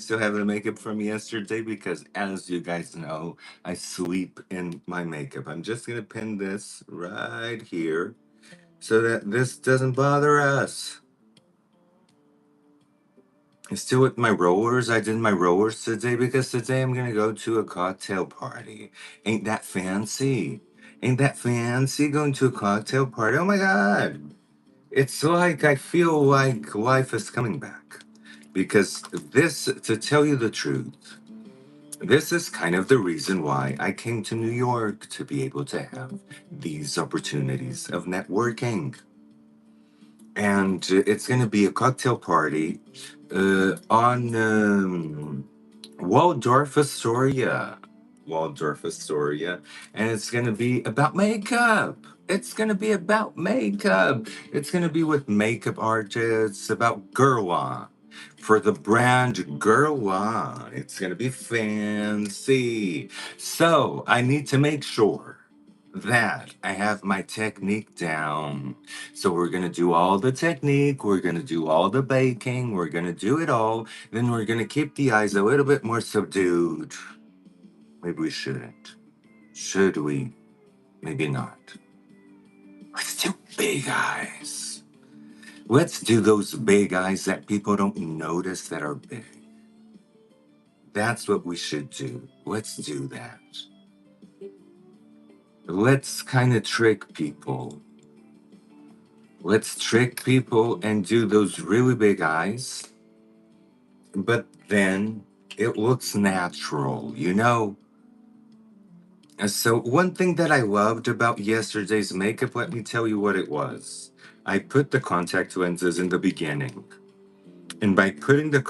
still have the makeup from yesterday because, as you guys know, I sleep in my makeup. I'm just gonna pin this right here so that this doesn't bother us. I'm still with my rollers. I did my rollers today because today I'm gonna go to a cocktail party. Ain't that fancy? Ain't that fancy going to a cocktail party? Oh my god! It's like I feel like life is coming back. Because this, to tell you the truth, this is kind of the reason why I came to New York to be able to have these opportunities of networking. And it's going to be a cocktail party on Waldorf Astoria. Waldorf Astoria. And it's going to be about makeup. It's going to be about makeup. It's going to be with makeup artists, about GRWM. For the brand GRWM. It's going to be fancy. So I need to make sure that I have my technique down. So we're going to do all the technique. We're going to do all the baking. We're going to do it all. Then we're going to keep the eyes a little bit more subdued. Maybe we shouldn't. Should we? Maybe not. Let's do big eyes. Let's do those big eyes that people don't notice that are big. That's what we should do. Let's do that. Let's kind of trick people. Let's trick people and do those really big eyes. But then it looks natural, you know? And so, one thing that I loved about yesterday's makeup, let me tell you what it was. I put the contact lenses in the beginning. And by putting the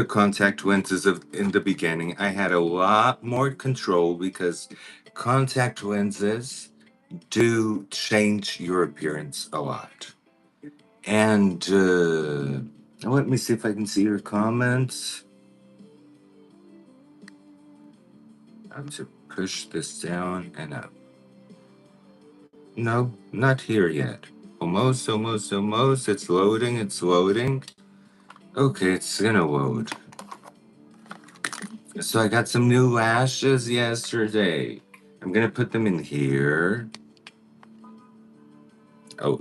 contact lenses in the beginning, I had a lot more control because contact lenses do change your appearance a lot. And let me see if I can see your comments. I have to push this down and up. No, not here yet. Almost, almost, almost. It's loading, it's loading. Okay, it's gonna load. So I got some new lashes yesterday. I'm gonna put them in here. Oh,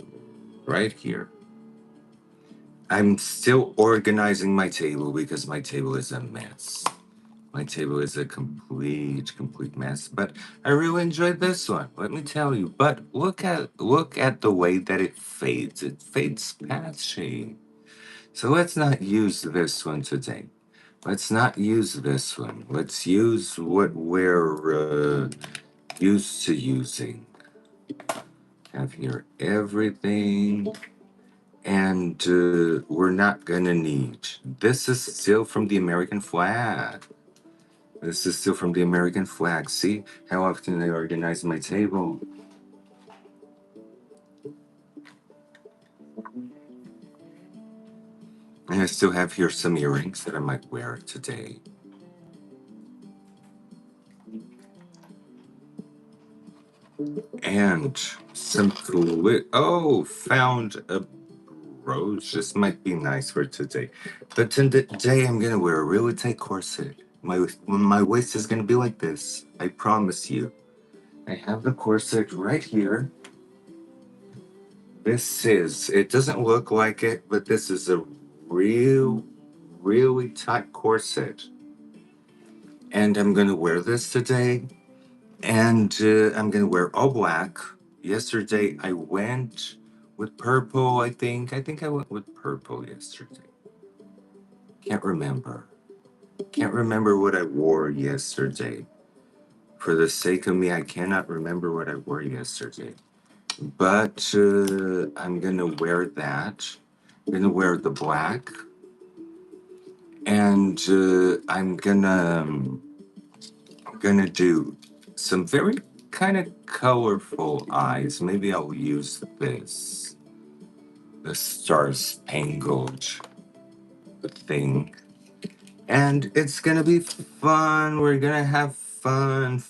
right here. I'm still organizing my table because my table is a mess. My table is a complete mess. But I really enjoyed this one. Let me tell you. But look at the way that it fades. It fades patchy. So let's not use this one today. Let's not use this one. Let's use what we're used to using. Have here everything. And we're not gonna need. This is still from the American flag. This is still from the American flag. See how often I organize my table? And I still have here some earrings that I might wear today. And some cool. Oh, found a rose. This might be nice for today. But today I'm gonna wear a really tight corset. My waist is gonna be like this. I promise you. I have the corset right here. It doesn't look like it, but this is a really tight corset. And I'm gonna wear this today. And I'm gonna wear all black. Yesterday I went with purple, I think. I think I went with purple yesterday. Can't remember. Can't remember what I wore yesterday. For the sake of me, I cannot remember what I wore yesterday. But I'm gonna wear that. I'm gonna wear the black. And I'm gonna do some very kind of colorful eyes. Maybe I'll use the Star Spangled thing. And it's gonna be fun. We're gonna have fun.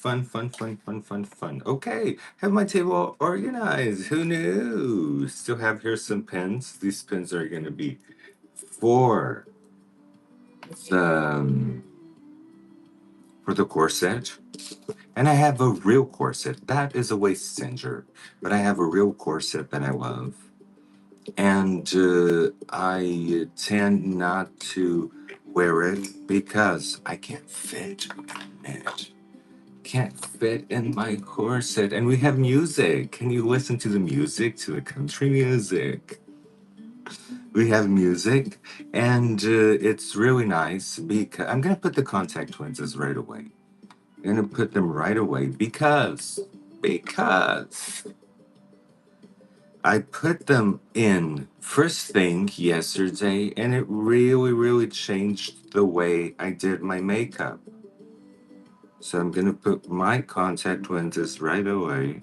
Okay, have my table organized. Who knew? Still have here some pens. These pens are gonna be for the, for the corset. And I have a real corset. That is a waist cinger. But I have a real corset that I love. And I tend not to wear it because I can't fit in it. Can't fit in my corset. And we have music. Can you listen to the music, to the country music? We have music, and it's really nice because I'm gonna put the contact lenses right away. I'm gonna put them right away because I put them in first thing yesterday, and it really, really changed the way I did my makeup. So I'm gonna put my contact lenses right away.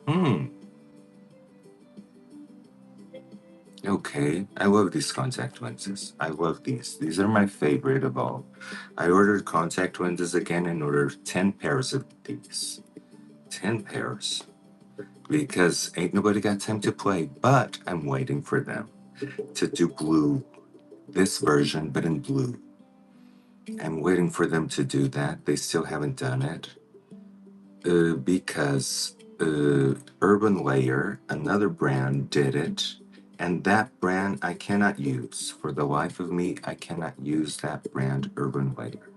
Hmm. Okay, I love these contact lenses. I love these. These are my favorite of all. I ordered contact lenses again and ordered 10 pairs of these. 10 pairs. Because ain't nobody got time to play, but I'm waiting for them to do blue. This version, but in blue. I'm waiting for them to do that. They still haven't done it. Because Urban Layer, another brand, did it. And that brand I cannot use. For the life of me, I cannot use that brand, Urban Layer.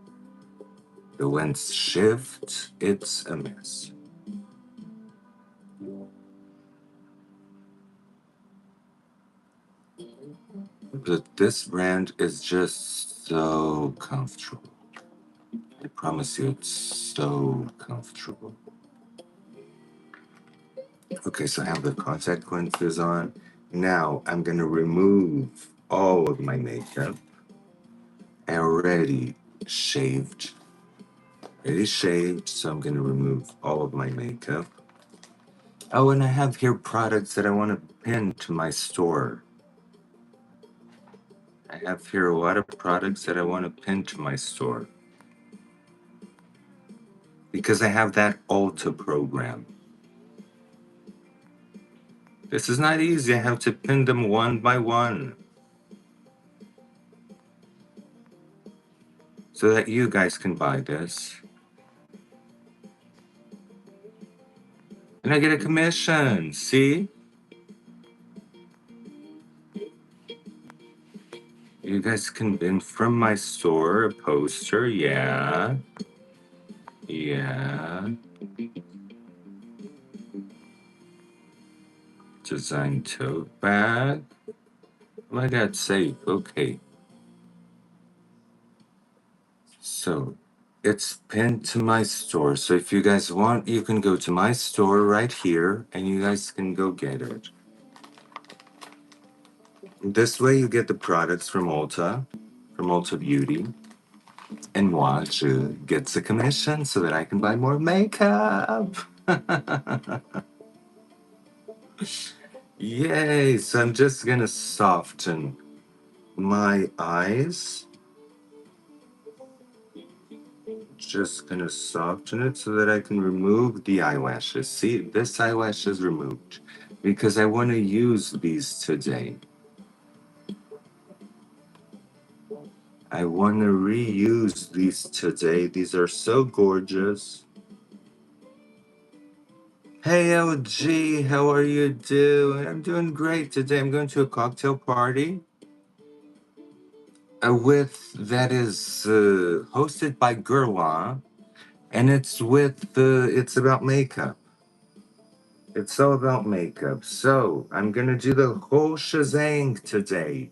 The lens shift, it's a mess. But this brand is just so comfortable. I promise you, it's so comfortable. Okay, so I have the contact lenses on. Now I'm gonna remove all of my makeup. I already shaved. Already shaved, so I'm gonna remove all of my makeup. Oh, and I have here products that I want to pin to my store. I have here a lot of products that I want to pin to my store. Because I have that Ulta program. This is not easy. I have to pin them one by one. So that you guys can buy this. And I get a commission. See? You guys can pin from my store a poster. Yeah. Yeah. Design tote bag. Oh, I got safe. Okay. So it's pinned to my store. So if you guys want, you can go to my store right here and you guys can go get it. This way you get the products from Ulta Beauty. And Watch gets a commission so that I can buy more makeup. Yay! So I'm just gonna soften my eyes. Just gonna soften it so that I can remove the eyelashes. See, this eyelash is removed because I want to use these today. I want to reuse these today. These are so gorgeous. Hey LG, how are you doing? I'm doing great today. I'm going to a cocktail party with that is hosted by GRWM, and it's about makeup. It's all about makeup. So I'm gonna do the whole shazang today.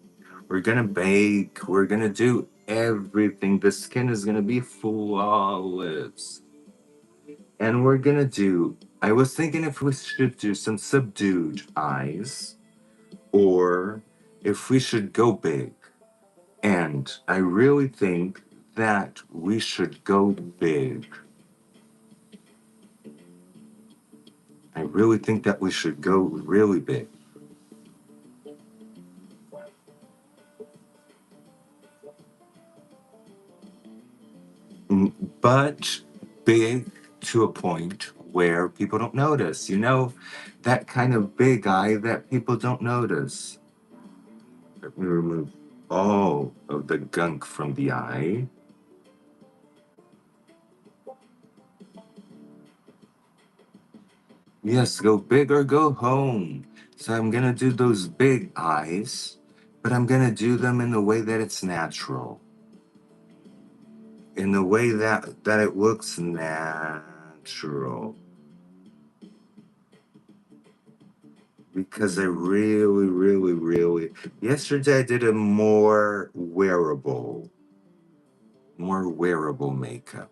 We're gonna bake. We're gonna do everything. The skin is gonna be flawless, and we're gonna do. I was thinking if we should do some subdued eyes, or if we should go big. And I really think that we should go big. I really think that we should go really big. But big to a point. where people don't notice. You know, that kind of big eye that people don't notice. Let me remove all of the gunk from the eye. Yes, go big or go home. So I'm gonna do those big eyes, but I'm gonna do them in the way that it's natural. In the way that it looks natural. Because I really, really, really yesterday I did a more wearable makeup.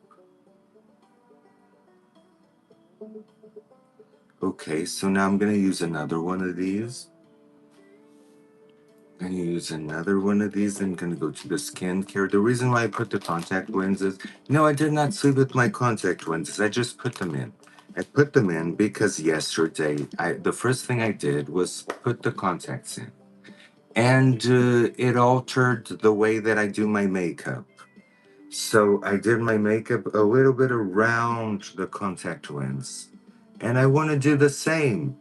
Okay, so now I'm gonna use another one of these. I'm gonna use another one of these. I'm gonna go to the skincare. The reason why I put the contact lenses, no, I did not sleep with my contact lenses. I just put them in. I put them in because yesterday, the first thing I did was put the contacts in. And it altered the way that I do my makeup. So I did my makeup a little bit around the contact lens. And I want to do the same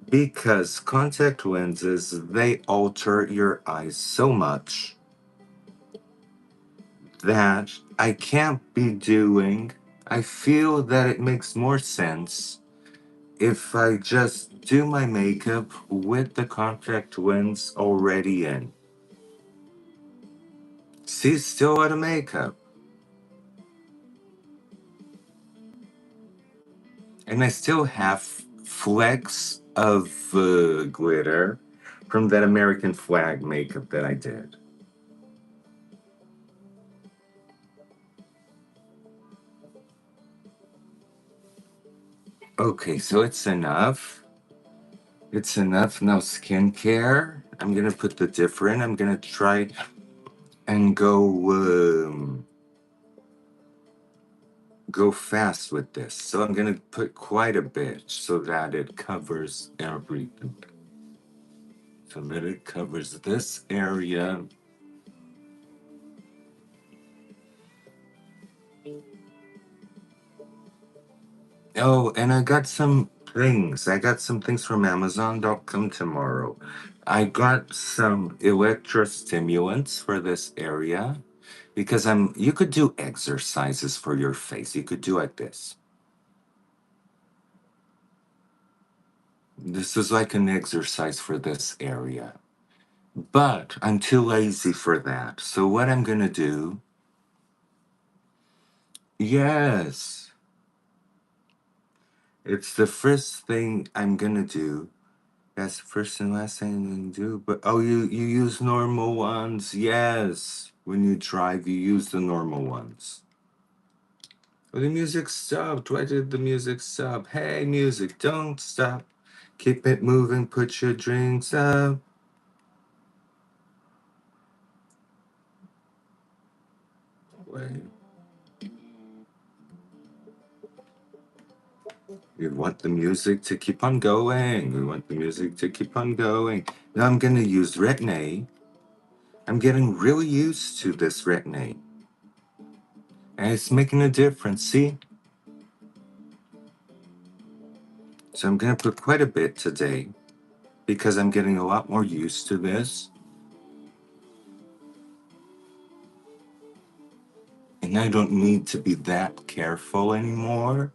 because contact lenses, they alter your eyes so much that I can't be doing. I feel that it makes more sense if I just do my makeup with the contact lens already in. See, still out of makeup. And I still have flecks of glitter from that American flag makeup that I did. Okay, so it's enough. It's enough. Now, skincare. I'm gonna put the different. I'm gonna try and go fast with this. So I'm gonna put quite a bit so that it covers everything. So that it covers this area. Oh, and I got some things. I got some things from Amazon.com tomorrow. I got some electrostimulants for this area because you could do exercises for your face. You could do like this. This is like an exercise for this area. But I'm too lazy for that. So what I'm gonna do, yes, it's the first thing I'm gonna do. That's the first and last thing I'm gonna do. But oh, you use normal ones. Yes, when you drive, you use the normal ones. Oh, the music stopped. Why did the music stop? Hey, music, don't stop. Keep it moving. Put your drinks up. Wait. We want the music to keep on going. We want the music to keep on going. Now I'm gonna use retin-A. I'm getting really used to this retin-A. And it's making a difference. See? So I'm going to put quite a bit today because I'm getting a lot more used to this. And I don't need to be that careful anymore.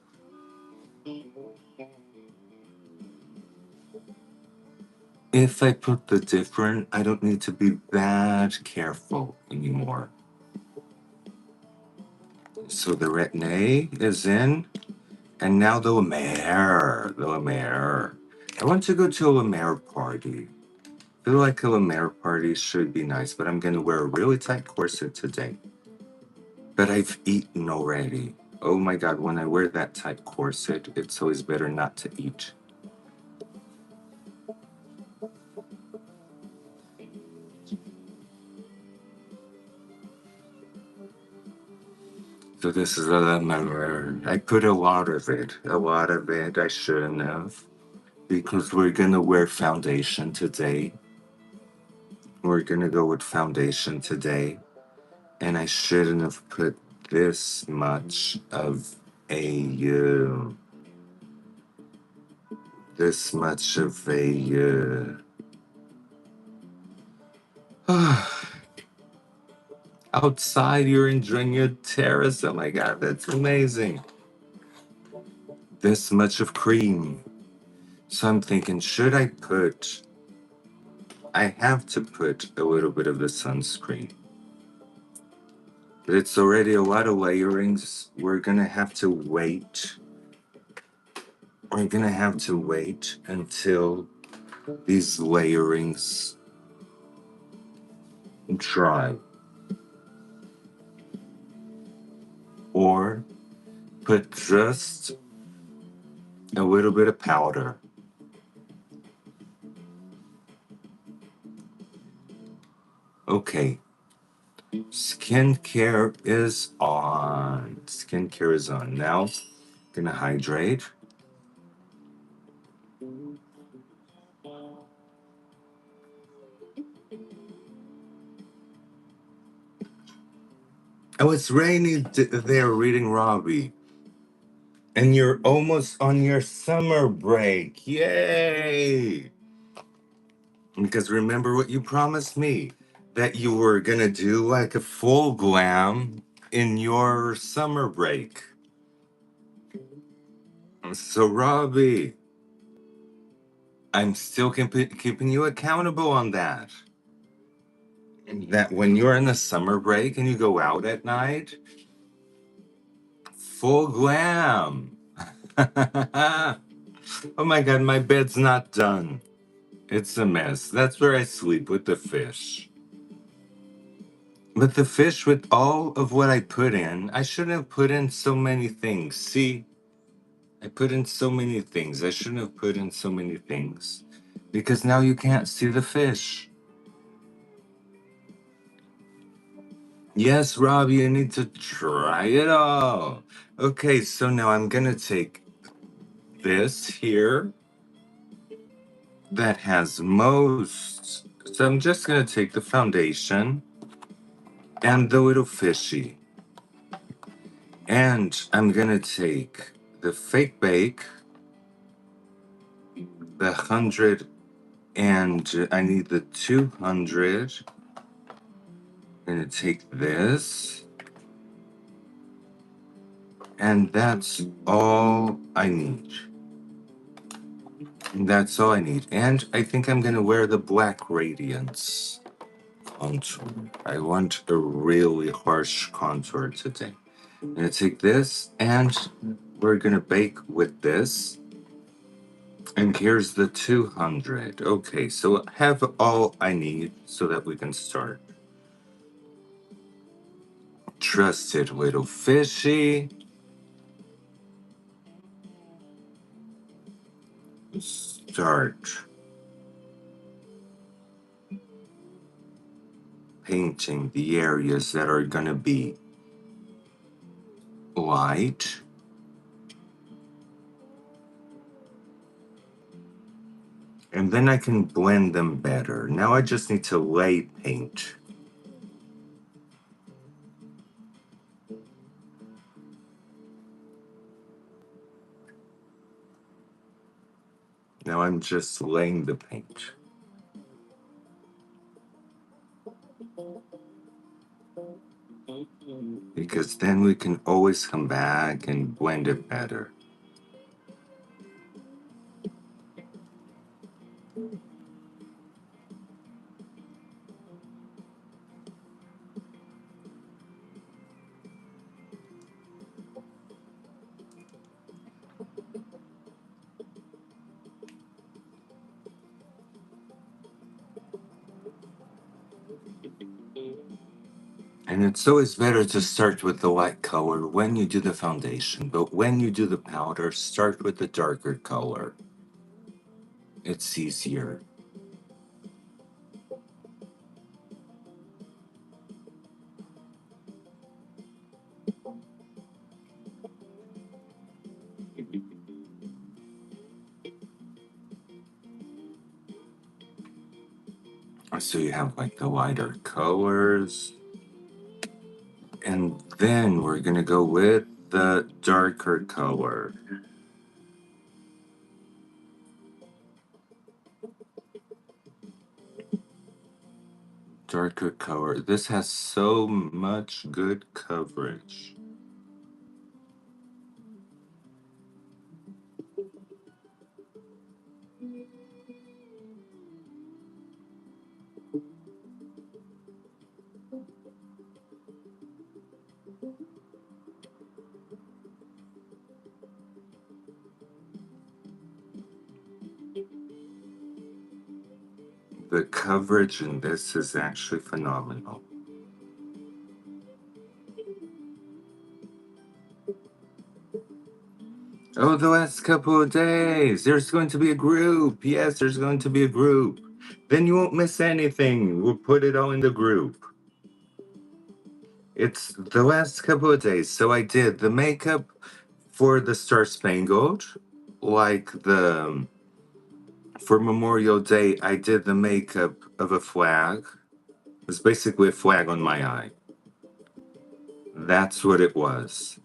If I put the different, I don't need to be that careful anymore. So the retin-A is in, and now the Lemaire. I want to go to a Lemaire party. I feel like a Lemaire party should be nice, but I'm going to wear a really tight corset today. But I've eaten already. Oh my God, when I wear that tight corset, it's always better not to eat. So this is a lemon. I put a lot of it. A lot of it. I shouldn't have. Because we're gonna wear foundation today. We're gonna go with foundation today. And I shouldn't have put this much of a this much of a outside. You're enjoying your terrace. Oh my god, that's amazing. This much of cream. So I'm thinking, should I put? I have to put a little bit of the sunscreen. But it's already a lot of layerings. We're gonna have to wait. We're gonna have to wait until these layerings dry. Or put just a little bit of powder. Okay. Skincare is on. Skincare is on. Now, gonna hydrate. Oh, it's rainy there reading Robbie. And you're almost on your summer break. Yay! Because remember what you promised me, that you were gonna do like a full glam in your summer break. So, Robbie, I'm still keeping you accountable on that. That when you're in the summer break and you go out at night, full glam. Oh my god, my bed's not done. It's a mess. That's where I sleep with the fish. But the fish, with all of what I put in, I shouldn't have put in so many things. See, I put in so many things. I shouldn't have put in so many things. Because now you can't see the fish. Yes, Rob, you need to try it all. Okay, so now I'm gonna take this here that has most. So I'm just gonna take the foundation and the little fishy. And I'm gonna take the fake bake, the 100, and I need the 200. I'm gonna take this, and that's all I need. That's all I need. And I think I'm gonna wear the black radiance contour. I want a really harsh contour today. I'm gonna take this and we're gonna bake with this. And here's the 200. Okay, so I have all I need so that we can start. Trusted little fishy. Start painting the areas that are gonna be light. And then I can blend them better. Now I just need to lay paint. Now I'm just laying the paint. Because then we can always come back and blend it better. And it's always better to start with the light color when you do the foundation, but when you do the powder, start with the darker color. It's easier. So you have like the lighter colors. And then we're gonna go with the darker color. Darker color. This has so much good coverage. The coverage in this is actually phenomenal. Oh, the last couple of days. There's going to be a group. Yes, there's going to be a group. Then you won't miss anything. We'll put it all in the group. It's the last couple of days. So I did the makeup for the Star Spangled, like the for Memorial Day, I did the makeup of a flag. It was basically a flag on my eye. That's what it was.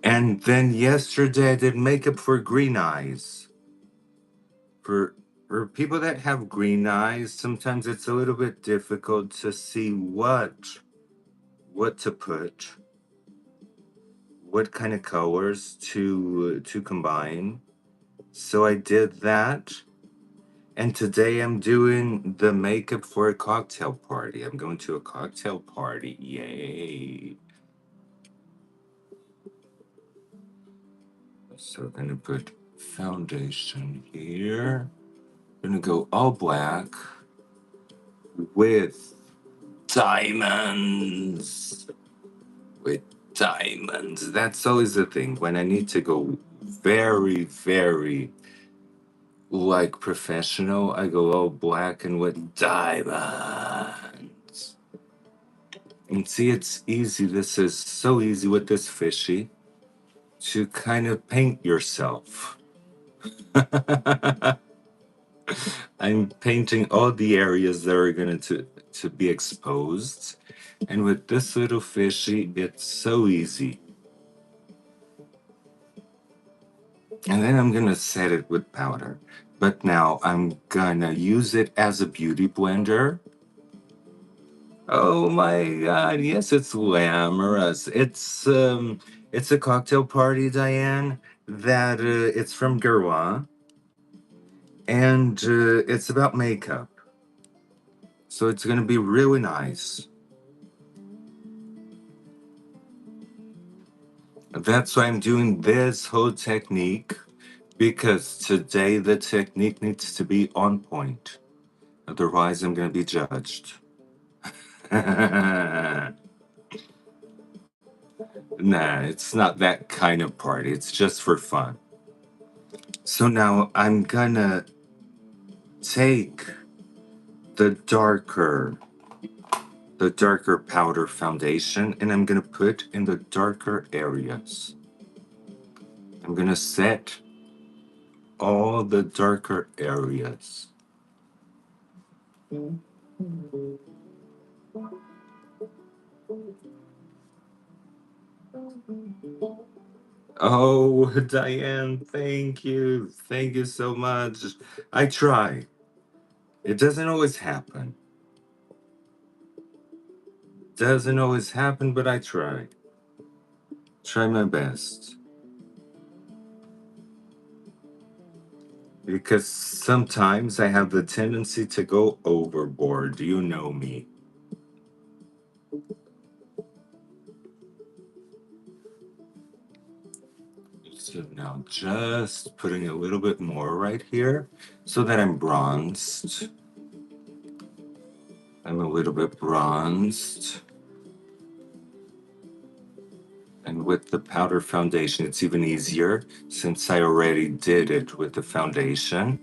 And then yesterday I did makeup for green eyes. For for people that have green eyes, sometimes it's a little bit difficult to see what to put, what kind of colors to combine. So I did that. And today I'm doing the makeup for a cocktail party. I'm going to a cocktail party. Yay. So I'm gonna put foundation here. Gonna go all black with diamonds. With diamonds. That's always the thing. When I need to go very, very like professional, I go all black and with diamonds. And see, it's easy. This is so easy with this fishy to kind of paint yourself. I'm painting all the areas that are going to be exposed. And with this little fishy, it's so easy. And then I'm going to set it with powder. But now I'm going to use it as a beauty blender. Oh my god, yes, it's glamorous. It's a cocktail party, Diane, that it's from GRWM, and it's about makeup. So it's gonna be really nice. That's why I'm doing this whole technique, because today the technique needs to be on point. Otherwise, I'm gonna be judged. Nah, it's not that kind of party. It's just for fun. So now I'm gonna take the darker powder foundation, and I'm gonna put in the darker areas. I'm gonna set all the darker areas. Oh, Diane, thank you. Thank you so much. I try. It doesn't always happen. Doesn't always happen, but I try. Try my best. Because sometimes I have the tendency to go overboard. You know me. So now just putting a little bit more right here so that I'm bronzed. I'm a little bit bronzed. And with the powder foundation, it's even easier since I already did it with the foundation.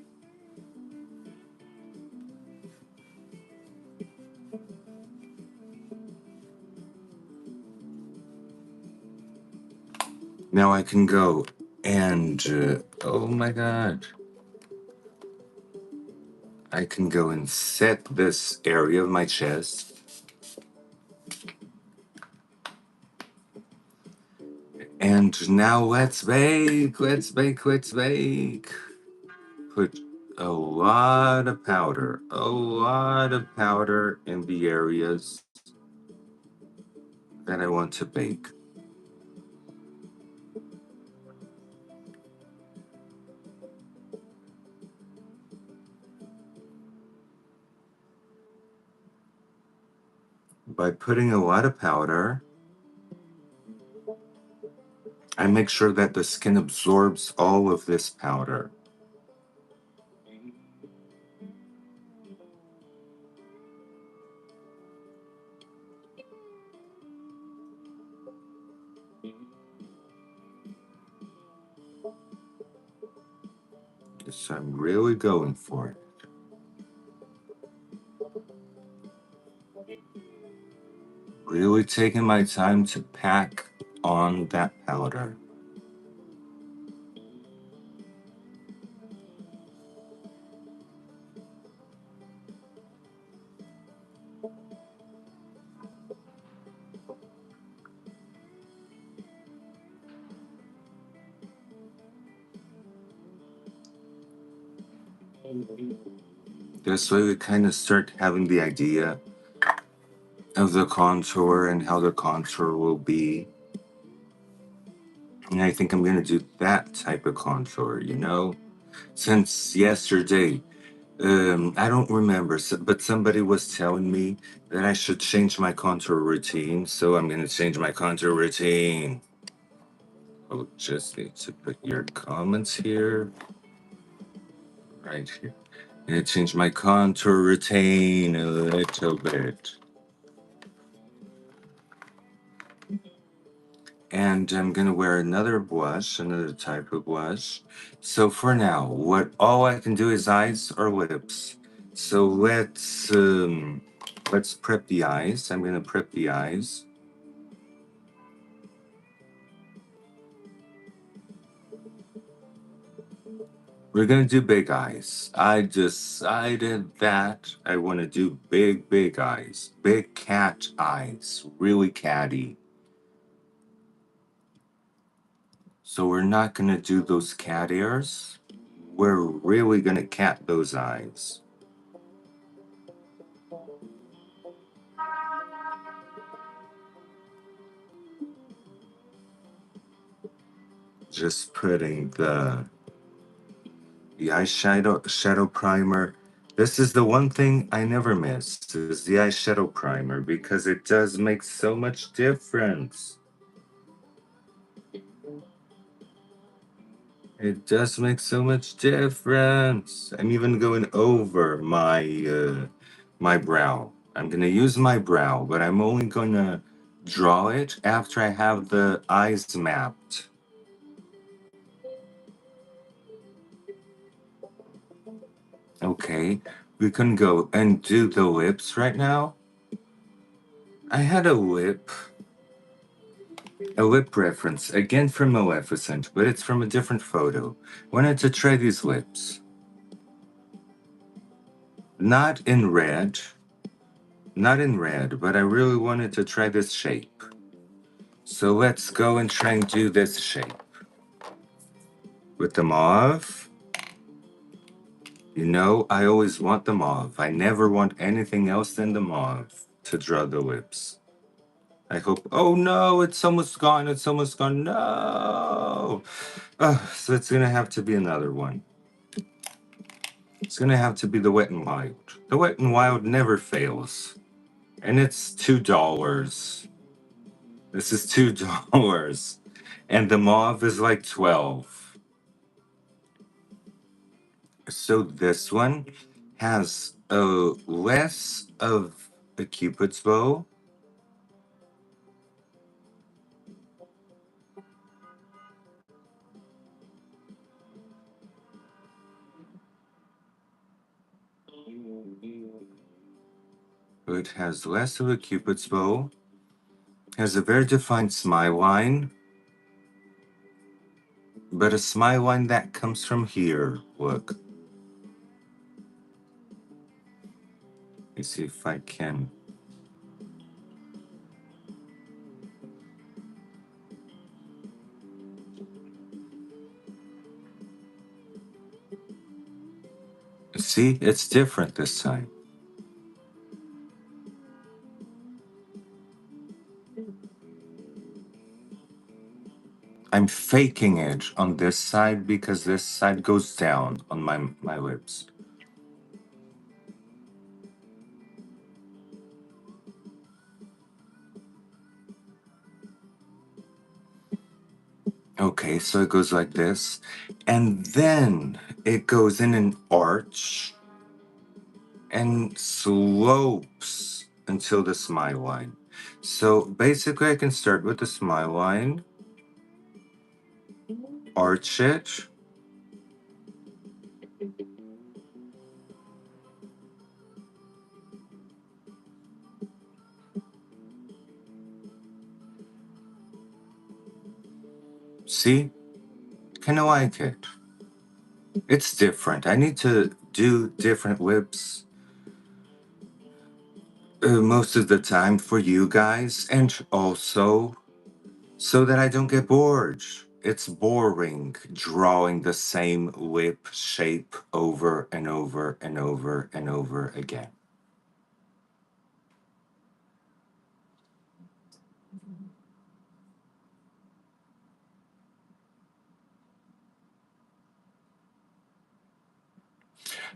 Now I can go and, oh my God. I can go and set this area of my chest. And now let's bake, let's bake, let's bake. Put a lot of powder, in the areas that I want to bake. By putting a lot of powder, I make sure that the skin absorbs all of this powder. So I'm really going for it. Really taking my time to pack on that powder. This way we kind of start having the idea of the contour and how the contour will be. And I think I'm going to do that type of contour, Since yesterday, I don't remember, but somebody was telling me that I should change my contour routine, so I'm going to change my contour routine. I'll just need to put your comments here, right here. I'm going to change my contour routine a little bit. And I'm gonna wear another blush, another type of blush. So for now, all I can do is eyes or lips. So let's prep the eyes. I'm gonna prep the eyes. We're gonna do big eyes. I decided that I want to do big eyes, big cat eyes, really catty. So we're not gonna do those cat ears. We're really gonna cat those eyes. Just putting the eyeshadow shadow primer. This is the one thing I never miss is the eyeshadow primer because it does make so much difference. It does make so much difference. I'm even going over my brow. I'm gonna use my brow, but I'm only gonna draw it after I have the eyes mapped. Okay, we can go and do the lips right now. I had a lip reference, again from Maleficent, but it's from a different photo. Wanted to try these lips. Not in red, but I really wanted to try this shape. So let's go and try and do this shape. With the mauve, I always want the mauve. I never want anything else than the mauve to draw the lips. I hope, oh no, it's almost gone, no! So it's gonna have to be another one. It's gonna have to be the Wet n Wild. The Wet n Wild never fails. And it's $2. This is $2. And the mauve is like 12. So this one has less of a cupid's bow. It has less of a cupid's bow. Has a very defined smile line. But a smile line that comes from here. Look. Let me see if I can. See, it's different this time. I'm faking it on this side because this side goes down on my lips. Okay, so it goes like this, and then it goes in an arch and slopes until the smile line. So basically, I can start with the smile line, arch it, see? Kind of like it. It's different. I need to do different lips most of the time for you guys, and also so that I don't get bored. It's boring drawing the same lip shape over and over and over and over again.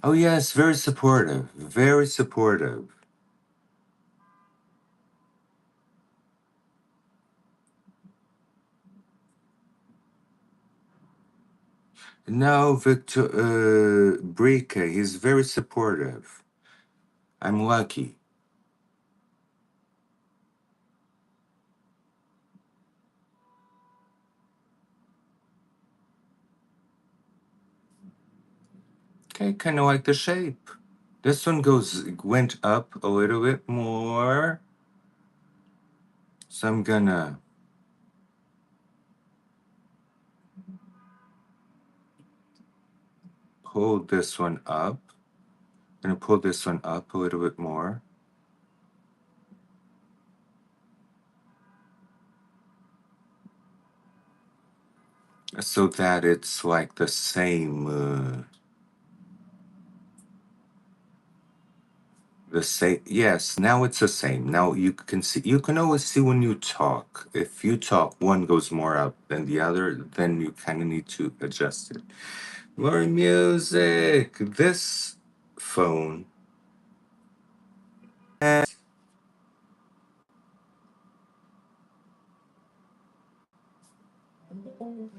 Oh, yes, very supportive. Very supportive. No, Victor Brique, he's very supportive. I'm lucky. Okay, kind of like the shape. This one went up a little bit more. So I'm gonna pull this one up. Gonna pull this one up a little bit more. So that it's like the same. Yes, now it's the same. Now you can see, you can always see when you talk. If you talk, one goes more up than the other, then you kind of need to adjust it. More music. This phone.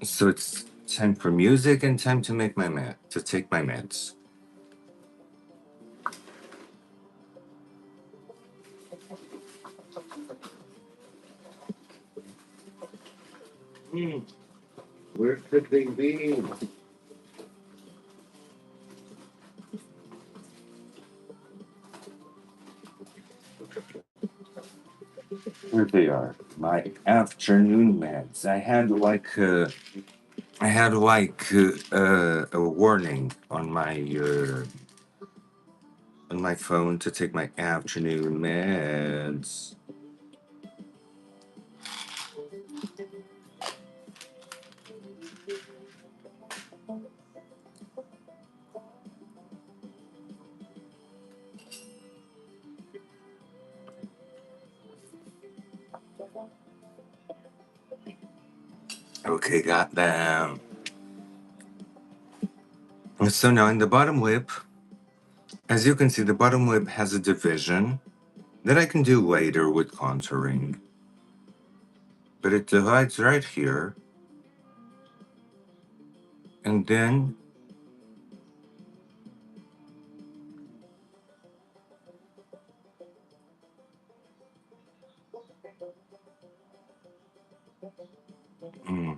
So it's time for music and time to make to take my meds. Hmm, where could they be? Here they are. My afternoon meds. I had a warning on my phone to take my afternoon meds. Okay, got them. So now in the bottom lip, as you can see, the bottom lip has a division that I can do later with contouring. But it divides right here. And then mm,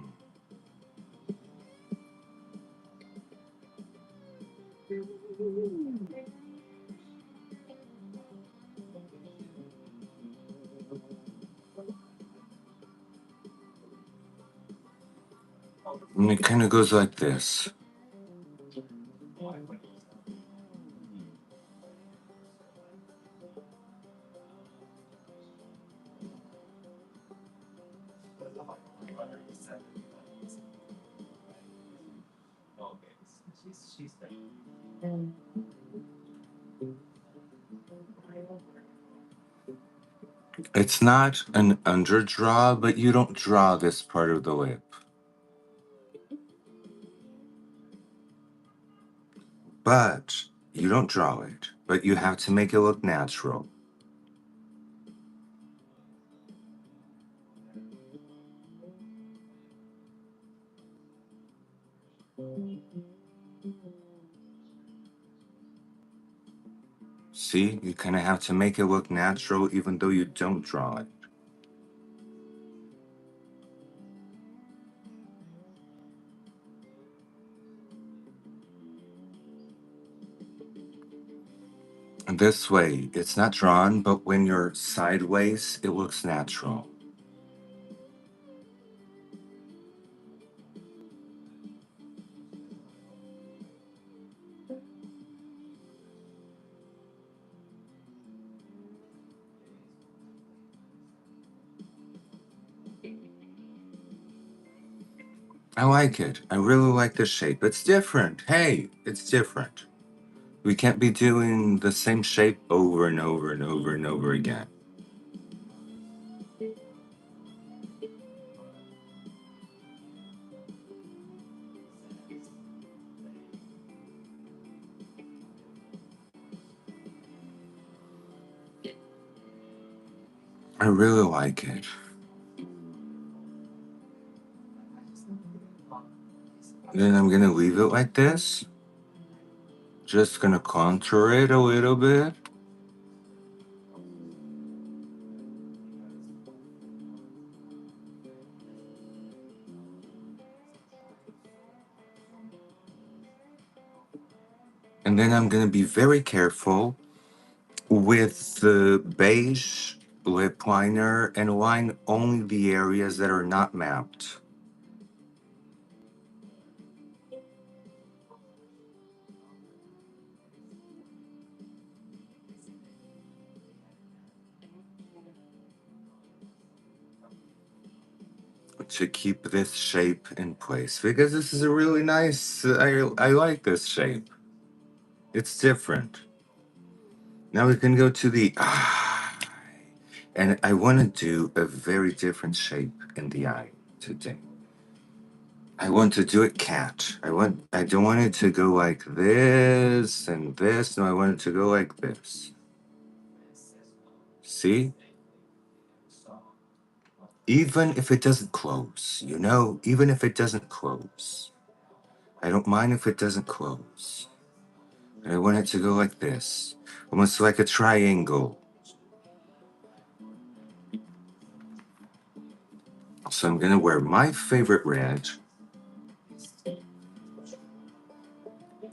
and it kind of goes like this. It's not an underdraw, but you don't draw this part of the lip. But you don't draw it, but you have to make it look natural. See, you kind of have to make it look natural even though you don't draw it. And this way, it's not drawn, but when you're sideways, it looks natural. I like it. I really like the shape. It's different. Hey, it's different. We can't be doing the same shape over and over and over and over again. I really like it. Then I'm gonna leave it like this. Just gonna contour it a little bit. And then I'm gonna be very careful with the beige lip liner and line only the areas that are not mapped. To keep this shape in place because this is a really nice, I like this shape. It's different. Now we can go to the eye. And I want to do a very different shape in the eye today. I want to do it cat. I don't want it to go like this and this. No, I want it to go like this. See? Even if it doesn't close, even if it doesn't close. I don't mind if it doesn't close. I want it to go like this, almost like a triangle. So I'm gonna wear my favorite red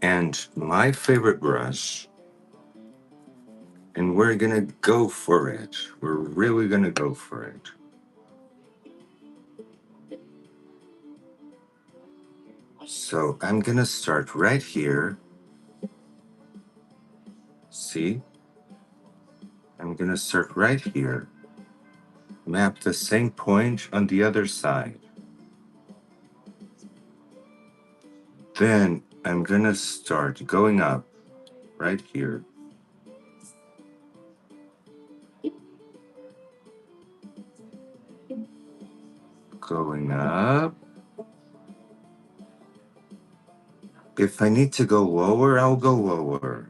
and my favorite brush, and we're gonna go for it. We're really gonna go for it. So I'm gonna start right here. See? I'm gonna start right here. Map the same point on the other side. Then I'm gonna start going up right here. Going up. If I need to go lower, I'll go lower.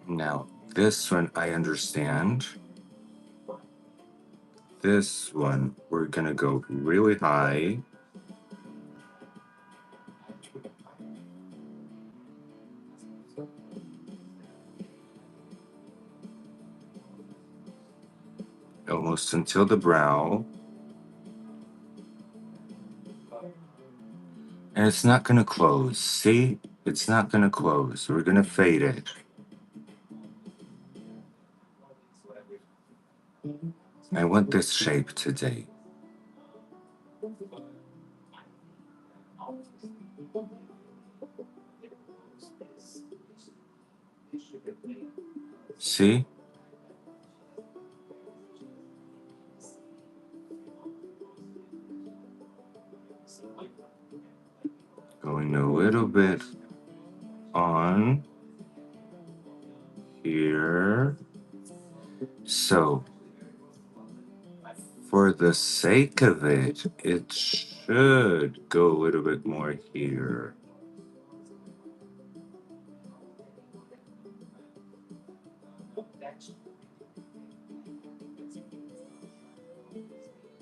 Now, this one I understand. This one, we're gonna go really high. almost until the brow. And it's not going to close. See? It's not going to close. We're going to fade it. I want this shape today. See? Going a little bit on here. So, for the sake of it, it should go a little bit more here.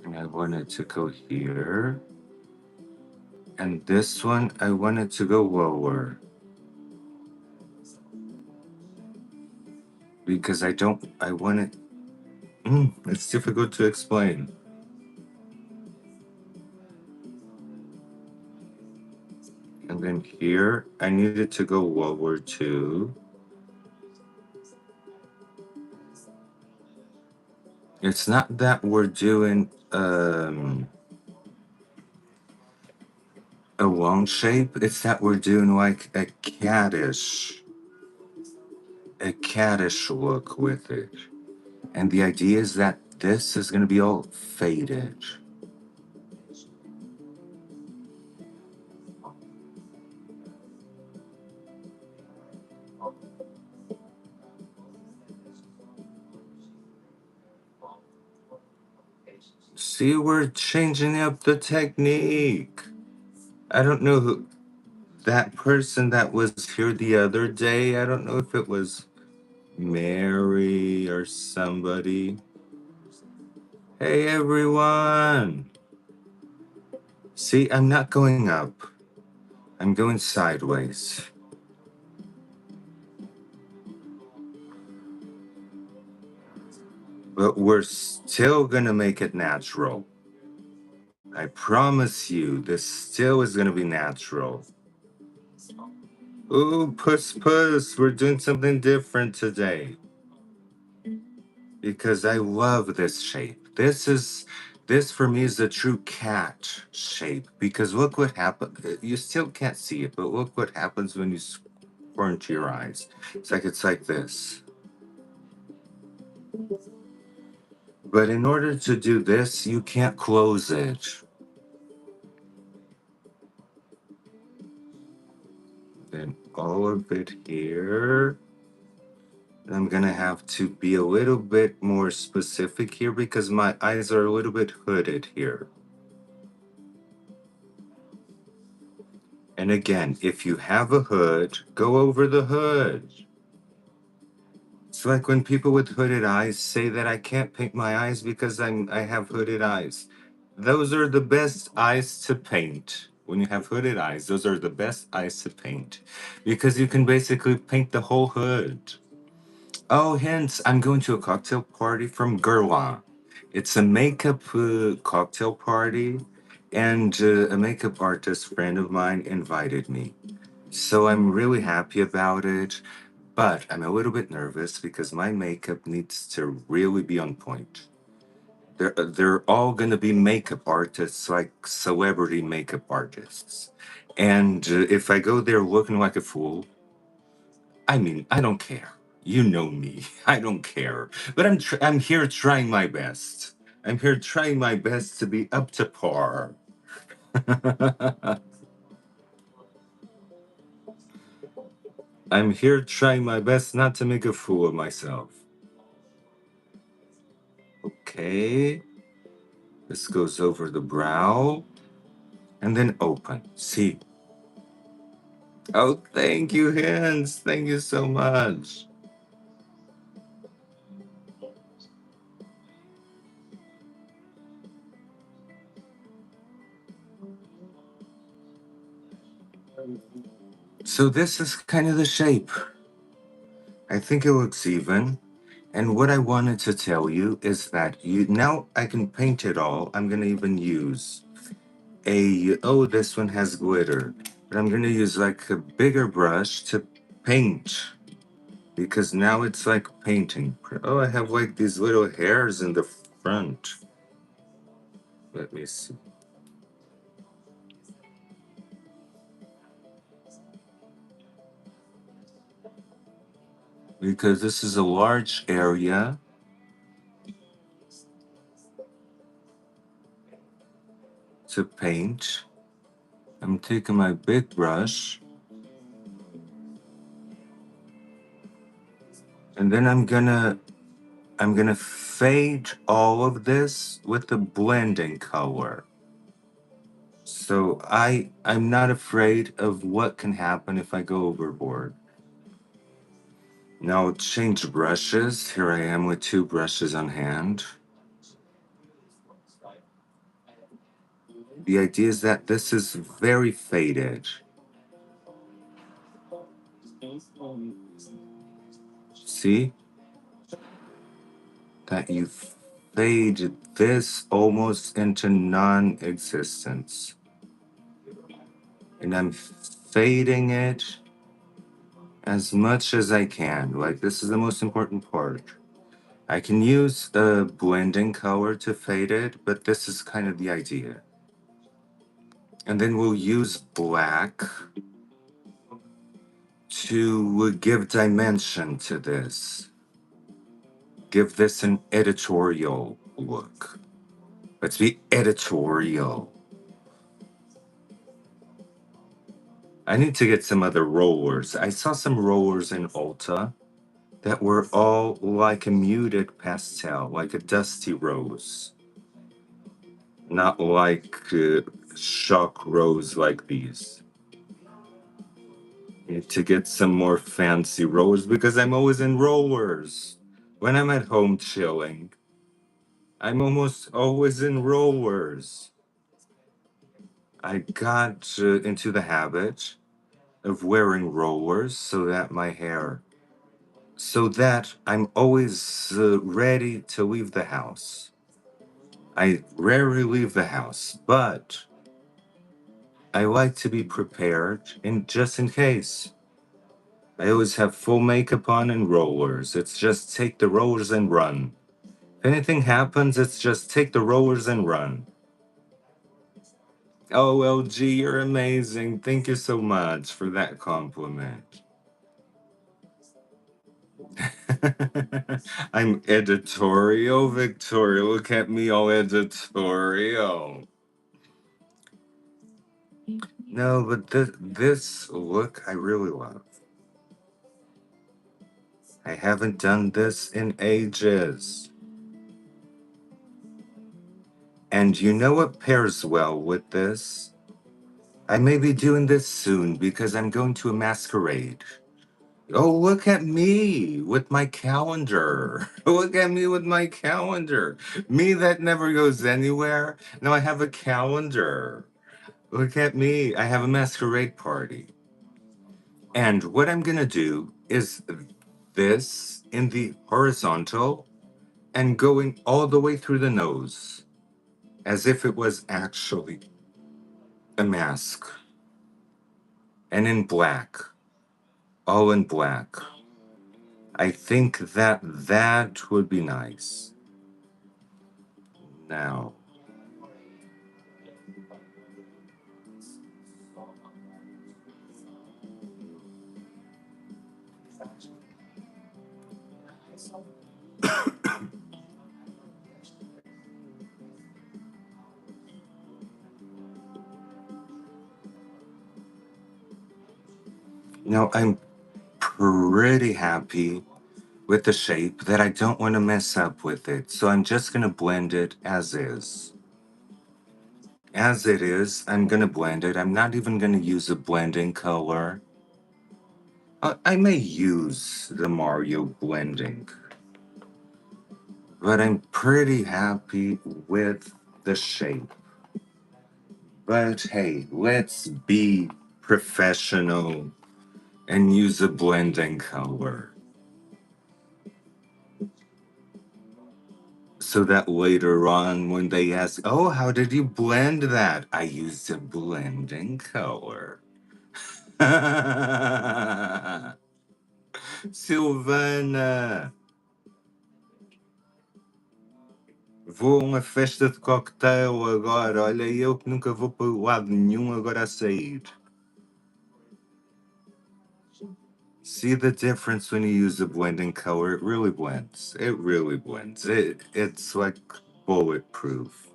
And I want it to go here. And this one, I want it to go lower. Because I want it, it's difficult to explain. And then here, I need it to go lower too. It's not that we're doing a long shape, it's that we're doing like a caddish look with it. And the idea is that this is going to be all faded. See, we're changing up the technique. I don't know who that person that was here the other day, I don't know if it was Mary or somebody. Hey everyone! See, I'm not going up. I'm going sideways. But we're still gonna make it natural. I promise you, this still is gonna be natural. Ooh, puss puss, we're doing something different today. Because I love this shape. This for me is the true cat shape. Because look what happened. You still can't see it, but look what happens when you squint your eyes. It's like this. But in order to do this, you can't close it. Then all of it here. I'm gonna have to be a little bit more specific here because my eyes are a little bit hooded here. And again, if you have a hood, go over the hood. It's like when people with hooded eyes say that I can't paint my eyes because I have hooded eyes. Those are the best eyes to paint. When you have hooded eyes, those are the best eyes to paint because you can basically paint the whole hood. Oh, hence, I'm going to a cocktail party from GRWM. It's a makeup cocktail party, and a makeup artist friend of mine invited me. So I'm really happy about it, but I'm a little bit nervous because my makeup needs to really be on point. They're all going to be makeup artists, like celebrity makeup artists. And if I go there looking like a fool, I mean, I don't care. You know me. I don't care. But I'm here trying my best. I'm here trying my best to be up to par. I'm here trying my best not to make a fool of myself. Okay. This goes over the brow and then open. See? Oh, thank you, Hans. Thank you so much. So this is kind of the shape. I think it looks even. And what I wanted to tell you is that now I can paint it all. I'm gonna even use this one has glitter, but I'm gonna use like a bigger brush to paint because now it's like painting. Oh, I have like these little hairs in the front. Let me see. Because this is a large area to paint. I'm taking my big brush and then I'm gonna fade all of this with the blending color. So I'm not afraid of what can happen if I go overboard. Now change brushes. Here I am with two brushes on hand. The idea is that this is very faded. See? That you fade this almost into non-existence. And I'm fading it as much as I can. Like, this is the most important part. I can use the blending color to fade it, but this is kind of the idea. And then we'll use black to give dimension to this. Give this an editorial look. Let's be editorial. I need to get some other rollers. I saw some rollers in Ulta that were all like a muted pastel, like a dusty rose. Not like shock rose like these. Need to get some more fancy rollers because I'm always in rollers. When I'm at home chilling, I'm almost always in rollers. I got into the habit of wearing rollers so that I'm always ready to leave the house. I rarely leave the house, but I like to be prepared just in case. I always have full makeup on and rollers. It's just take the rollers and run. If anything happens, it's just take the rollers and run. OLG, you're amazing. Thank you so much for that compliment. I'm editorial, Victoria. Look at me all editorial. No, but this look I really love. I haven't done this in ages. And you know what pairs well with this? I may be doing this soon because I'm going to a masquerade. Oh, look at me with my calendar. Look at me with my calendar. Me that never goes anywhere. Now I have a calendar. Look at me. I have a masquerade party. And what I'm going to do is this in the horizontal and going all the way through the nose as if it was actually a mask. And in black. All in black. I think that would be nice. Now, I'm pretty happy with the shape that I don't want to mess up with it. So I'm just going to blend it as is. As it is, I'm going to blend it. I'm not even going to use a blending color. I may use the Mario blending, but I'm pretty happy with the shape. But hey, let's be professional and use a blending color. So that later on, when they ask, oh, how did you blend that? I used a blending color. Silvana, vou a uma festa de cocktail agora. Olha, eu que nunca vou para lado nenhum agora a sair. See the difference when you use a blending color? It really blends. It really blends. It's like bulletproof.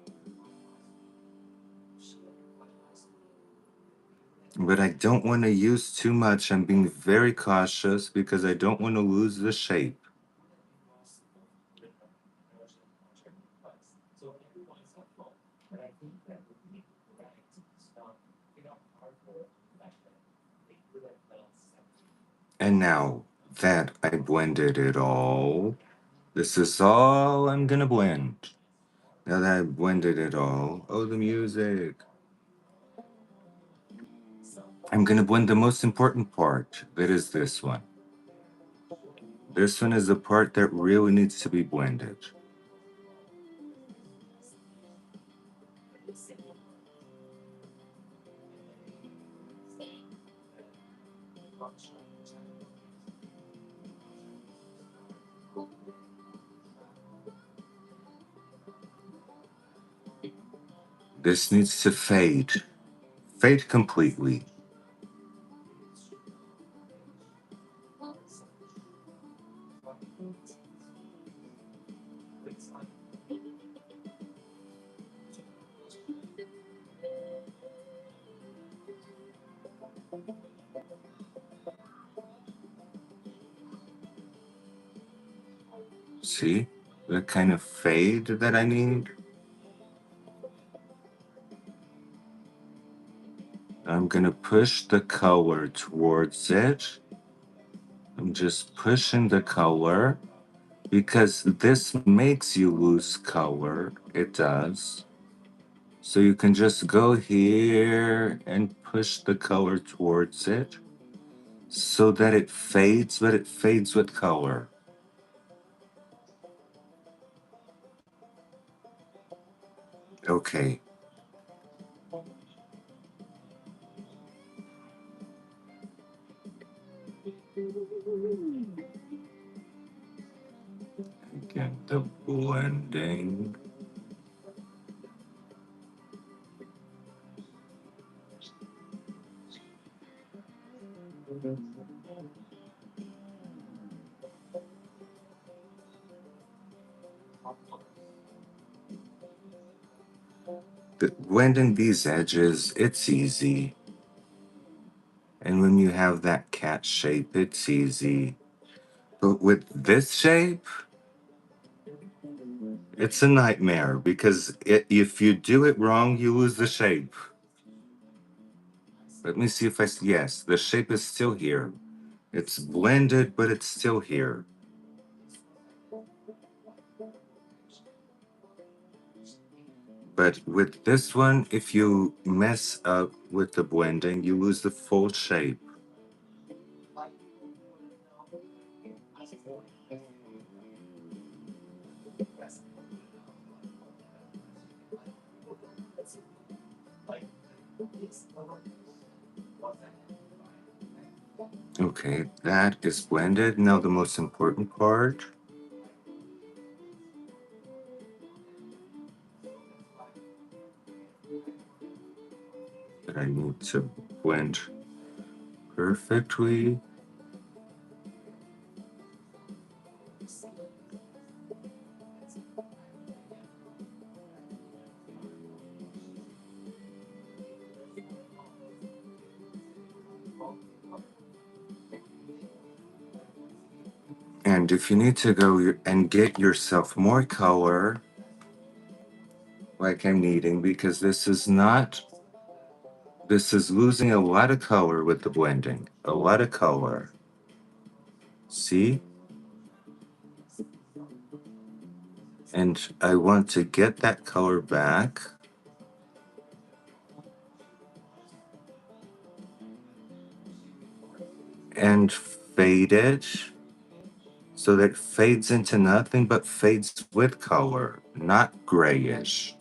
But I don't want to use too much. I'm being very cautious because I don't want to lose the shape. And now that I blended it all, this is all I'm gonna blend. Now that I blended it all, oh, the music. I'm gonna blend the most important part, that is this one. This one is the part that really needs to be blended. This needs to fade. Fade completely. See? The kind of fade that I need. I'm gonna push the color towards it. I'm just pushing the color because this makes you lose color. It does. So you can just go here and push the color towards it so that it fades, but it fades with color. Okay. Again, the blending. Blending these edges, it's easy. And when you have that cat shape, it's easy. But with this shape, it's a nightmare because if you do it wrong, you lose the shape. Let me see if yes, the shape is still here. It's blended, but it's still here. But with this one, if you mess up with the blending, you lose the full shape. Okay, that is blended. Now the most important part. That I need to blend perfectly. And if you need to go and get yourself more color, like I'm needing, because this is losing a lot of color with the blending. A lot of color. See? And I want to get that color back. And fade it. so that it fades into nothing but fades with color, not grayish.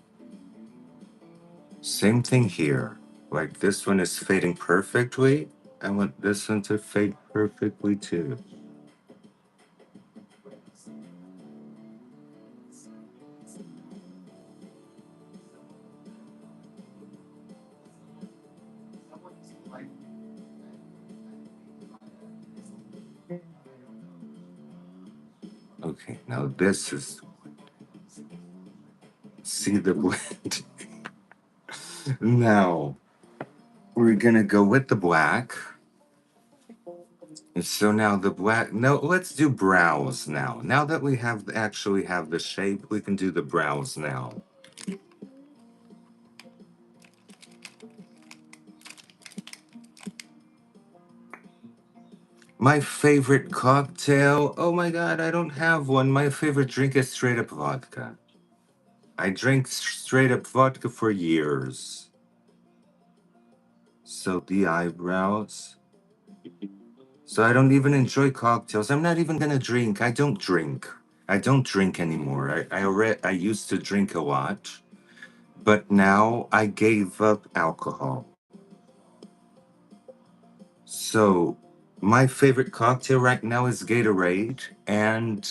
Same thing here. Like this one is fading perfectly. I want this one to fade perfectly too. Okay, now this is, see the blend. Now we're gonna go with the black. And so now the black, no, let's do brows now. Now that we have actually have the shape, we can do the brows now. My favorite cocktail, oh my God, I don't have one. My favorite drink is straight up vodka. I drank straight up vodka for years. So the eyebrows. So I don't even enjoy cocktails. I'm not even gonna drink. I don't drink. I don't drink anymore. I used to drink a lot, but now I gave up alcohol. So my favorite cocktail right now is Gatorade and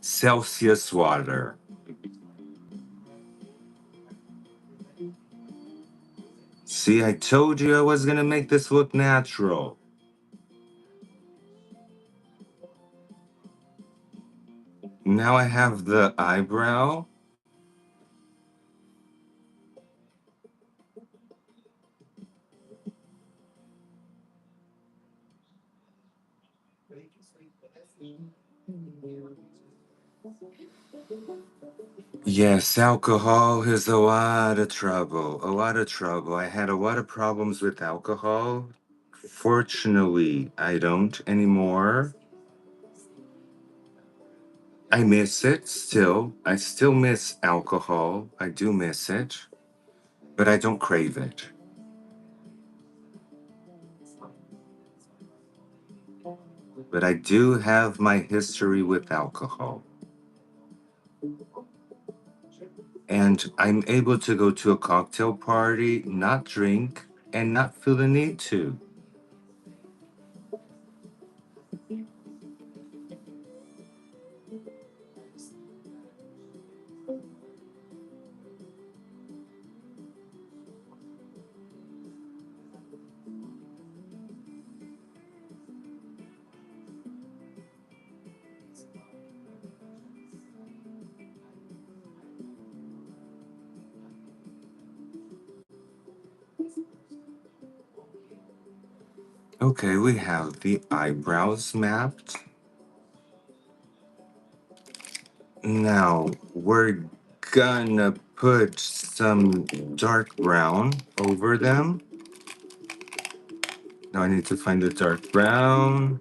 Celsius water. See, I told you I was gonna make this look natural. Now I have the eyebrow. Yes, alcohol is a lot of trouble. A lot of trouble. I had a lot of problems with alcohol. Fortunately, I don't anymore. I miss it still. I still miss alcohol. I do miss it, but I don't crave it. But I do have my history with alcohol. And I'm able to go to a cocktail party, not drink, and not feel the need to. Okay, we have the eyebrows mapped. Now we're gonna put some dark brown over them. Now I need to find the dark brown.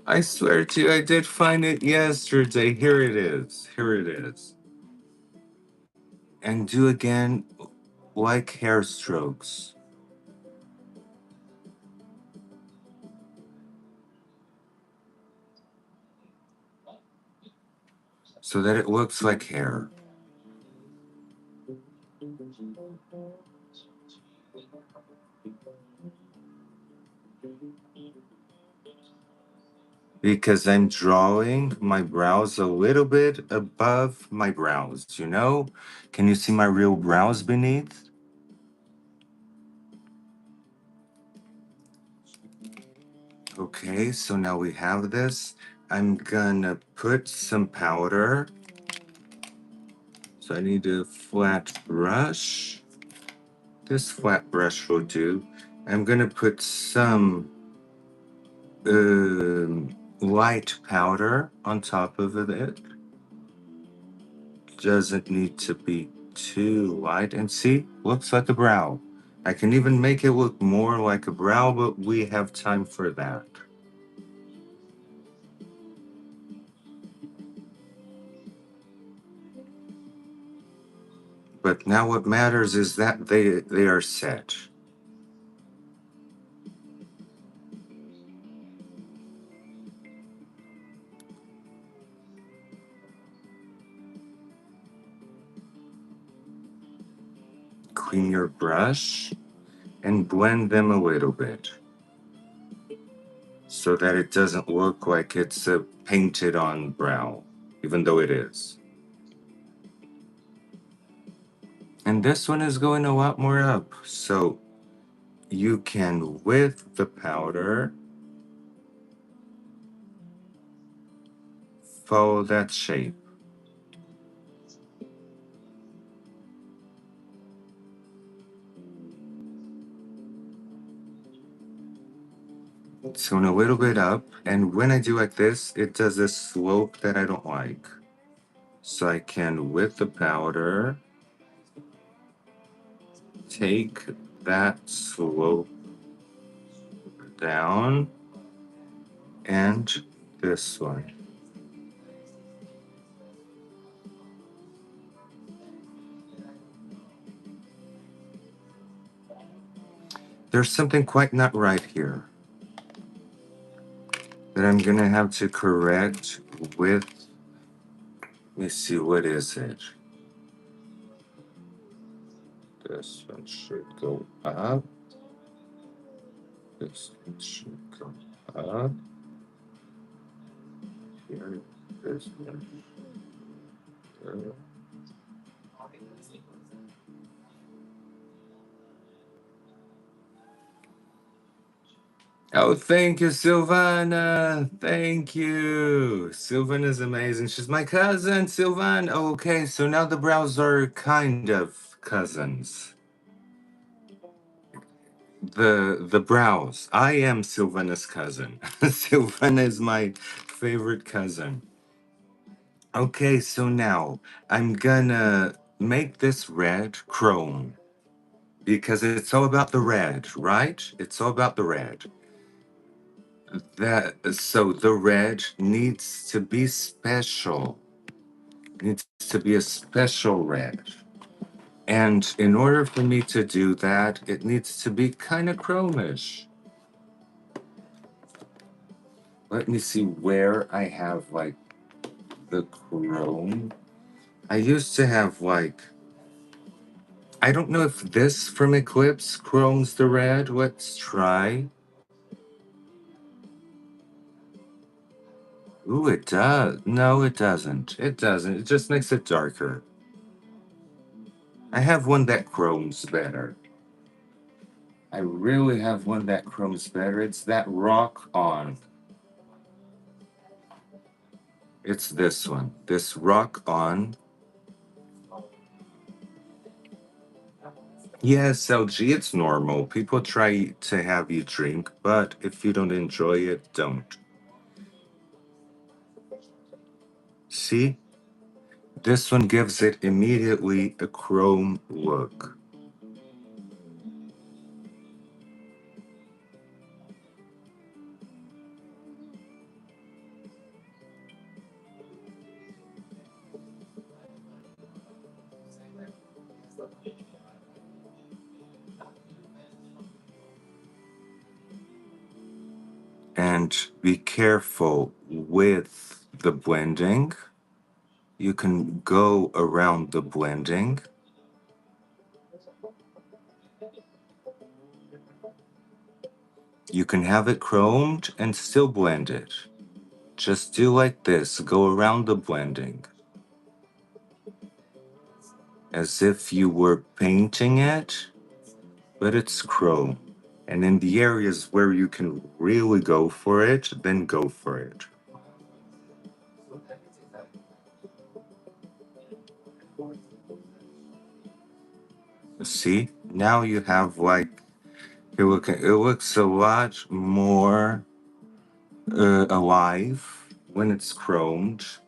I swear to you, I did find it yesterday. Here it is. Here it is. And do again like hair strokes so that it looks like hair. Because I'm drawing my brows a little bit above my brows, you know? Can you see my real brows beneath? Okay, so now we have this. I'm gonna put some powder. So I need a flat brush. This flat brush will do. I'm gonna put some light powder on top of it. Doesn't need to be too light. And see, looks like a brow. I can even make it look more like a brow, but we have time for that. But now what matters is that they are set. clean your brush and blend them a little bit so that it doesn't look like it's a painted on brow, even though it is. And this one is going a lot more up, so you can, with the powder, follow that shape. It's going a little bit up, and when I do like this, it does a slope that I don't like. So I can, with the powder, take that slope down, and this one. There's something quite not right here that I'm gonna have to correct with, let me see, what is it? This one should go up. This one should go up. Here, this one. There. Oh, thank you, Silvana. Thank you. Silvana's amazing. She's my cousin, Silvan. Okay, so now the brows are kind of cousins. The brows. I am Silvana's cousin. Silvana is my favorite cousin. Okay, so now I'm gonna make this red chrome because it's all about the red, right? It's all about the red. So the red needs to be special. Needs to be a special red. And in order for me to do that, it needs to be kind of chromish. Let me see where I have like the chrome. I used to have like, I don't know if this from Eclipse chromes the red. Let's try. Ooh, it does. No, it doesn't. It doesn't. It just makes it darker. I have one that chromes better. I really have one that chromes better. It's that Rock On. It's this one. This Rock On. Yes, LG, it's normal. People try to have you drink, but if you don't enjoy it, don't. See? This one gives it immediately a chrome look. And be careful with the blending. You can go around the blending. You can have it chromed and still blend it. Just do like this, go around the blending. As if you were painting it, but it's chrome. And in the areas where you can really go for it, then go for it. See, now you have like, it looks a lot more alive when it's chromed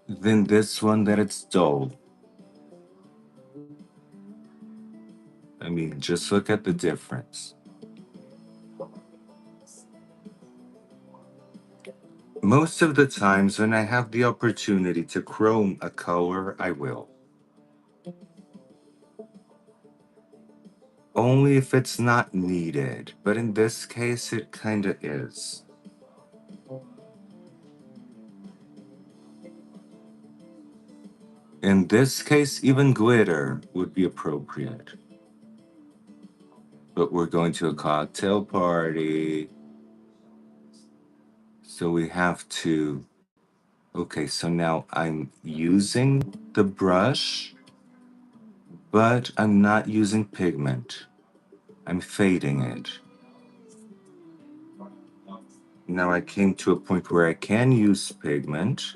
than this one that it's dull. I mean, just look at the difference. Most of the times when I have the opportunity to chrome a color, I will. Only if it's not needed, but in this case, it kinda is. In this case, even glitter would be appropriate. But we're going to a cocktail party. So we have to... Okay, so now I'm using the brush, but I'm not using pigment. I'm fading it. Now I came to a point where I can use pigment.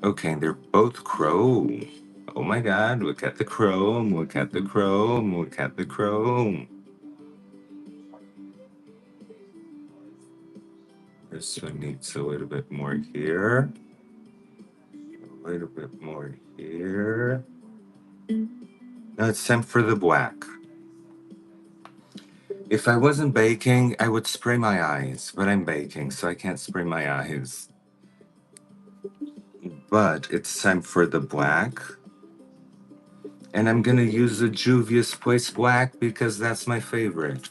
Okay, they're both chrome. Oh my god, look at the chrome, look at the chrome, look at the chrome. This one needs a little bit more here. A little bit more here. Now it's time for the black. If I wasn't baking, I would spray my eyes, but I'm baking, so I can't spray my eyes. But it's time for the black. And I'm gonna use the Juvia's Place black because that's my favorite.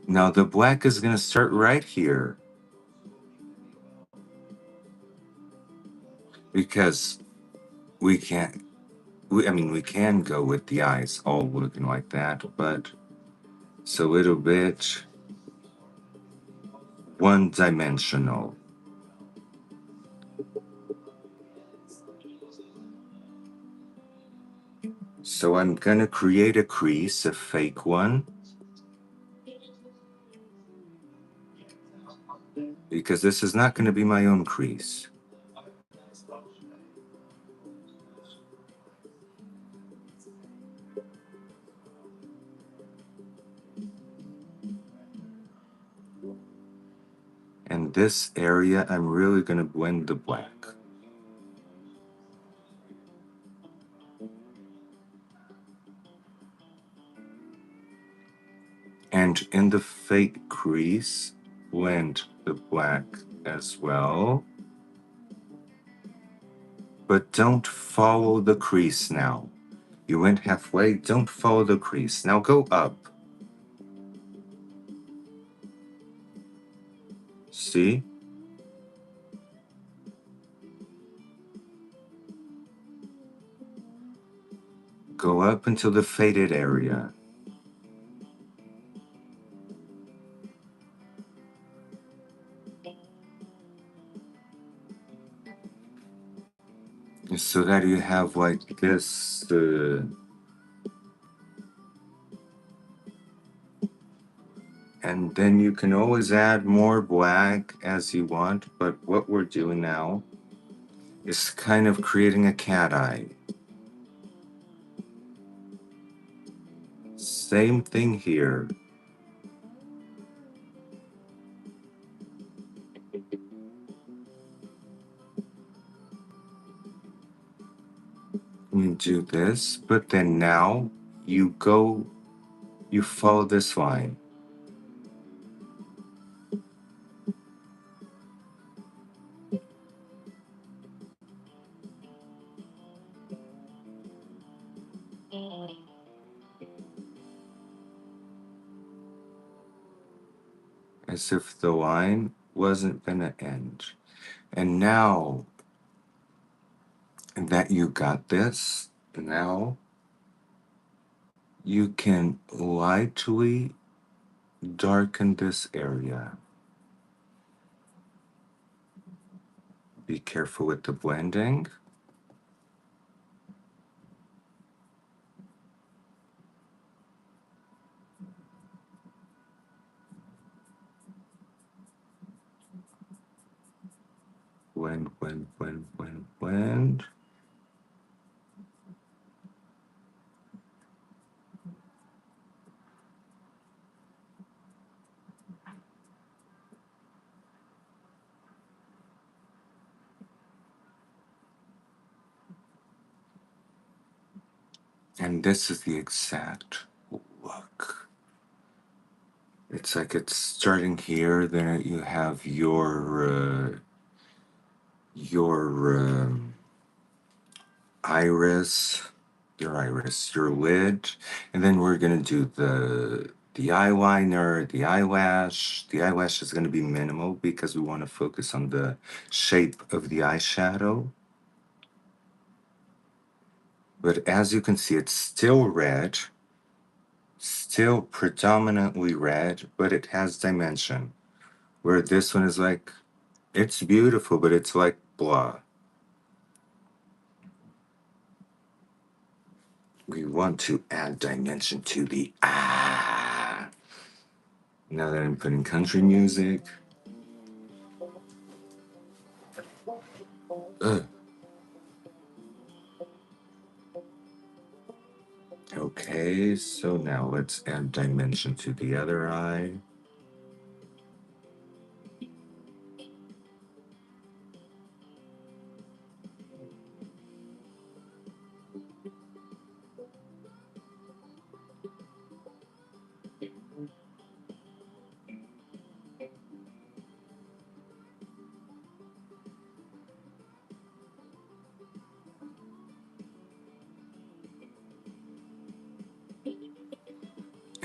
Now the black is gonna start right here. Because we can't, I mean, we can go with the eyes all looking like that, but it's a little bit one-dimensional. So I'm gonna create a crease, a fake one, because this is not gonna be my own crease. And this area, I'm really gonna blend the black. And in the fake crease, blend the black as well. But don't follow the crease now. You went halfway, don't follow the crease. Now go up. See? Go up until the faded area. So that you have like this, and then you can always add more black as you want, but what we're doing now is kind of creating a cat eye. Same thing here. You do this, but then now you follow this line. As if the line wasn't gonna end. And now that you got this, now you can lightly darken this area. Be careful with the blending. Blend. And this is the exact look. It's like it's starting here, then you have your iris, your iris, your lid, and then we're gonna do the eyeliner, the eyelash. The eyelash is gonna be minimal because we want to focus on the shape of the eyeshadow. But as you can see, it's still red, still predominantly red, but it has dimension. Where this one is like, it's beautiful, but it's like blah. We want to add dimension to the ah. Now that I'm putting country music. Ugh. Okay, so now let's add dimension to the other eye.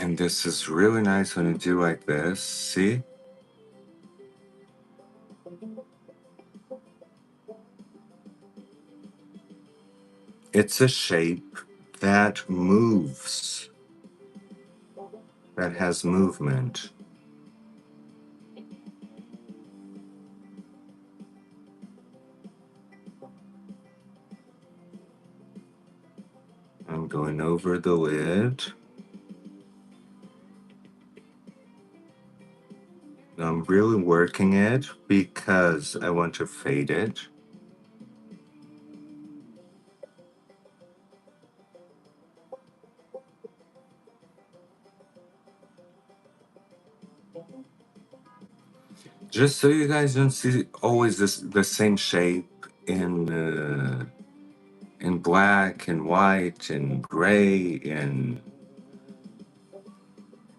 And this is really nice when you do like this. See? It's a shape that moves, that has movement. I'm going over the lid. I'm really working it because I want to fade it. Just so you guys don't see always the same shape in black and white and gray and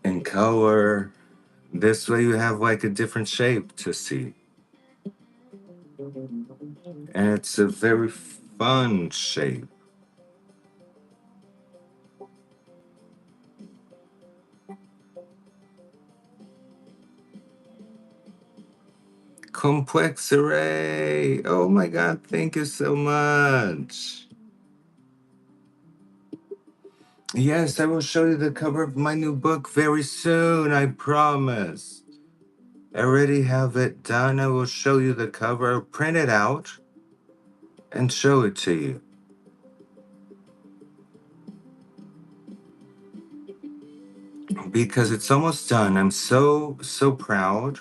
in color. This way you have like a different shape to see. And it's a very fun shape. Complex array. Oh my God, thank you so much. Yes, I will show you the cover of my new book very soon, I promise. I already have it done. I will show you the cover. I'll print it out and show it to you. Because it's almost done. I'm so proud.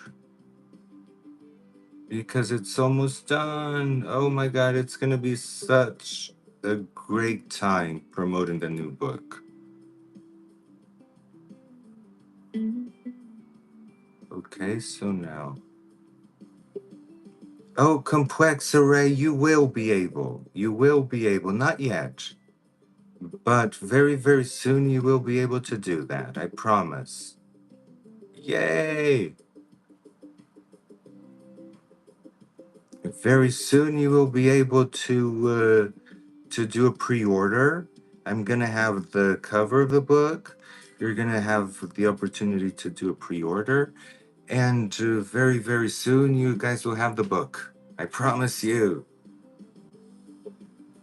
Because it's almost done. Oh my God, it's gonna be such a great time promoting the new book. Okay, so now. Oh, complex array, you will be able. You will be able. Not yet. But very, very soon you will be able to do that. I promise. Yay! Very soon you will be able to do a pre-order. I'm gonna have the cover of the book. You're gonna have the opportunity to do a pre-order, and very, very soon you guys will have the book. I promise you.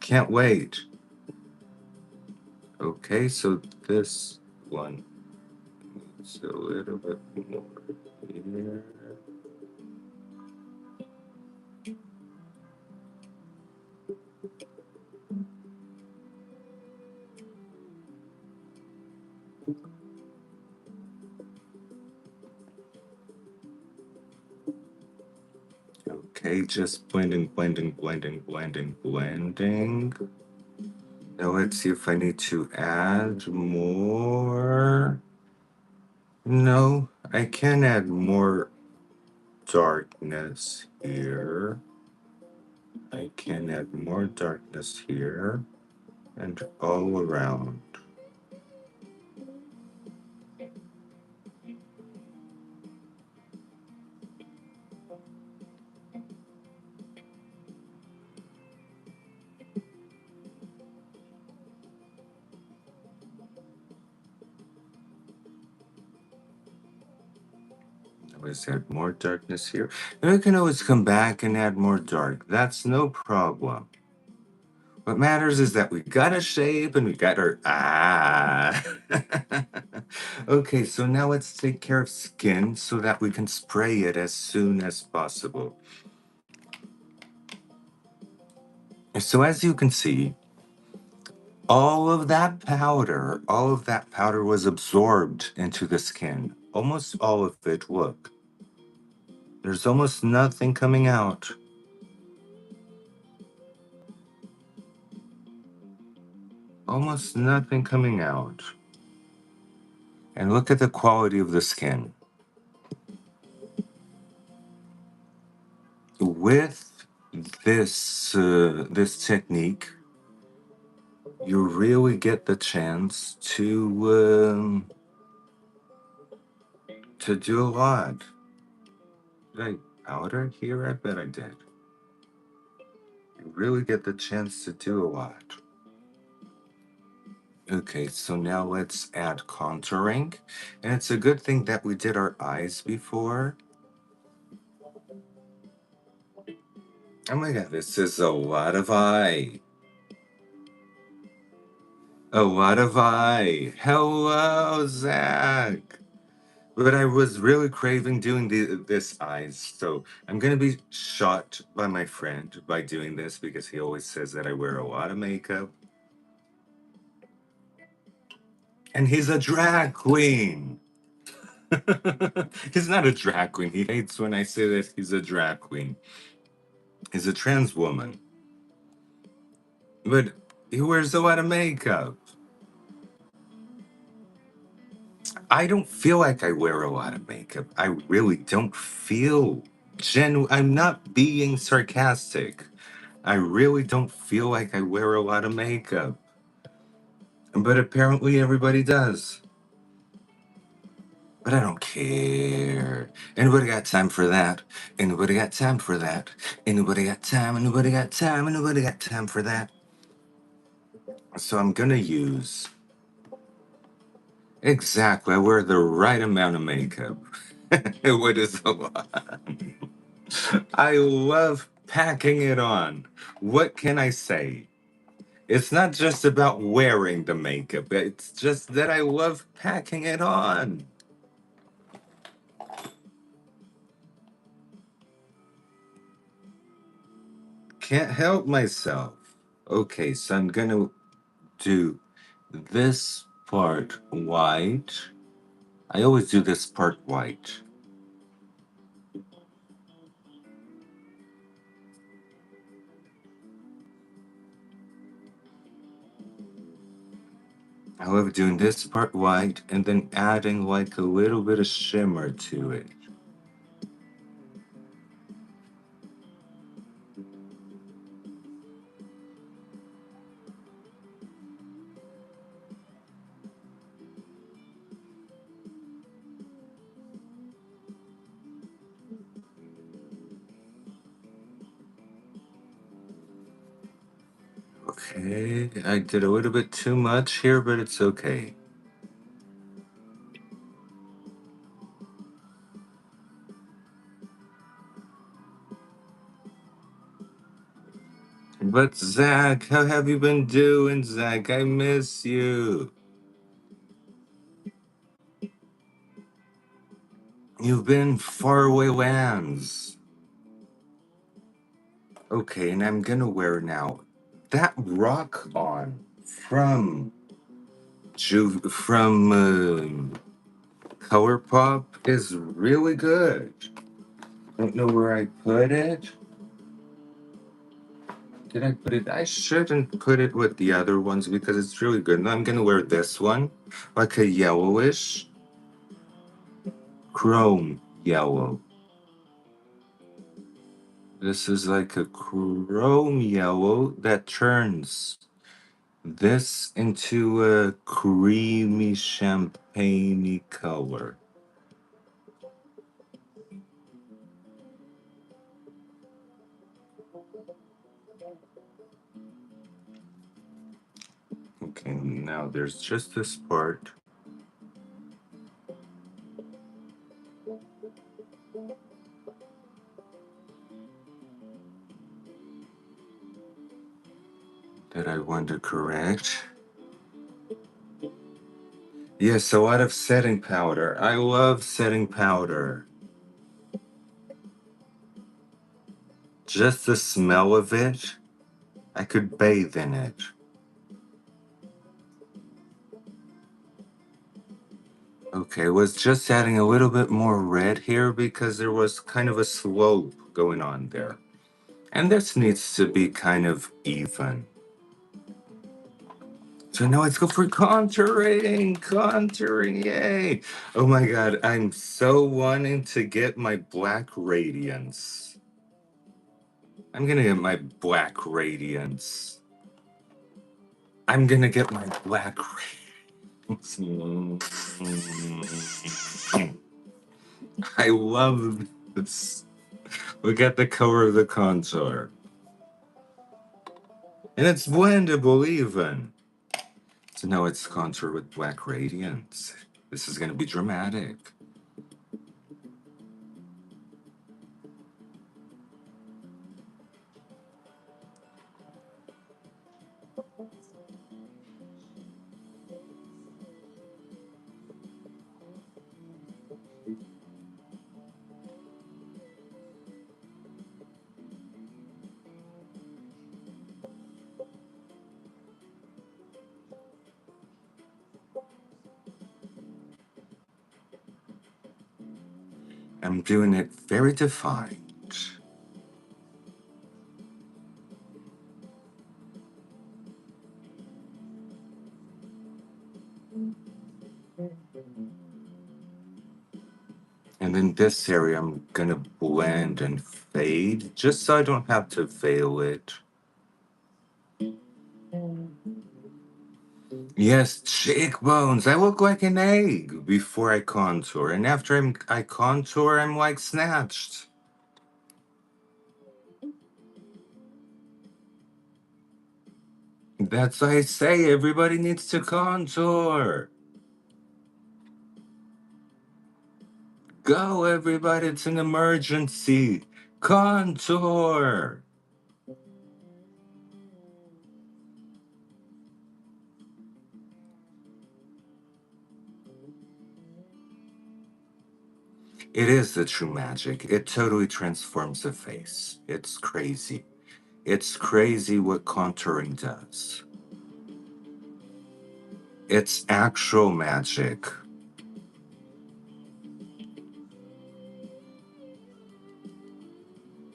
Can't wait. Okay, so this one is a little bit more here. Okay, just blending, blending, blending, blending, blending. Now let's see if I need to add more. No, I can add more darkness here. I can add more darkness here and all around. always add more darkness here. And we can always come back and add more dark. That's no problem. What matters is that we got a shape and we got our Okay, so now let's take care of skin so that we can spray it as soon as possible. So as you can see, all of that powder was absorbed into the skin. Almost all of it, look. There's almost nothing coming out. Almost nothing coming out. And look at the quality of the skin. With this technique, you really get the chance to do a lot. Did I powder here? I bet I did. You really get the chance to do a lot. Okay, so now let's add contouring. And it's a good thing that we did our eyes before. Oh my god, this is a lot of eye. A lot of eye. Hello, Zach. But I was really craving doing this eyes, so I'm gonna be shot by my friend by doing this because he always says that I wear a lot of makeup. And he's a drag queen. He's not a drag queen. He hates when I say that he's a drag queen. He's a trans woman. But he wears a lot of makeup. I don't feel like I wear a lot of makeup. I really don't feel genuine. I'm not being sarcastic. I really don't feel like I wear a lot of makeup. But apparently everybody does. But I don't care. Anybody got time for that? Anybody got time for that? Anybody got time? Anybody got time? Anybody got time for that? So I'm gonna use exactly. I wear the right amount of makeup. What is a lot? I love packing it on. What can I say? It's not just about wearing the makeup, it's just that I love packing it on. Can't help myself. Okay, so I'm gonna do this part white. I always do this part white. I love doing this part white and then adding like a little bit of shimmer to it. Okay, I did a little bit too much here, but it's okay. But Zach, how have you been doing, Zach? I miss you. You've been faraway lands. Okay, and I'm gonna wear now that rock on from Color Pop is really good. Don't know where I put it. Did I put it? I shouldn't put it with the other ones because it's really good. And I'm gonna wear this one, like a yellowish chrome yellow. This is like a chrome yellow that turns this into a creamy champagne color. Okay, now there's just this part. that I want to correct. Yes, a lot of setting powder. I love setting powder. Just the smell of it, I could bathe in it. Okay, was just adding a little bit more red here because there was kind of a slope going on there. And this needs to be kind of even. So now let's go for contouring. Contouring, yay. Oh my god, I'm so wanting to get my black radiance. I'm gonna get my black radiance. I'm gonna get my black radiance. I love this. Look at the color of the contour. And it's blendable even. So now it's contour with black radiance. This is gonna be dramatic. I'm doing it very defined. And in this area, I'm gonna blend and fade, just so I don't have to veil it. Yes, cheekbones. I look like an egg before I contour, and after I contour, I'm like snatched. That's why I say everybody needs to contour. Go, everybody! It's an emergency. Contour. It is the true magic. It totally transforms the face. It's crazy. It's crazy what contouring does. It's actual magic.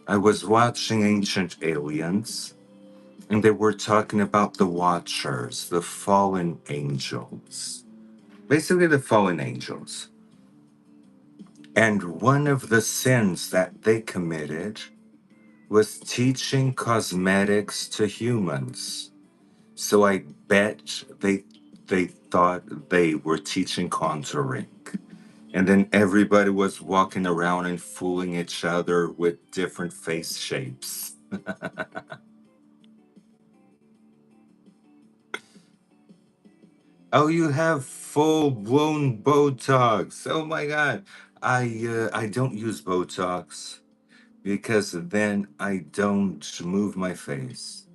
I was watching Ancient Aliens, and they were talking about the Watchers, the fallen angels. Basically, the fallen angels. And one of the sins that they committed was teaching cosmetics to humans. So I bet they thought they were teaching contouring. And then everybody was walking around and fooling each other with different face shapes. Oh, you have full-blown Botox. Oh my God. I don't use Botox because then I don't move my face.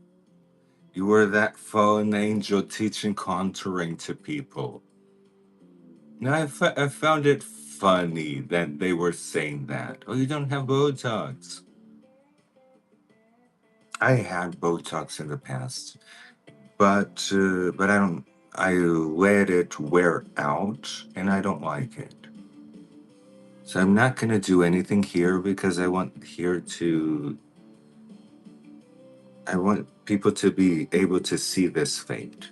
You were that fallen angel teaching contouring to people. Now I found it funny that they were saying that. Oh, you don't have Botox. I had Botox in the past, but I don't. I let it wear out, and I don't like it. So I'm not gonna do anything here because I want here to. I want people to be able to see this fade.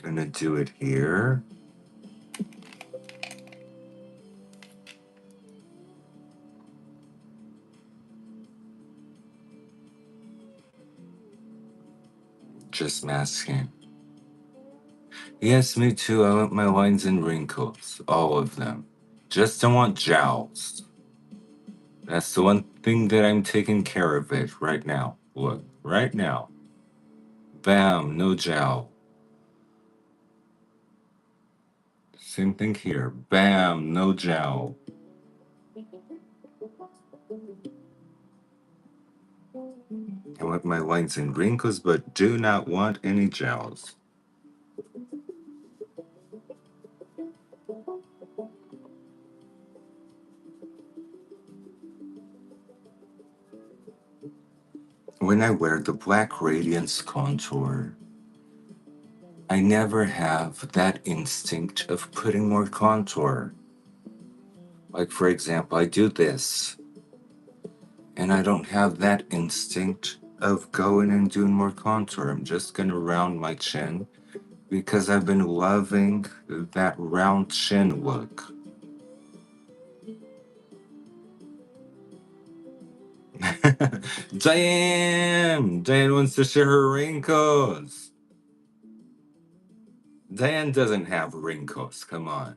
Gonna do it here. Just masking. Yes, me too. I want my lines and wrinkles, all of them. Just don't want jowls. That's the one thing that I'm taking care of it right now. Look, right now. Bam, no jowl. Same thing here. Bam, no jowl. I want my lines and wrinkles, but do not want any gels. When I wear the Black Radiance contour, I never have that instinct of putting more contour. Like, for example, I do this, and I don't have that instinct of going and doing more contour. I'm just gonna round my chin because I've been loving that round chin look. Diane wants to share her wrinkles. Diane doesn't have wrinkles. Come on.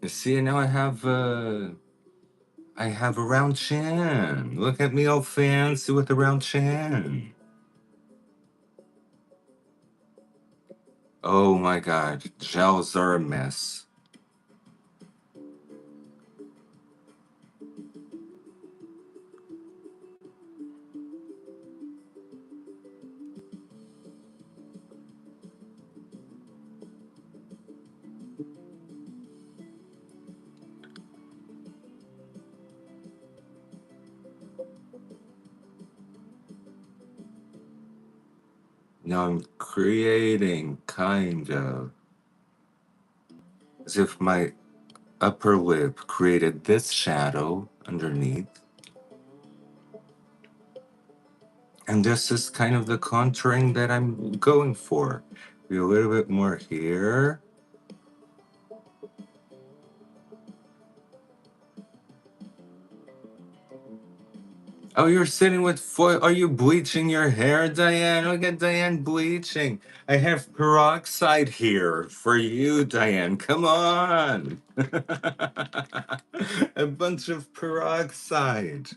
You see, now I have a round chin. Look at me all fancy with a round chin. Oh my god, gels are a mess. Now I'm creating kind of as if my upper lip created this shadow underneath. And this is kind of the contouring that I'm going for. Be a little bit more here. Oh, you're sitting with foil. Are you bleaching your hair, Diane? Look at Diane bleaching. I have peroxide here for you, Diane. Come on. A bunch of peroxide.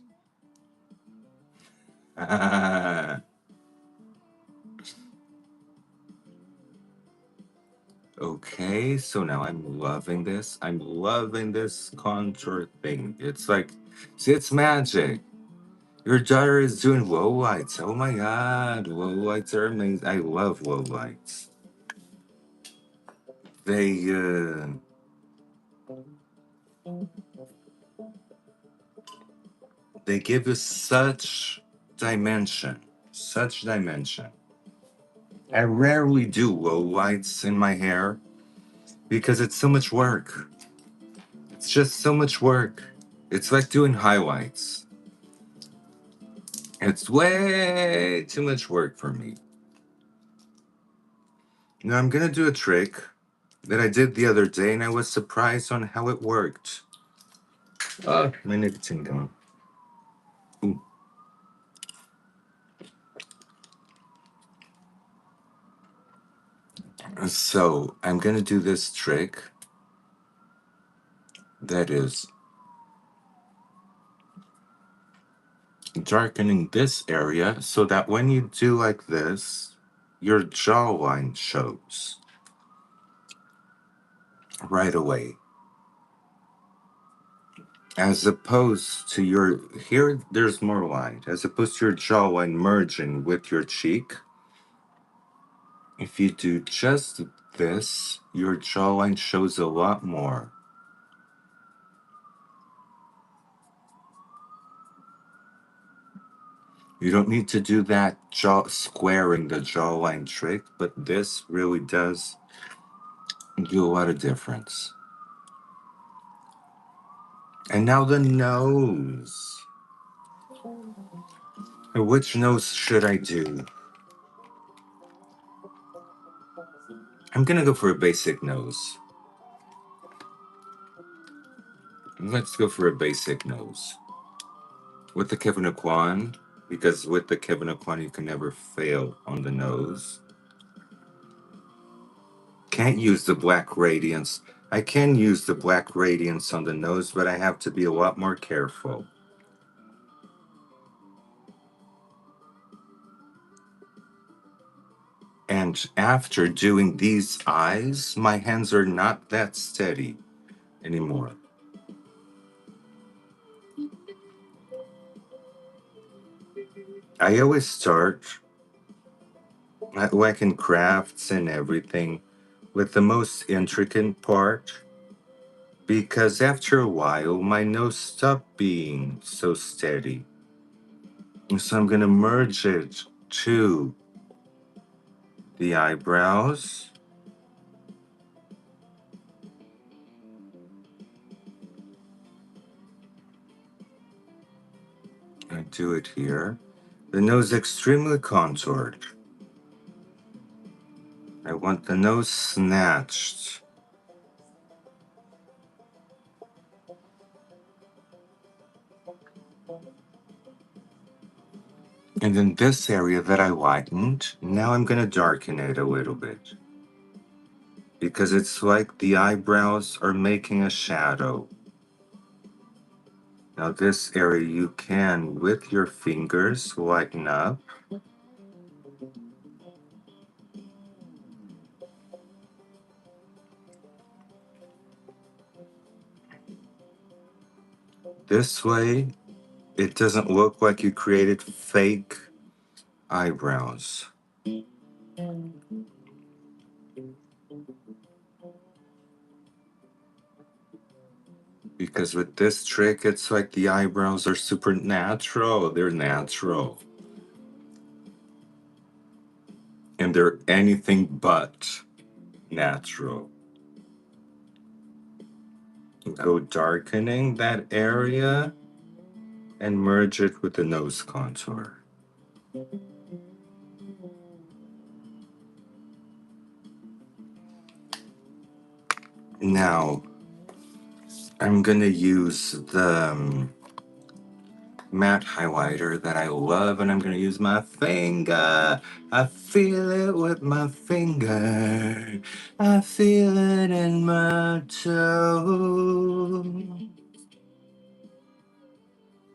Okay, so now I'm loving this. I'm loving this contour thing. It's like, see, it's magic. Your daughter is doing low lights. Oh my god, low lights are amazing. I love low lights. They they give us dimension, such dimension. I rarely do low lights in my hair because it's so much work. It's just so much work. It's like doing highlights. It's way too much work for me. Now I'm gonna do a trick that I did the other day and I was surprised on how it worked. Oh, my nicotine gone. Ooh. So I'm gonna do this trick that is darkening this area so that when you do like this, your jawline shows right away. As opposed to your, here there's more light, as opposed to your jawline merging with your cheek. If you do just this, your jawline shows a lot more. You don't need to do that jaw squaring the jawline trick, but this really does do a lot of difference. And now the nose. Which nose should I do? I'm gonna go for a basic nose. Let's go for a basic nose. With the Kevin Aquan, because with the Kevin Aquan you can never fail on the nose. Can't use the Black Radiance. I can use the Black Radiance on the nose, but I have to be a lot more careful. And after doing these eyes, my hands are not that steady anymore. I always start like in crafts and everything with the most intricate part because after a while my nose stopped being so steady. And so I'm gonna merge it to the eyebrows. I do it here. The nose extremely contoured. I want the nose snatched. And then this area that I whitened, now I'm gonna darken it a little bit. Because it's like the eyebrows are making a shadow. Now this area you can, with your fingers, lighten up. This way, it doesn't look like you created fake eyebrows. Because with this trick, it's like the eyebrows are supernatural. They're natural. And they're anything but natural. Go darkening that area and merge it with the nose contour. Now, I'm gonna use the matte highlighter that I love, and I'm gonna use my finger. I feel it with my finger. I feel it in my toe.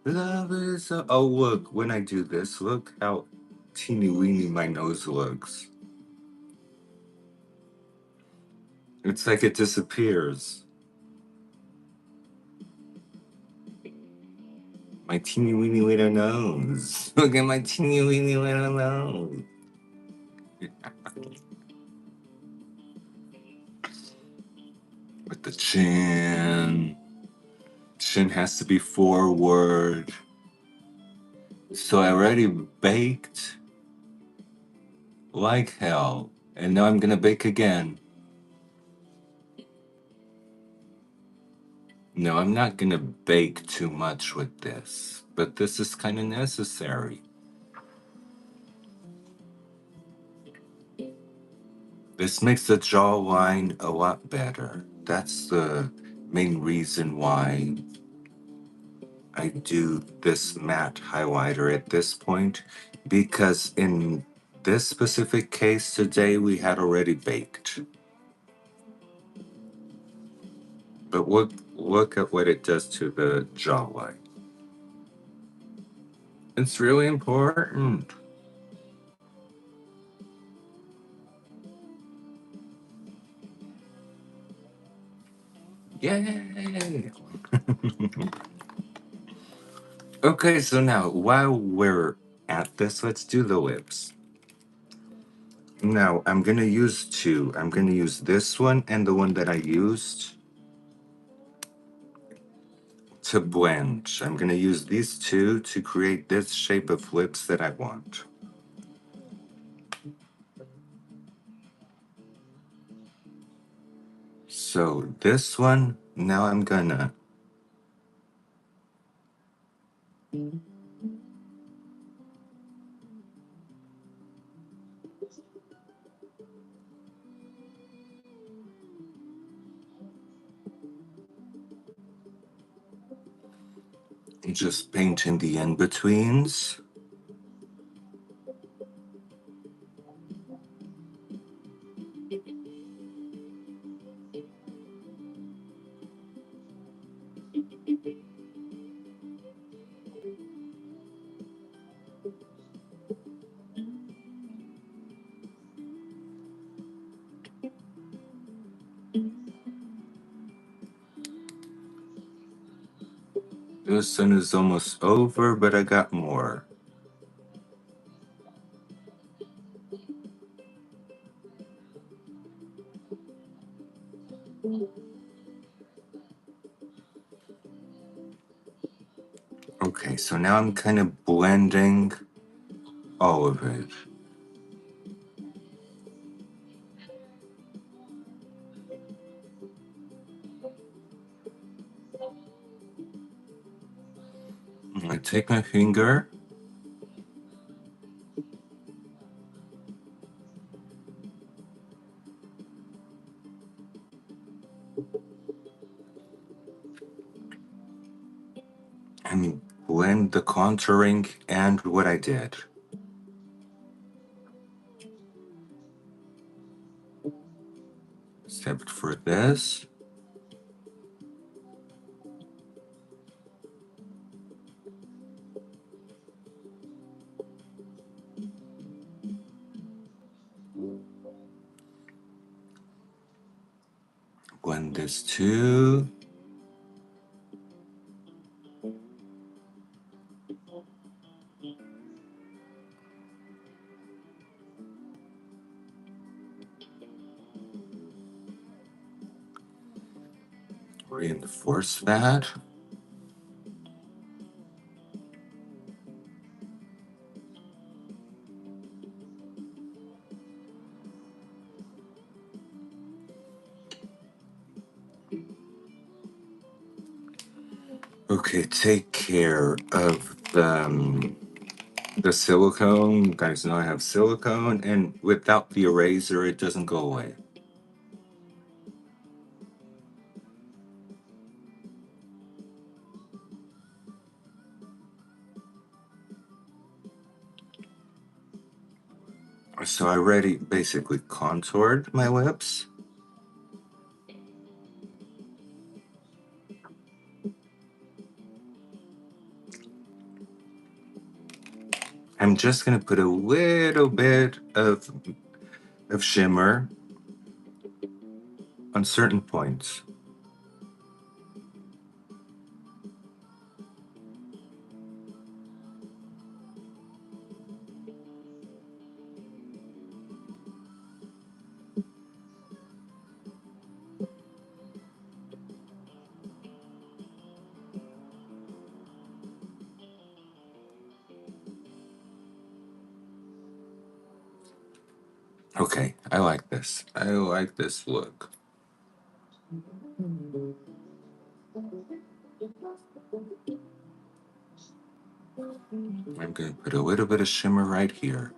Love is a... Oh, look, when I do this, look how teeny weeny my nose looks. It's like it disappears. My teeny weeny little nose. Look at my teeny weeny little nose. With the chin. Chin has to be forward. So I already baked like hell. And now I'm gonna bake again. No, I'm not gonna bake too much with this. But this is kind of necessary. This makes the jawline a lot better. That's the main reason why I do this matte highlighter at this point, because in this specific case today we had already baked. But look at what it does to the jawline. It's really important. Yay! Okay, so now while we're at this, let's do the lips. Now I'm gonna use two. I'm gonna use this one and the one that I used to blend. I'm gonna use these two to create this shape of lips that I want. So this one, now I'm gonna just paint in the in-betweens. This one is almost over, but I got more. Okay, so now I'm kind of blending all of it. I take my finger. And blend the contouring and what I did. Except for this. Blend this too. Reinforce that. Okay, take care of the silicone. You guys know I have silicone, and without the eraser, it doesn't go away. So I already basically contoured my lips. I'm just gonna put a little bit of shimmer on certain points. Okay, I like this. I like this look. I'm gonna put a little bit of shimmer right here.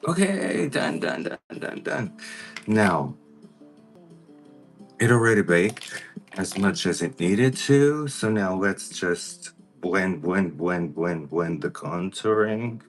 Okay, done. Now, it already baked as much as it needed to, so now let's just blend the contouring.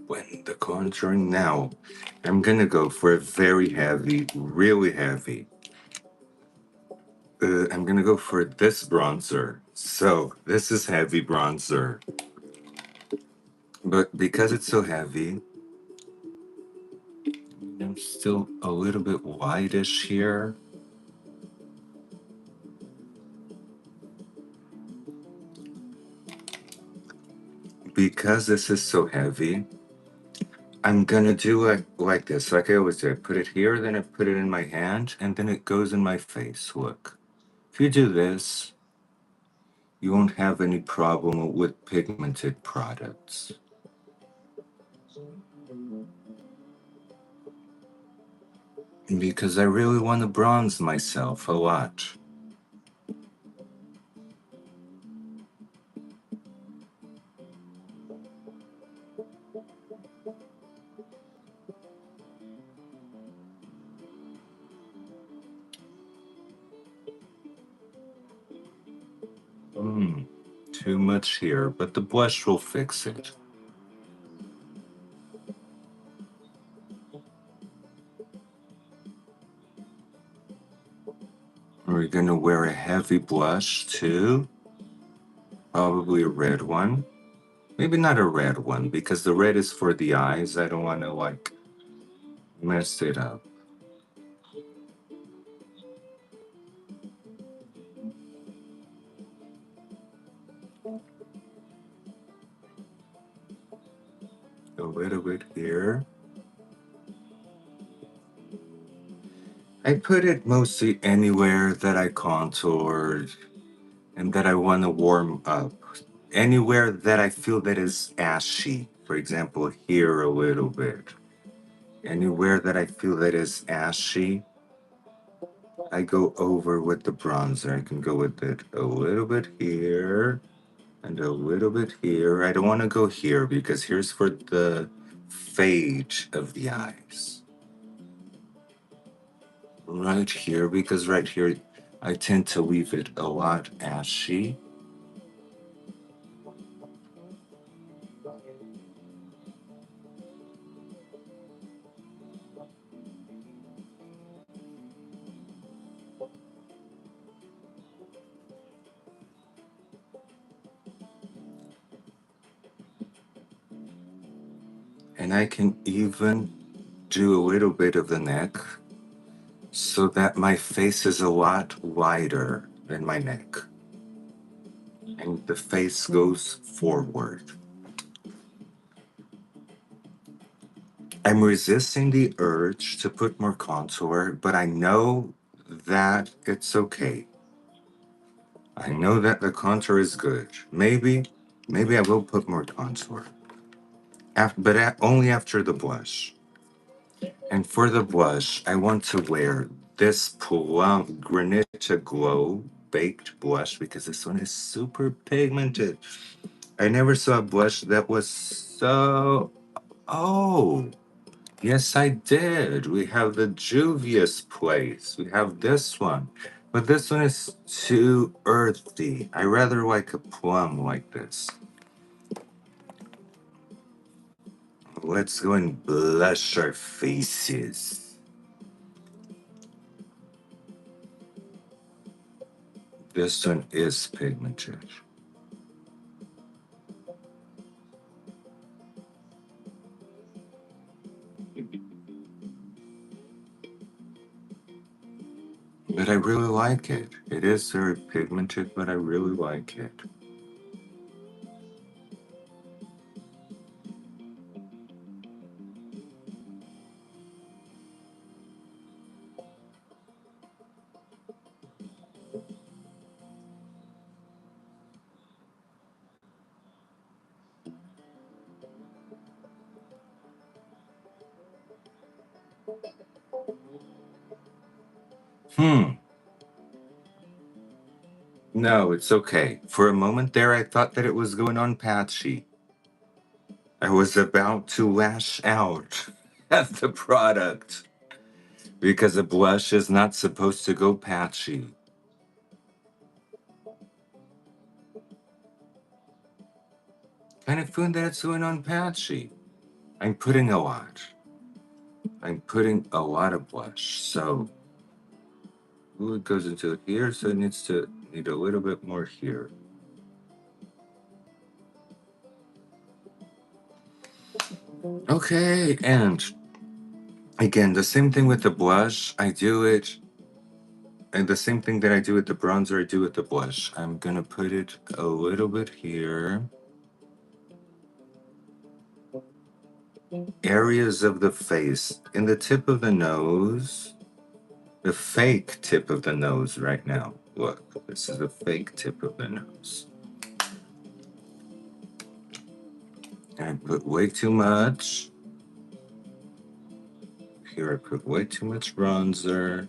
Blend the contouring. Now, I'm gonna go for a very heavy, really heavy. I'm gonna go for this bronzer. So, this is heavy bronzer. But because it's so heavy, I'm still a little bit whitish here. Because this is so heavy, I'm gonna do it like this, like I always do. I put it here, then I put it in my hand, and then it goes in my face. Look. If you do this, you won't have any problem with pigmented products. Because I really want to bronze myself a lot. Too much here, but the blush will fix it. We're gonna wear a heavy blush too. Probably a red one. Maybe not a red one, because the red is for the eyes. I don't want to, like, mess it up. A little bit here. I put it mostly anywhere that I contoured and that I want to warm up. Anywhere that I feel that is ashy. For example, here a little bit. Anywhere that I feel that is ashy, I go over with the bronzer. I can go with it a little bit here and a little bit here. I don't want to go here because here's for the fade of the eyes. Right here, because right here I tend to leave it a lot ashy. And I can even do a little bit of the neck so that my face is a lot wider than my neck. And the face goes forward. I'm resisting the urge to put more contour, but I know that it's okay. I know that the contour is good. Maybe I will put more contour. But only after the blush. And for the blush, I want to wear this Plum Greenwich Glow Baked Blush because this one is super pigmented. I never saw a blush that was so... Oh, yes, I did. We have the Juvia's Place. We have this one. But this one is too earthy. I rather like a plum like this. Let's go and blush our faces. This one is pigmented. But I really like it. It is very pigmented, but I really like it. Hmm. No, it's okay. For a moment there, I thought that it was going on patchy. I was about to lash out at the product because a blush is not supposed to go patchy. Kind of feeling that it's going on patchy. I'm putting a lot. I'm putting a lot of blush. So, ooh, it goes into here, so it need a little bit more here. Okay, and again, the same thing with the blush. I do it, and the same thing that I do with the bronzer, I do with the blush. I'm gonna put it a little bit here. Areas of the face, in the tip of the nose, the fake tip of the nose right now. Look, this is the fake tip of the nose. And I put way too much. Here I put way too much bronzer.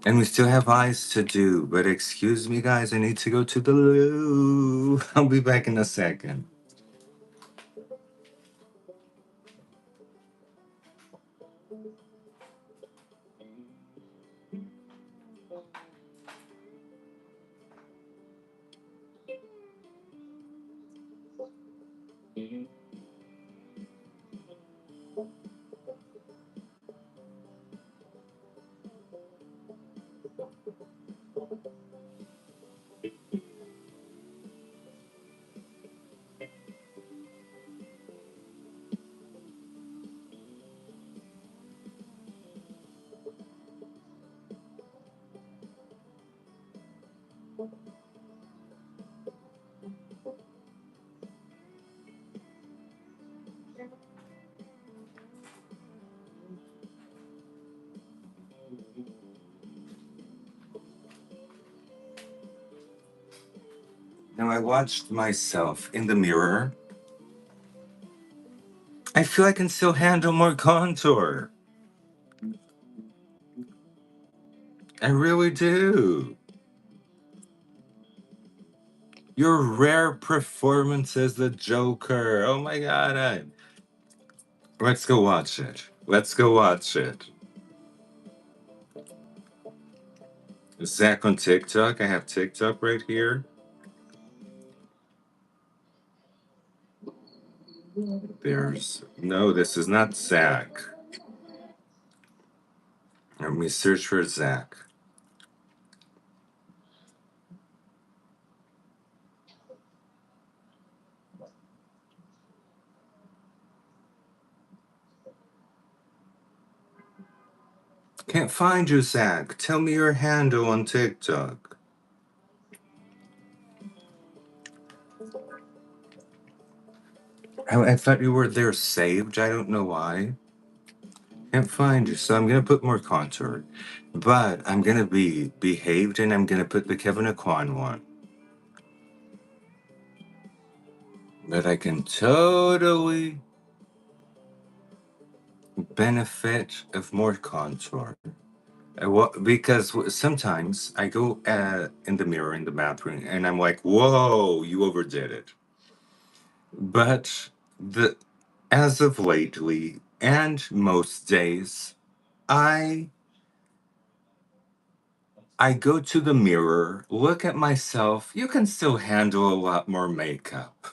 And we still have eyes to do, but excuse me guys, I need to go to the loo. I'll be back in a second. Now I watched myself in the mirror. I feel I can still handle more contour. I really do. Your rare performance as the Joker. Oh my god. Let's go watch it. Let's go watch it. Zach on TikTok. I have TikTok right here. No, this is not Zach. Let me search for Zach. Can't find you, Zach. Tell me your handle on TikTok. I thought you were there saved. I don't know why. Can't find you, so I'm gonna put more contour. But I'm gonna be behaved and I'm gonna put the Kevin Aquan one. But I can totally benefit of more contour. Because sometimes I go in the mirror in the bathroom and I'm like, whoa, you overdid it. But the as of lately and most days, I I go to the mirror, look at myself. You can still handle a lot more makeup.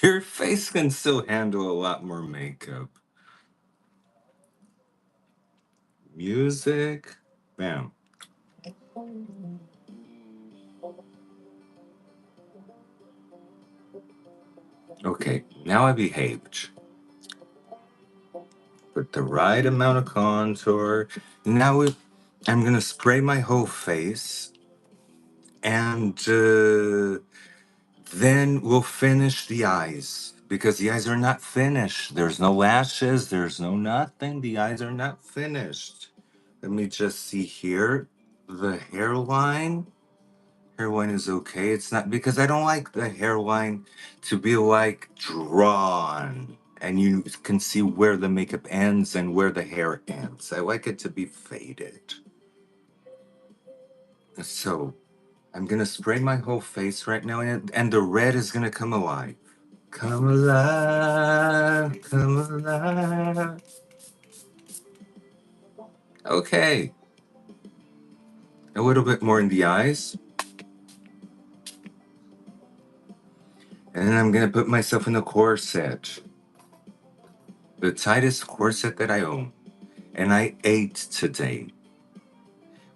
Your face can still handle a lot more makeup. Music, bam. Okay, now I behaved. Put the right amount of contour. Now I'm gonna spray my whole face, and then we'll finish the eyes because the eyes are not finished. There's no lashes. There's no nothing. The eyes are not finished. Let me just see here. The hairline. Hairline is okay. It's not because I don't like the hairline to be like drawn and you can see where the makeup ends and where the hair ends. I like it to be faded. So I'm gonna spray my whole face right now and the red is gonna come alive. Come alive, come alive. Okay, a little bit more in the eyes. And then I'm gonna put myself in a corset. The tightest corset that I own. And I ate today.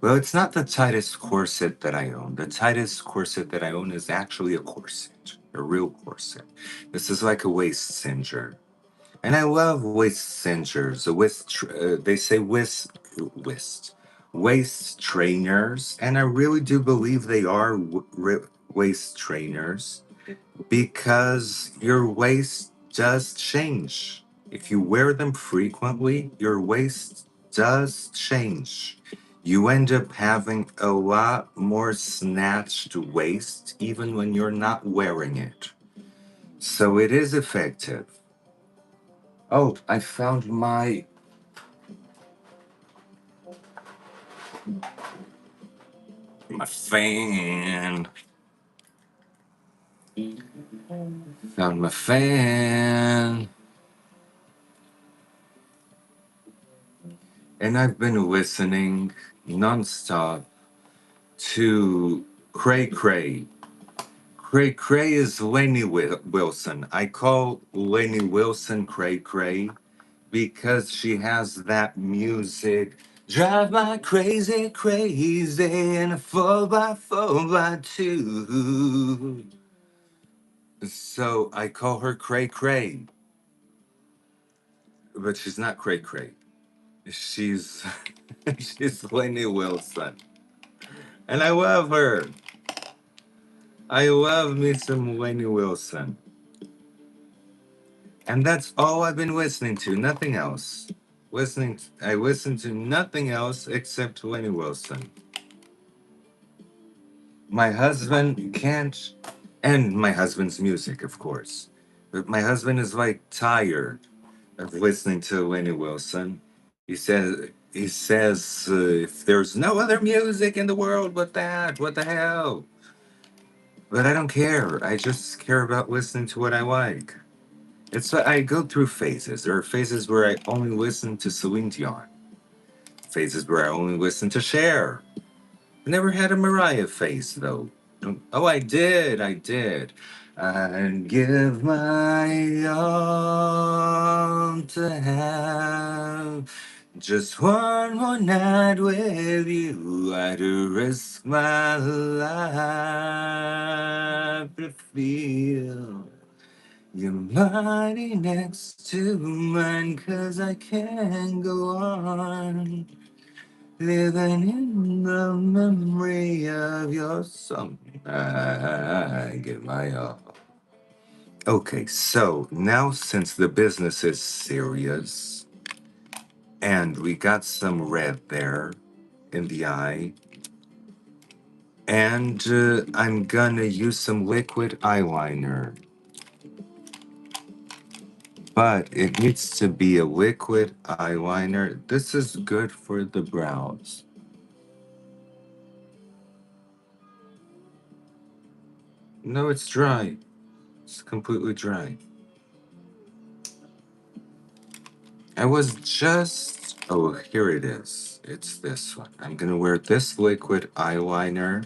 Well, it's not the tightest corset that I own. The tightest corset that I own is actually a corset, a real corset. This is like a waist cinger. And I love waist cingers. They say waist trainers. And I really do believe they are waist trainers because your waist does change. If you wear them frequently, your waist does change. You end up having a lot more snatched waist even when you're not wearing it. So it is effective. Oh, I found my fan. Found my fan. And I've been listening nonstop to Cray Cray. Cray Cray is Wilson. I call Lainey Wilson Cray Cray because she has that music. Drive my crazy, crazy in a 4x4x2. So I call her Cray Cray, but she's not Cray Cray. She's she's Lainey Wilson, and I love her. I love me some Lainey Wilson, and that's all I've been listening to. Nothing else. I listen to nothing else except Lainey Wilson. My husband can't, and my husband's music, of course. But my husband is like tired of listening to Lainey Wilson. He says, if there's no other music in the world but that, what the hell? But I don't care. I just care about listening to what I like. I go through phases. There are phases where I only listen to Celine Dion, phases where I only listen to Cher. I never had a Mariah phase though. Oh, I did. I did. I'd give my all to have just one more night with you. I'd risk my life to feel your body next to mine, 'cause I can't go on living in the memory of your song. I give my all. Okay, so now since the business is serious and we got some red there in the eye, and I'm gonna use some liquid eyeliner, but it needs to be a liquid eyeliner. This is good for the brows. No, it's dry. It's completely dry. I was just. Oh, here it is. It's this one. I'm gonna wear this liquid eyeliner.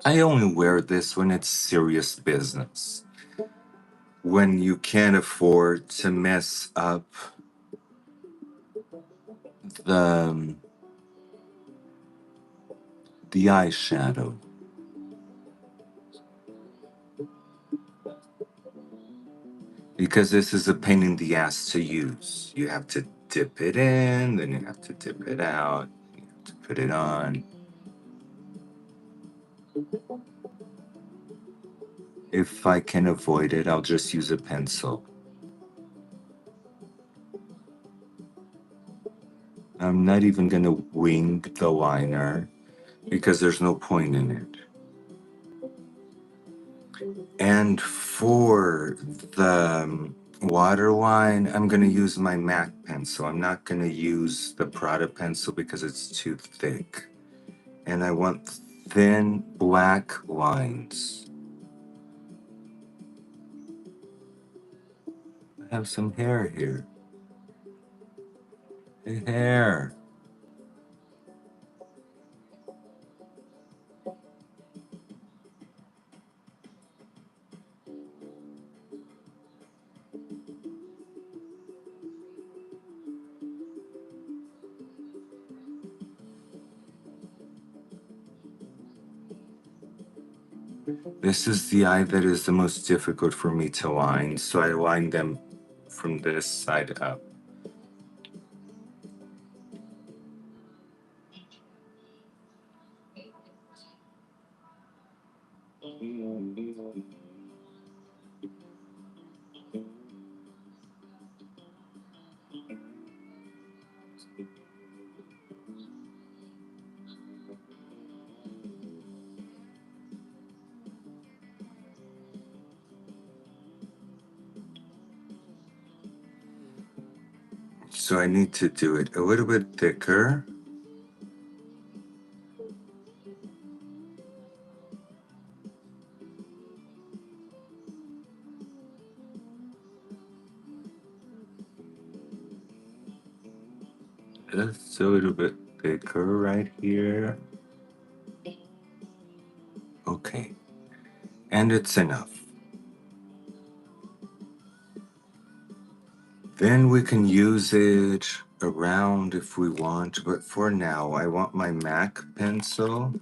I only wear this when it's serious business. When you can't afford to mess up the the eyeshadow. Because this is a pain in the ass to use. You have to dip it in, then you have to dip it out, you have to put it on. If I can avoid it, I'll just use a pencil. I'm not even gonna wing the liner because there's no point in it. And for the waterline, I'm gonna use my MAC pencil. I'm not gonna use the Prada pencil because it's too thick. And I want thin black lines. I have some hair here. Hey, hair. This is the eye that is the most difficult for me to line, so I line them from this side up. So I need to do it a little bit thicker. Just a little bit thicker right here. Okay. And it's enough. Then we can use it around if we want, but for now, I want my MAC pencil.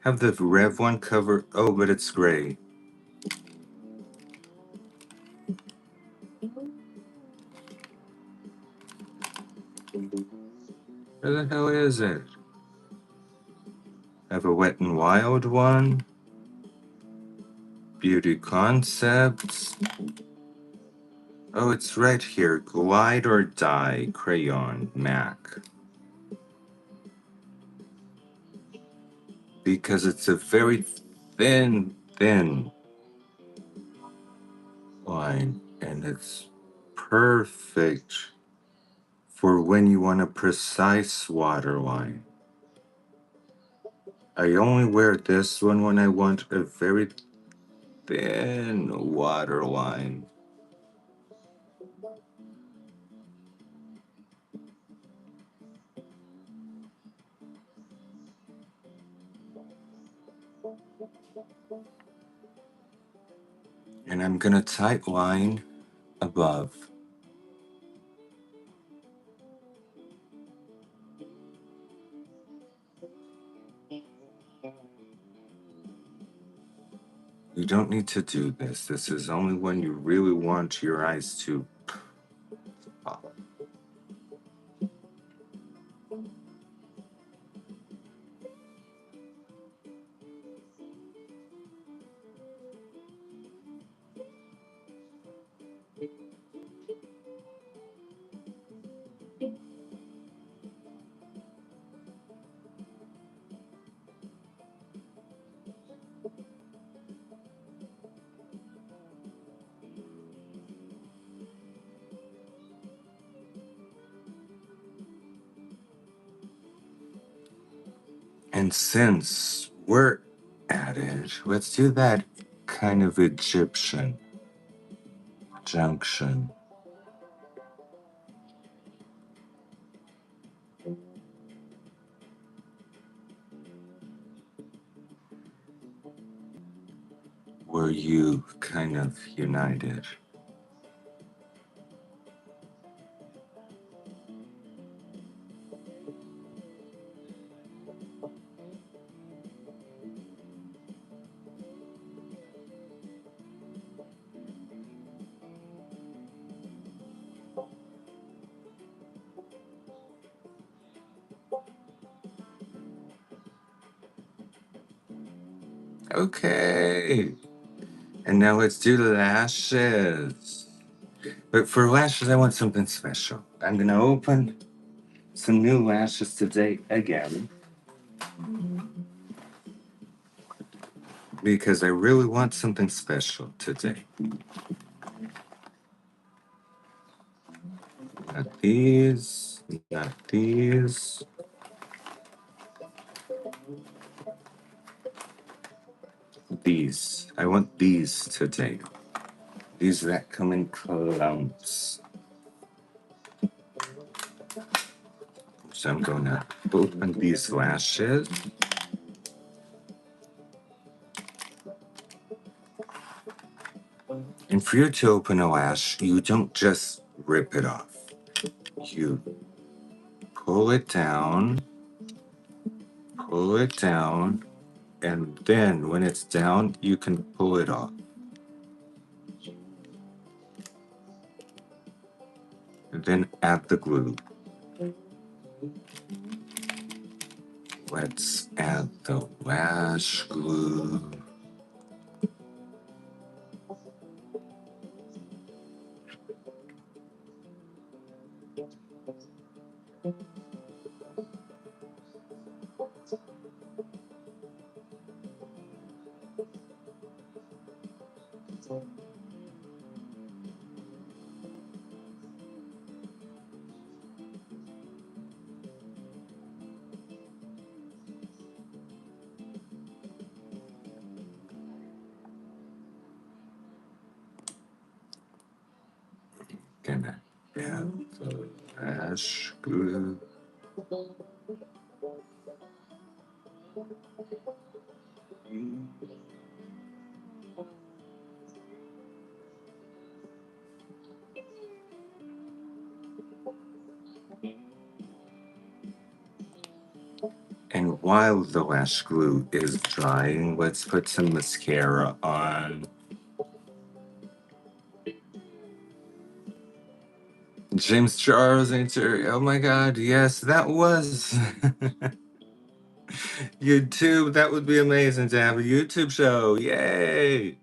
Have the Rev one cover. Oh, but it's gray. Where the hell is it? I have a Wet n Wild one. Beauty Concepts. Oh, it's right here. Glide or Die Crayon MAC. Because it's a very thin line. And it's perfect for when you want a precise waterline. I only wear this one when I want a very thin waterline. And I'm gonna tight line above. You don't need to do this. This is only when you really want your eyes to pop. And since we're at it, let's do that kind of Egyptian junction. Where you kind of united. Okay. And now let's do the lashes. But for lashes, I want something special. I'm gonna open some new lashes today again. Because I really want something special today. Not these, not these. These. I want these today. These that come in clumps. So I'm gonna open these lashes. And for you to open a lash, you don't just rip it off. You pull it down, and then when it's down, you can pull it off. And then add the glue. Let's add the lash glue. And the lash glue. And while the lash glue is drying, let's put some mascara on. James Charles answer. Oh my God, yes, that was YouTube. That would be amazing to have a YouTube show. Yay!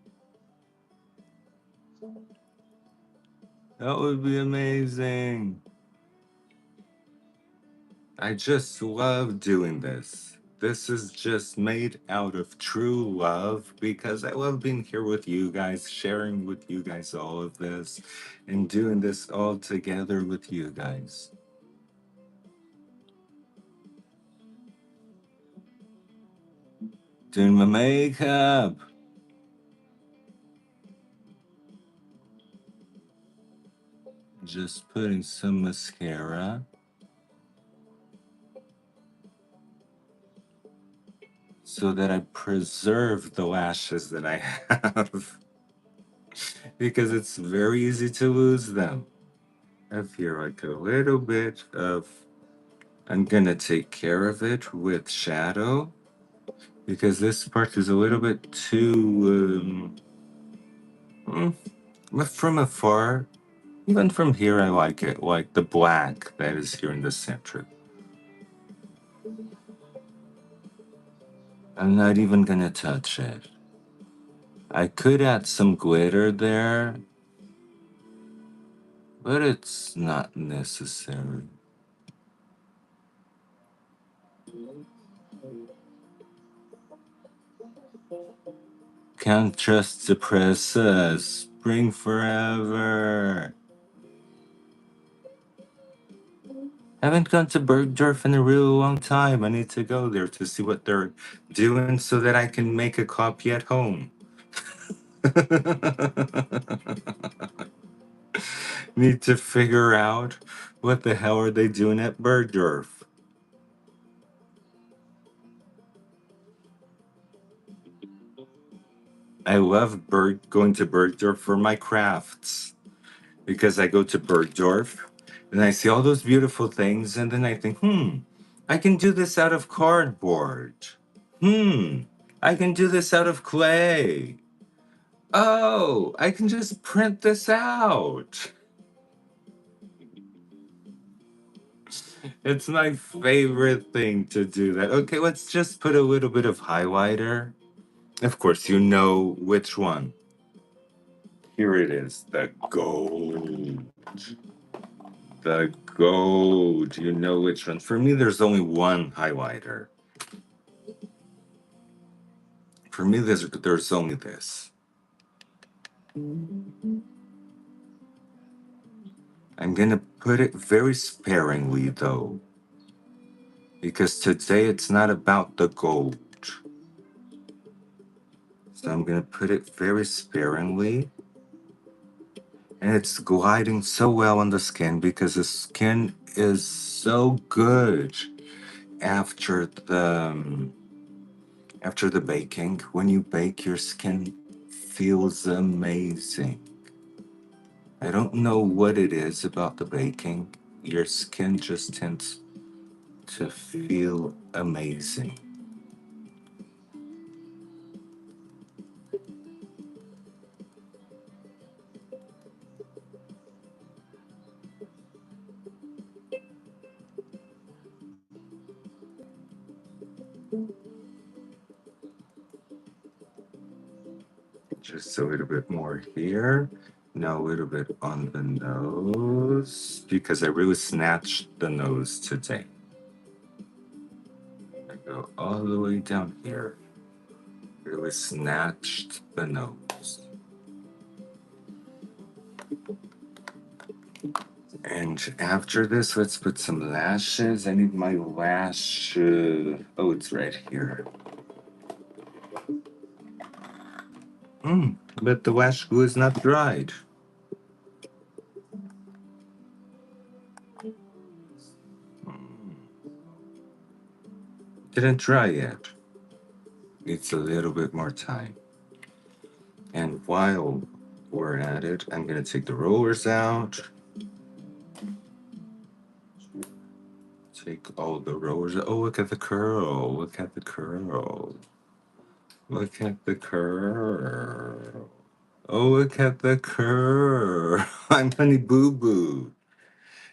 That would be amazing. I just love doing this. This is just made out of true love because I love being here with you guys, sharing with you guys all of this, and doing this all together with you guys. Doing my makeup. Just putting some mascara so that I preserve the lashes that I have because it's very easy to lose them. I have here like a little bit of, I'm gonna take care of it with shadow because this part is a little bit too, from afar, even from here I like it, like the black that is here in the center. I'm not even gonna touch it. I could add some glitter there, but it's not necessary. Can't trust the princess. Spring forever. Haven't gone to Bergdorf in a really long time. I need to go there to see what they're doing so that I can make a copy at home. Need to figure out what the hell are they doing at Bergdorf. I love going to Bergdorf for my crafts because I go to Bergdorf and I see all those beautiful things and then I think, I can do this out of cardboard. I can do this out of clay. Oh, I can just print this out. It's my favorite thing to do that. Okay, let's just put a little bit of highlighter. Of course, you know which one. Here it is, the gold. The gold. You know which one. For me, there's only one highlighter. For me, there's only this. I'm gonna put it very sparingly though, because today it's not about the gold. So I'm gonna put it very sparingly. And it's gliding so well on the skin because the skin is so good after the baking. When you bake, your skin feels amazing. I don't know what it is about the baking. Your skin just tends to feel amazing. Just a little bit more here. Now a little bit on the nose because I really snatched the nose today. I go all the way down here. Really snatched the nose. And after this, let's put some lashes. I need my lash. Oh, it's right here. But the lash glue is not dried. Mm, didn't dry yet. Needs a little bit more time. And while we're at it, I'm gonna take the rollers out. Take all the rollers. Oh, look at the curl. Look at the curl. Look at the curl. Oh, look at the curl. I'm Honey Boo Boo.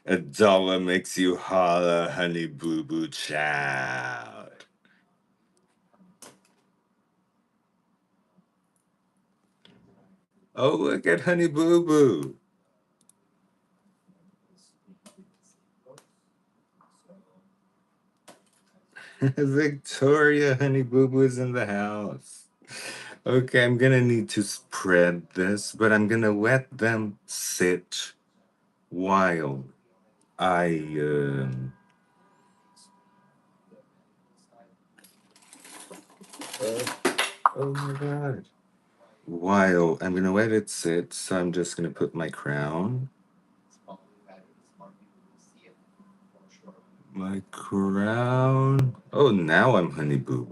A dollar makes you holler, Honey Boo Boo child. Oh, look at Honey Boo Boo. Victoria, Honey Boo Boo is in the house. Okay, I'm gonna need to spread this, but I'm gonna let them sit while I. Oh my god. While I'm gonna let it sit, so I'm just gonna put my crown. My crown. Oh, now I'm Honey Boo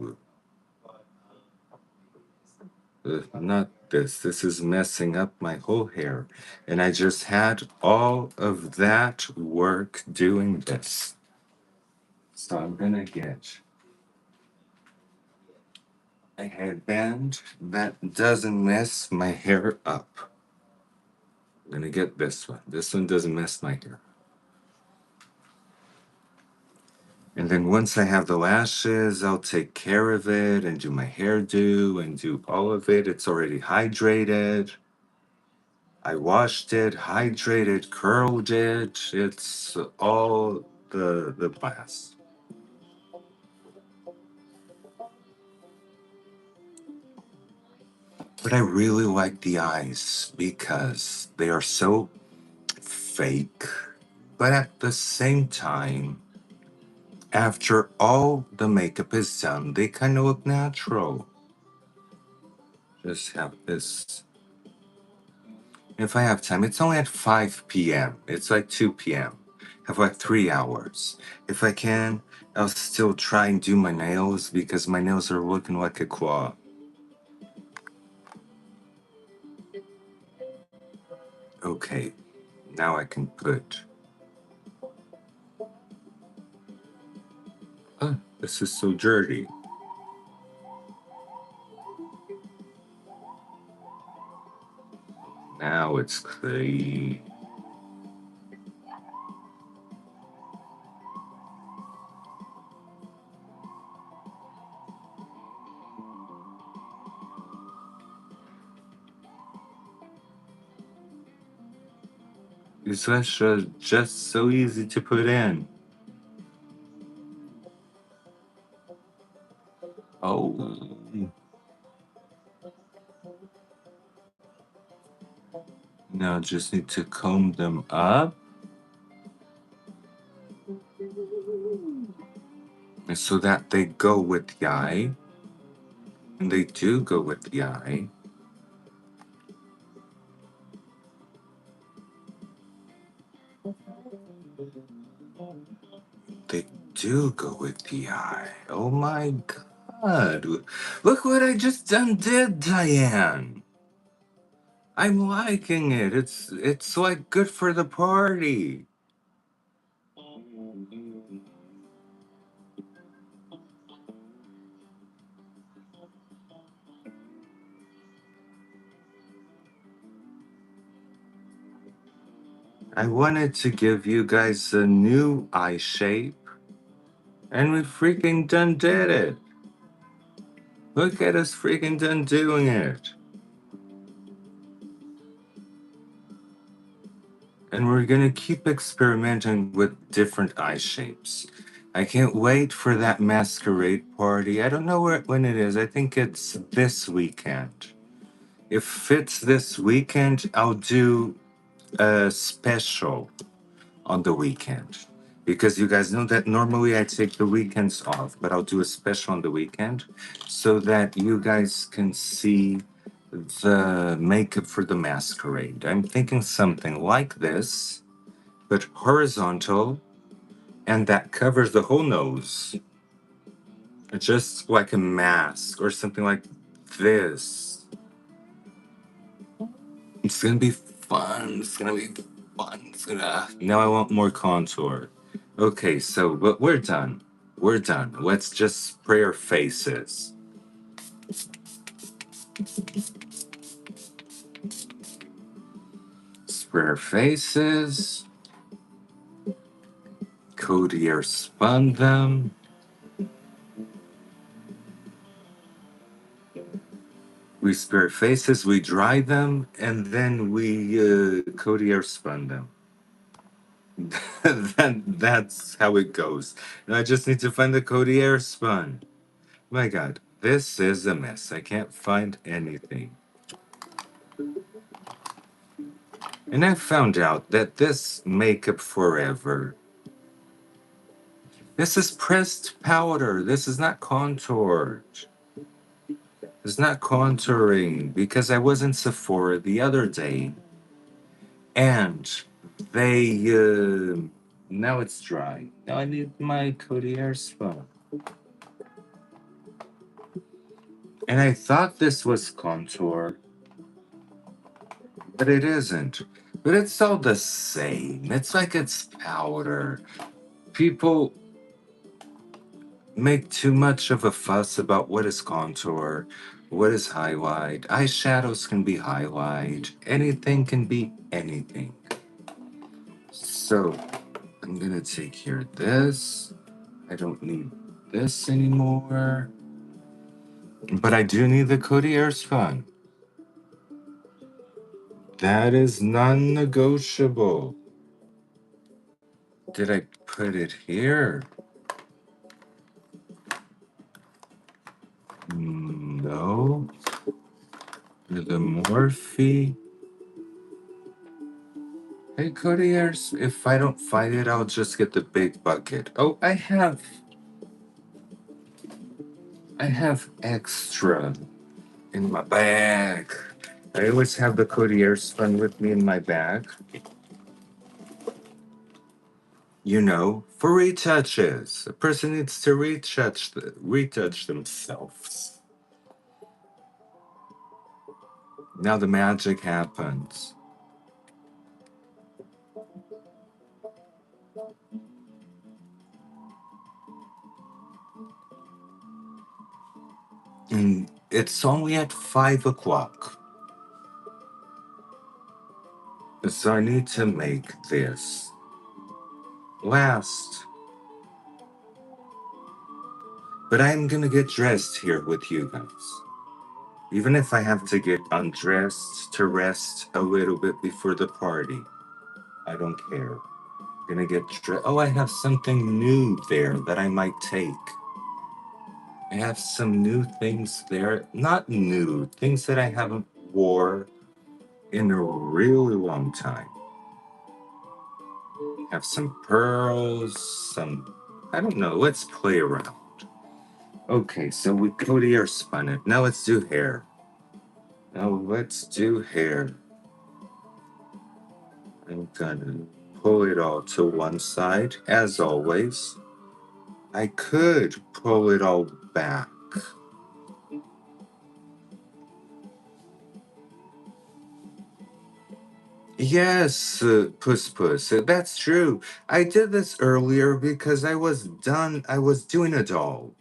Boo. Not this. This is messing up my whole hair. And I just had all of that work doing this. So I'm gonna get a headband that doesn't mess my hair up. I'm gonna get this one. This one doesn't mess my hair. And then once I have the lashes, I'll take care of it and do my hairdo and do all of it. It's already hydrated. I washed it, hydrated, curled it. It's all the blast. But I really like the eyes because they are so fake. But at the same time, after all the makeup is done, they kind of look natural. Just have this. If I have time, it's only at 5 p.m. It's like 2 p.m. Have like 3 hours. If I can, I'll still try and do my nails because my nails are looking like a claw. Okay, now I can put. This is so dirty. Now it's clean. It's just so easy to put in. Oh, now just need to comb them up so that they go with the eye. And they do go with the eye. They do go with the eye. Oh my god. Look what I just done did, Diane. I'm liking it. It's like good for the party. I wanted to give you guys a new eye shape, and we freaking done did it. Look at us freaking done doing it. And we're gonna keep experimenting with different eye shapes. I can't wait for that masquerade party. I don't know when it is. I think it's this weekend. If it's this weekend, I'll do a special on the weekend. Because you guys know that normally I take the weekends off, but I'll do a special on the weekend so that you guys can see the makeup for the masquerade. I'm thinking something like this. but horizontal, and that covers the whole nose. Just like a mask or something like this. It's gonna be fun. It's gonna be fun. Now I want more contour. Okay, so but we're done. We're done. Let's just spray our faces. Spray our faces. Codier spun them. We spray our faces, we dry them, and then we Codier spun them. That's how it goes. And I just need to find the Codier spun. My God, this is a mess. I can't find anything. And I found out that this Makeup Forever, this is pressed powder. This is not contoured. It's not contouring because I was in Sephora the other day and they, now it's dry. Now I need my Codier spun. And I thought this was contour, but it isn't. But it's all the same. It's like it's powder. People make too much of a fuss about what is contour, what is highlight. Eyeshadows can be highlight. Anything can be anything. So I'm gonna take here this. I don't need this anymore. But I do need the Codier spun. That is non-negotiable. Did I put it here? No. The Morphe. Hey, Courtiers, if I don't find it, I'll just get the big bucket. Oh, I have extra in my bag. I always have the Courtier spun with me in my bag. You know, for retouches. A person needs to retouch themselves. Now the magic happens. And it's only at 5 o'clock. So I need to make this last. But I'm gonna get dressed here with you guys. Even if I have to get undressed to rest a little bit before the party, I don't care. Gonna get dressed. Oh, I have something new there that I might take. I have some new things there. Not new, things that I haven't wore in a really long time. Have some pearls, I don't know, let's play around. Okay, so we Cody spun it. Now let's do hair. Now let's do hair. I'm gonna pull it all to one side, as always. I could pull it all back. Yes, Puss Puss, that's true. I did this earlier because I was doing a doll,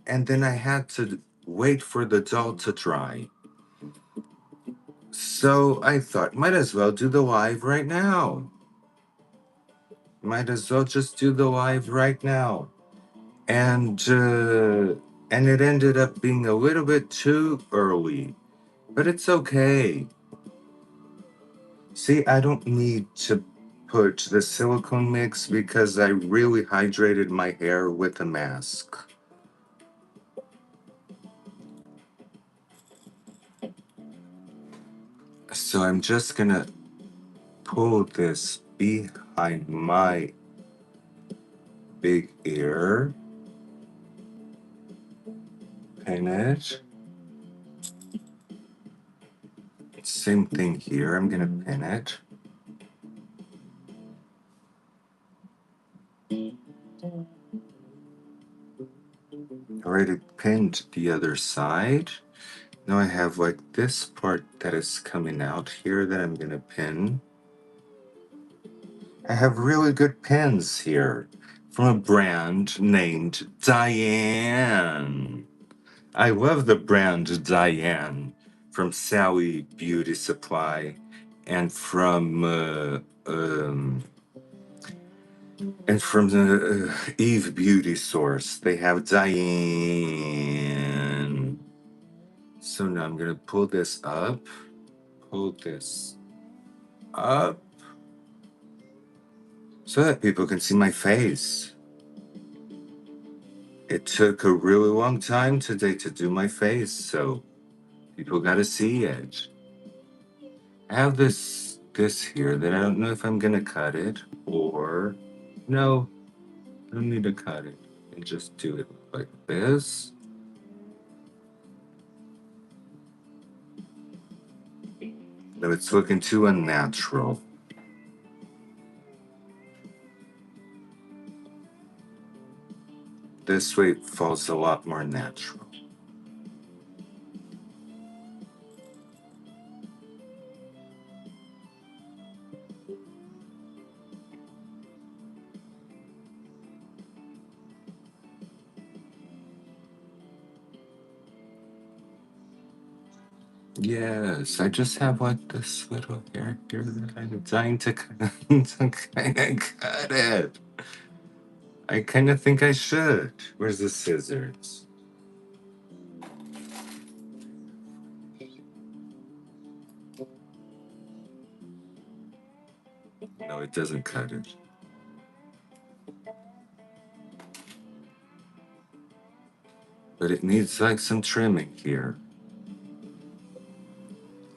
and then I had to wait for the doll to dry. So I thought, might as well do the live right now. Might as well just do the live right now. And it ended up being a little bit too early, but it's okay. See, I don't need to put the silicone mix because I really hydrated my hair with a mask. So I'm just gonna pull this behind my big ear, pin it. Same thing here, I'm gonna pin it. Already pinned the other side. Now I have like this part that is coming out here that I'm gonna pin. I have really good pins here from a brand named Diane. I love the brand Diane from Sally Beauty Supply and from the Eve Beauty Source. They have Diane. So now I'm gonna pull this up, so that people can see my face. It took a really long time today to do my face, so people gotta see it. I have this here that I don't know if I'm gonna cut it or no, I don't need to cut it. And just do it like this. No, it's looking too unnatural. This way it falls a lot more natural. Yes, I just have like this little hair here that I'm dying to kind of cut it. I kind of think I should. Where's the scissors? No, it doesn't cut it. But it needs like some trimming here.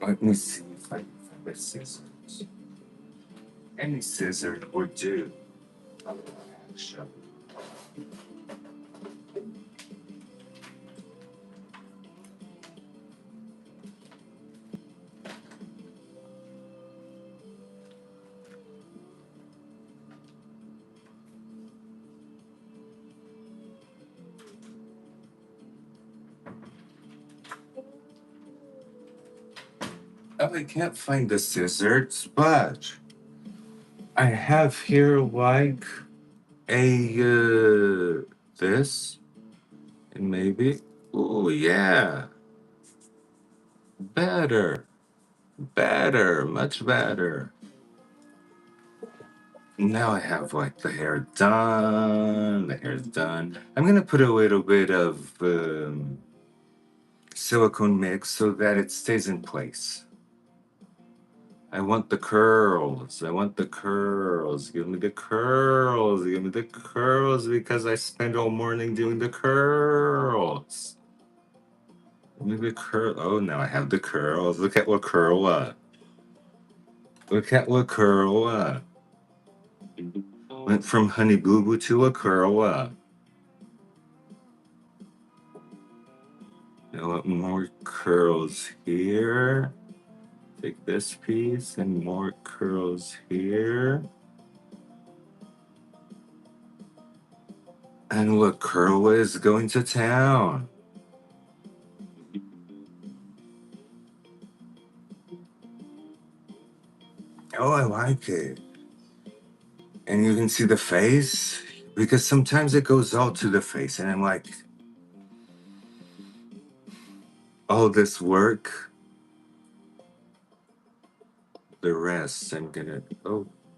Let me see if I can find the scissors. Any scissors would do. Actually. Oh, I can't find the scissors, but I have here like a this and maybe. Oh yeah, better, much better. Now I have like the hair done. The hair's done. I'm gonna put a little bit of silicone mix so that it stays in place. I want the curls. I want the curls. Give me the curls. Give me the curls because I spent all morning doing the curls. Give me the curl. Oh, now I have the curls. Look at what curl. Look at what curl. Went from Honey Boo Boo to a curl. I want more curls here. Take this piece and more curls here. And look, Curl is going to town. Oh, I like it. And you can see the face because sometimes it goes all to the face, and I'm like, all this work, the rest, I'm gonna,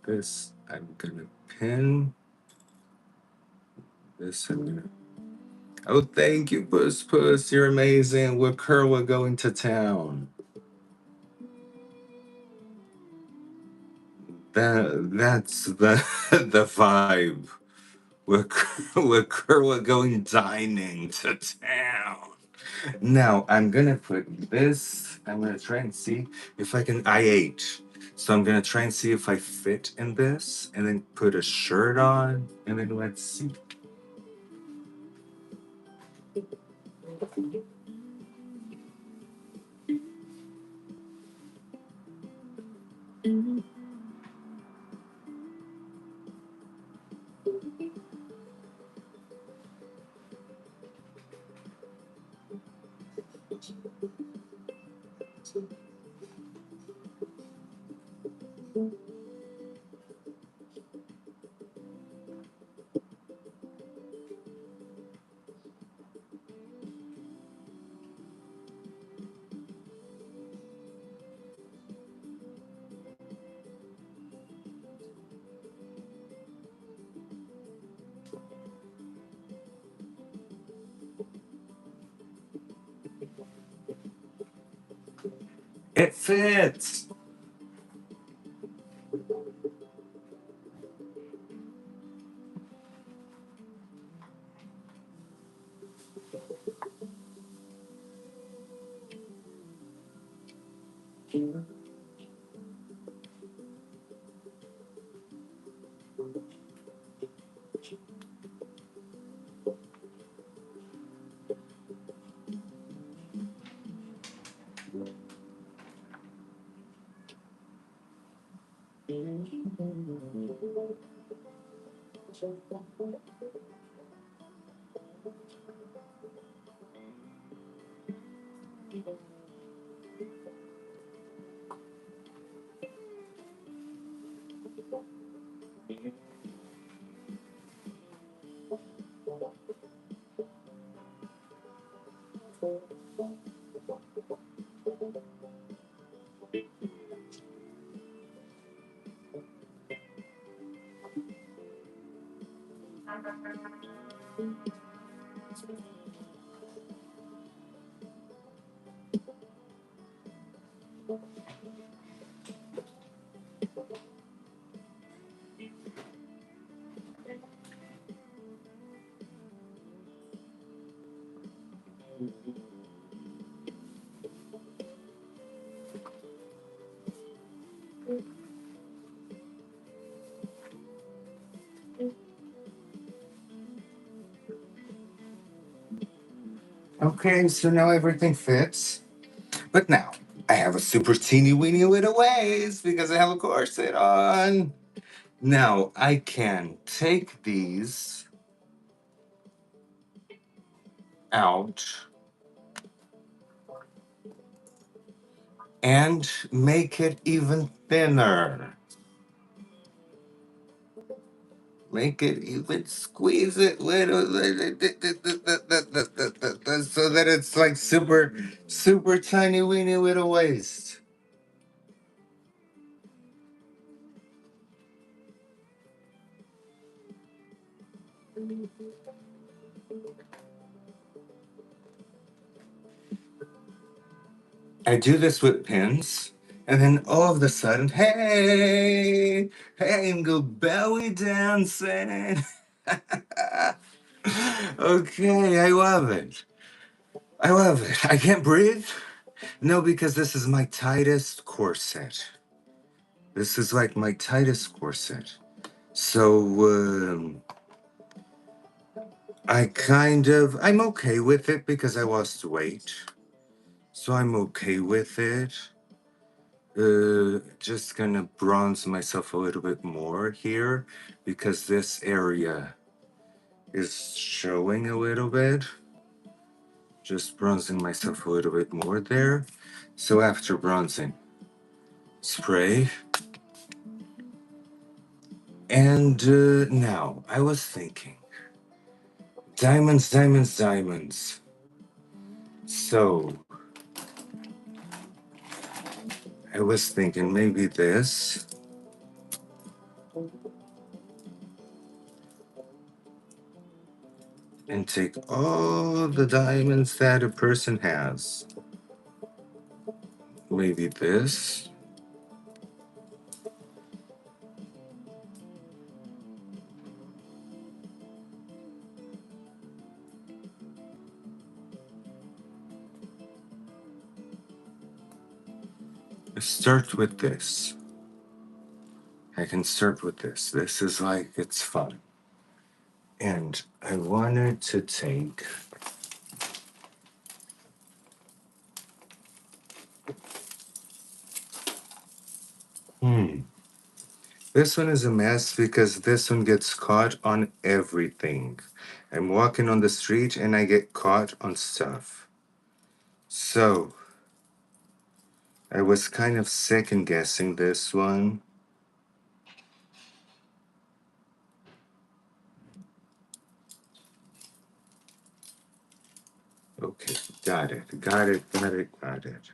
this, I'm gonna pin. This, I'm gonna, oh, thank you, Puss Puss, you're amazing. With Curl going to town. That's the the vibe. We're we're going dining to town. Now I'm gonna put this. I'm gonna try and see if I can. I ate, so I'm gonna try and see if I fit in this, and then put a shirt on, and then let's see. It fits. Okay, so now everything fits. But now I have a super teeny weeny little waist because I have a corset on. Now I can take these out and make it even thinner. Make it even squeeze it little so that it's like super tiny weeny little waist. I do this with pins, and then all of a sudden, hey, hey, and go belly dancing. Okay, I love it. I love it. I can't breathe. No, because this is my tightest corset. This is like my tightest corset. So, I'm okay with it because I lost weight. So I'm okay with it. Just gonna bronze myself a little bit more here because this area is showing a little bit. Just bronzing myself a little bit more there. So after bronzing, spray. And now I was thinking diamonds, diamonds, diamonds. So I was thinking maybe this. And take all the diamonds that a person has. Maybe this. Start with this. I can start with this. This is like, it's fun. And I wanted to take this one is a mess because this one gets caught on everything. I'm walking on the street and I get caught on stuff. So I was kind of second guessing this one. Okay, got it, got it, got it, got it.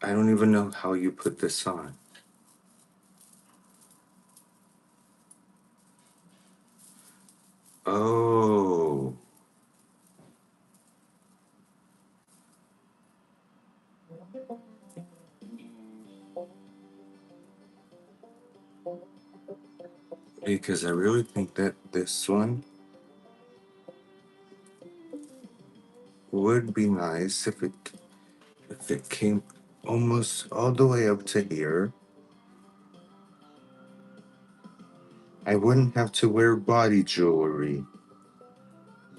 I don't even know how you put this on. Oh. Because I really think that this one would be nice if it came almost all the way up to here. I wouldn't have to wear body jewelry.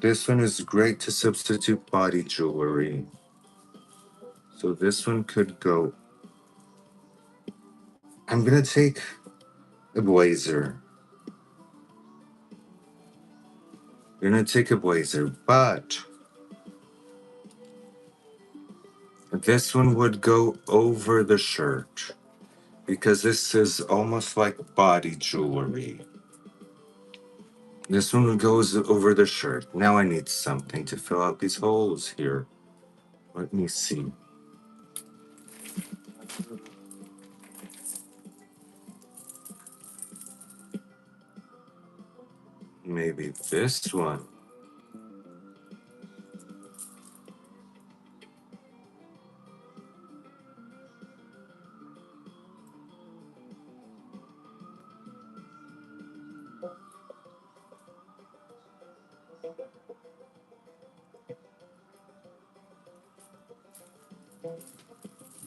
This one is great to substitute body jewelry. So this one could go. I'm gonna take a blazer. I'm gonna take a blazer, but this one would go over the shirt because this is almost like body jewelry. This one goes over the shirt. Now I need something to fill out these holes here. Let me see. Maybe this one.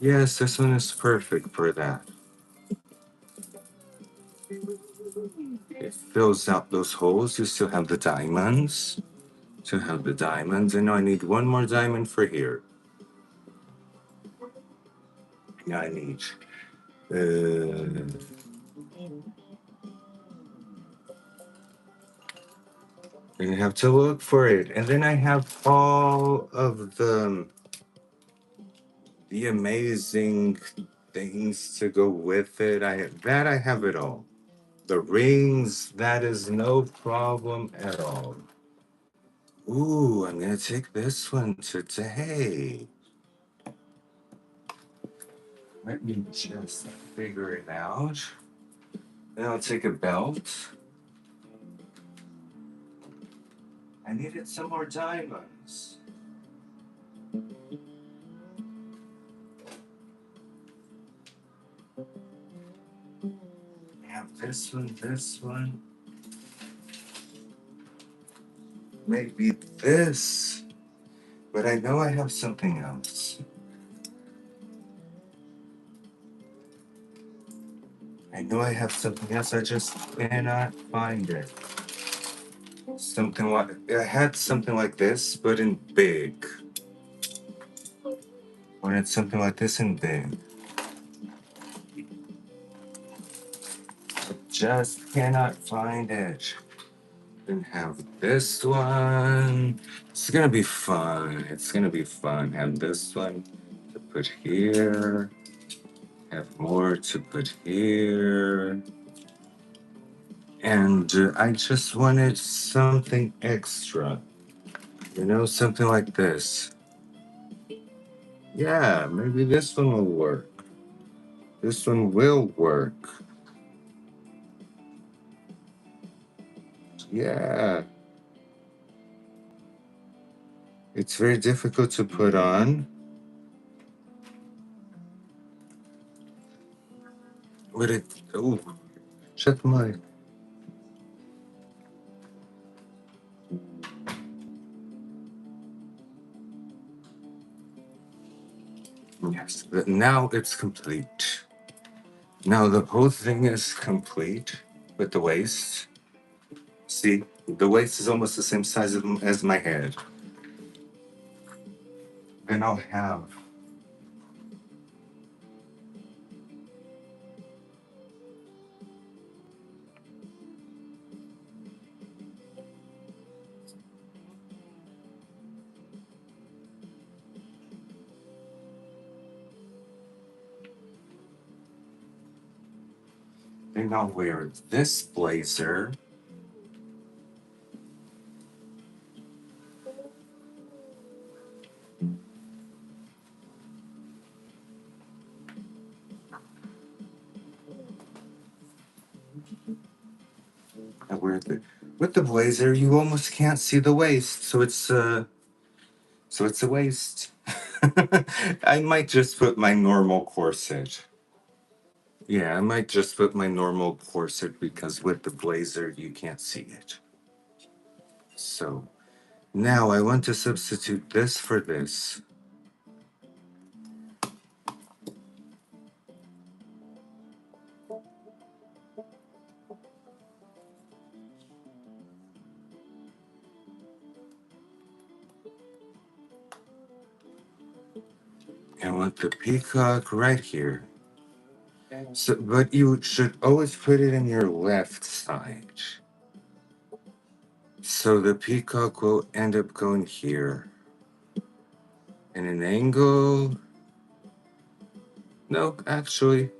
Yes, this one is perfect for that. It fills out those holes. You still have the diamonds. To have the diamonds. And now I need one more diamond for here. Now I need. And you have to look for it. And then I have all of the amazing things to go with it. I have it all. The rings, that is no problem at all. Ooh, I'm gonna take this one today. Let me just figure it out. Then I'll take a belt. I needed some more diamonds. I have this one. Maybe this. But I know I have something else. I know I have something else. I just cannot find it. Something like I had something like this, but in big. Or it's something like this in big. I just cannot find it. Then have this one. It's gonna be fun. It's gonna be fun. Have this one to put here. Have more to put here. And I just wanted something extra. You know, something like this. Yeah, maybe this one will work. This one will work. Yeah. It's very difficult to put on. But it. Oh, shut my. Yes, but now it's complete. Now the whole thing is complete with the waist. See, the waist is almost the same size as my head. Then I'll have. Then I'll wear this blazer. I wear the with the blazer. You almost can't see the waist, so it's a waist. I might just put my normal corset. Yeah, I might just put my normal corset because with the blazer you can't see it. So now I want to substitute this for this. I want the peacock right here. So, but you should always put it in your left side. So the peacock will end up going here. In an angle. No, actually,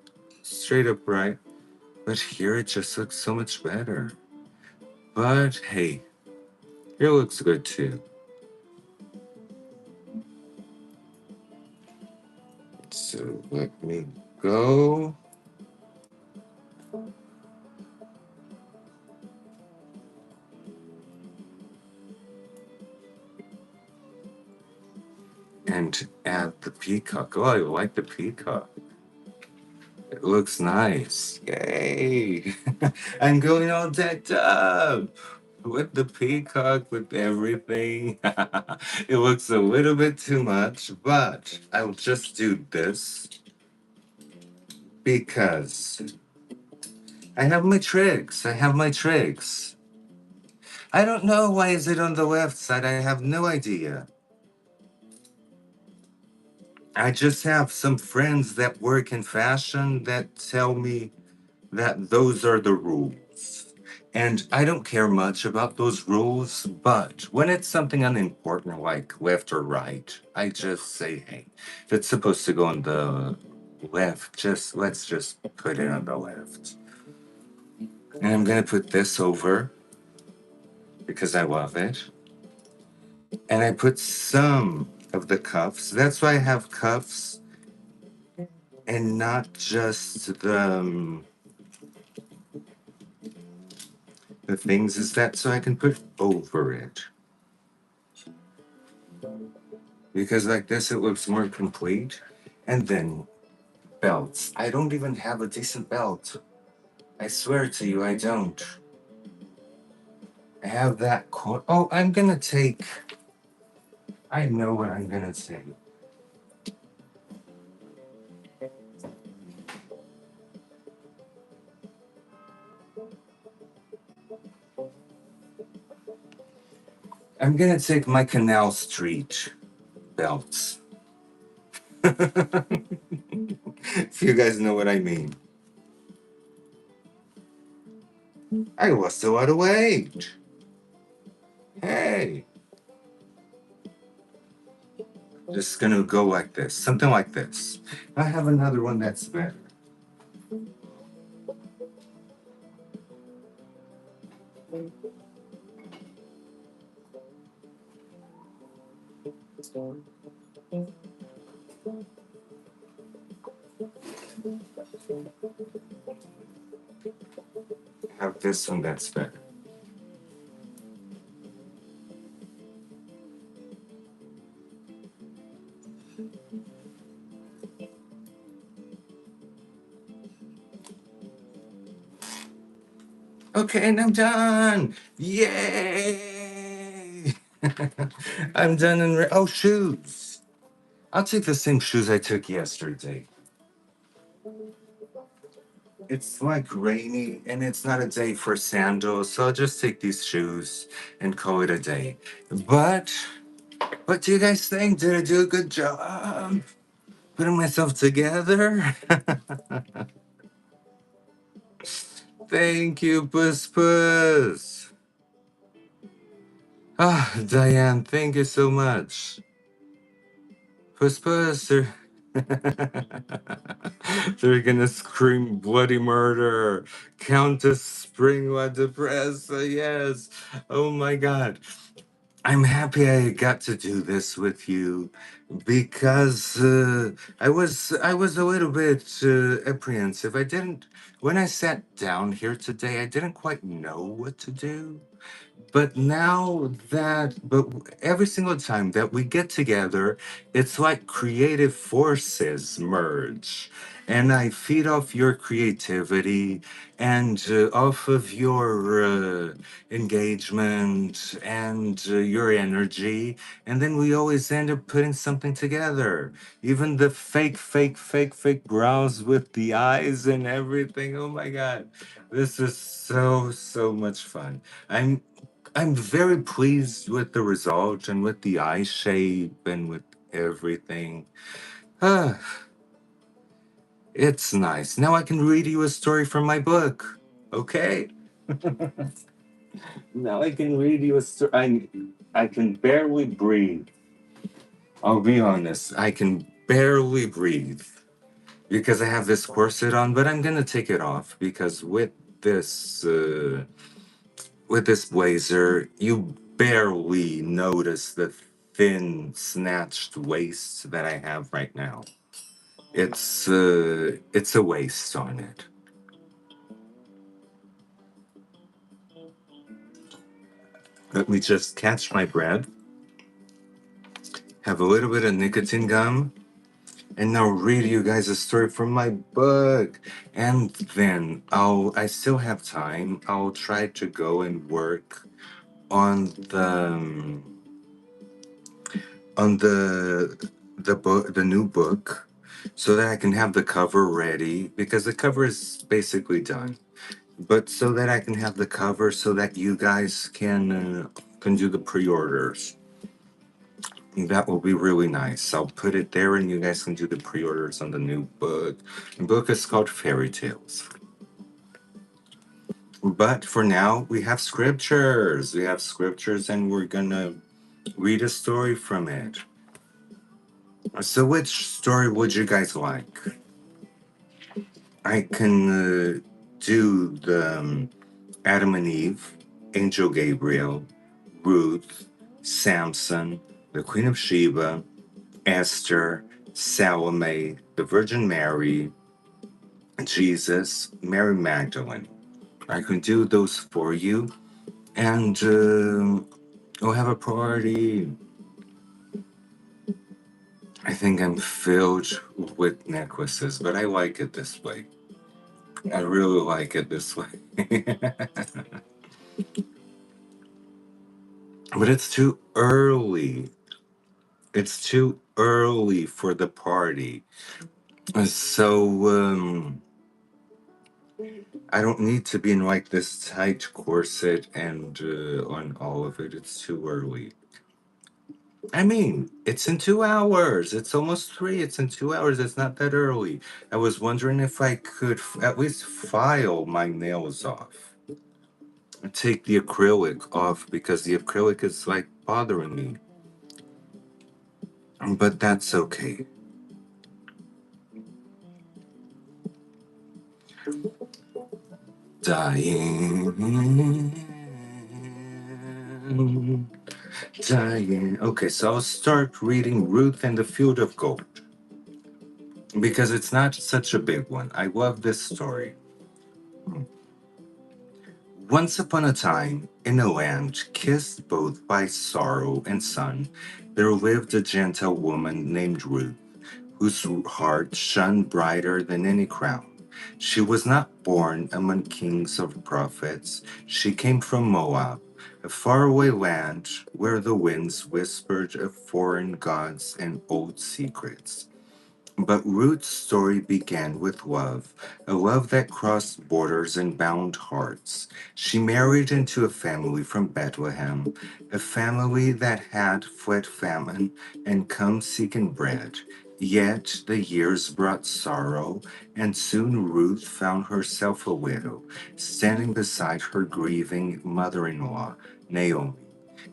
straight up right. But here it just looks so much better. But hey, here looks good too. So let me go. And add the peacock. Oh, I like the peacock. It looks nice. Yay! I'm going all decked up with the peacock, with everything. It looks a little bit too much, but I'll just do this because I have my tricks. I have my tricks. I don't know why is it on the left side. I have no idea. I just have some friends that work in fashion that tell me that those are the rules. And I don't care much about those rules, but when it's something unimportant like left or right, I just say, hey, if it's supposed to go on the left, just let's just put it on the left. And I'm gonna put this over because I love it. And I put some of the cuffs. That's why I have cuffs and not just the things. Is that so I can put over it? Because like this, it looks more complete. And then belts. I don't even have a decent belt. I swear to you, I don't. I have that. Oh, I'm gonna take. I know what I'm gonna take. I'm gonna take my Canal Street belts. If you guys know what I mean. I lost a lot of weight. Hey. Just gonna go like this. Something like this. I have another one that's better. I have this one that's better. Okay, and I'm done. Yay! I'm done and oh, shoes. I'll take the same shoes I took yesterday. It's like rainy and it's not a day for sandals, so I'll just take these shoes and call it a day. But what do you guys think? Did I do a good job putting myself together? Thank you, Puss Puss. Ah, Diane, thank you so much. Puss Puss. They're gonna scream bloody murder. Countess Springwa Depressa, yes. Oh my god. I'm happy I got to do this with you because I was a little bit apprehensive. I didn't when I sat down here today, I didn't quite know what to do. But every single time that we get together, it's like creative forces merge. And I feed off your creativity and off of your engagement and your energy. And then we always end up putting something together. Even the fake brows with the eyes and everything. Oh my God. This is so much fun. I'm very pleased with the result and with the eye shape and with everything. Ah, it's nice. Now I can read you a story from my book. Okay? Now I can read you a story. I can barely breathe. I'll be honest. I can barely breathe because I have this corset on, but I'm gonna take it off because this with this blazer, you barely notice the thin, snatched waist that I have right now. It's a waist on it. Let me just catch my breath, have a little bit of nicotine gum, and now read you guys a story from my book. And then I still have time. I'll try to go and work on the new book so that I can have the cover ready because the cover is basically done. But so that I can have the cover so that you guys can do the pre-orders. That will be really nice. I'll put it there and you guys can do the pre-orders on the new book. The book is called Fairy Tales. But for now, we have scriptures. We have scriptures and we're gonna read a story from it. So which story would you guys like? I can do the Adam and Eve, Angel Gabriel, Ruth, Samson, the Queen of Sheba, Esther, Salome, the Virgin Mary, Jesus, Mary Magdalene. I can do those for you, and we'll have a party. I think I'm filled with necklaces, but I like it this way. I really like it this way. But it's too early. It's too early for the party. So, I don't need to be in like this tight corset and on all of it. It's too early. I mean, it's in 2 hours. It's almost 3. It's in 2 hours. It's not that early. I was wondering if I could at least file my nails off. Take the acrylic off because the acrylic is like bothering me. But that's okay. Diane. Diane. Okay, so I'll start reading Ruth and the Field of Gold because it's not such a big one. I love this story. Once upon a time, in a land kissed both by sorrow and sun, there lived a gentle woman named Ruth, whose heart shone brighter than any crown. She was not born among kings or prophets. She came from Moab, a faraway land where the winds whispered of foreign gods and old secrets. But Ruth's story began with love, a love that crossed borders and bound hearts. She married into a family from Bethlehem, a family that had fled famine and come seeking bread. Yet the years brought sorrow, and soon Ruth found herself a widow, standing beside her grieving mother in law, Naomi.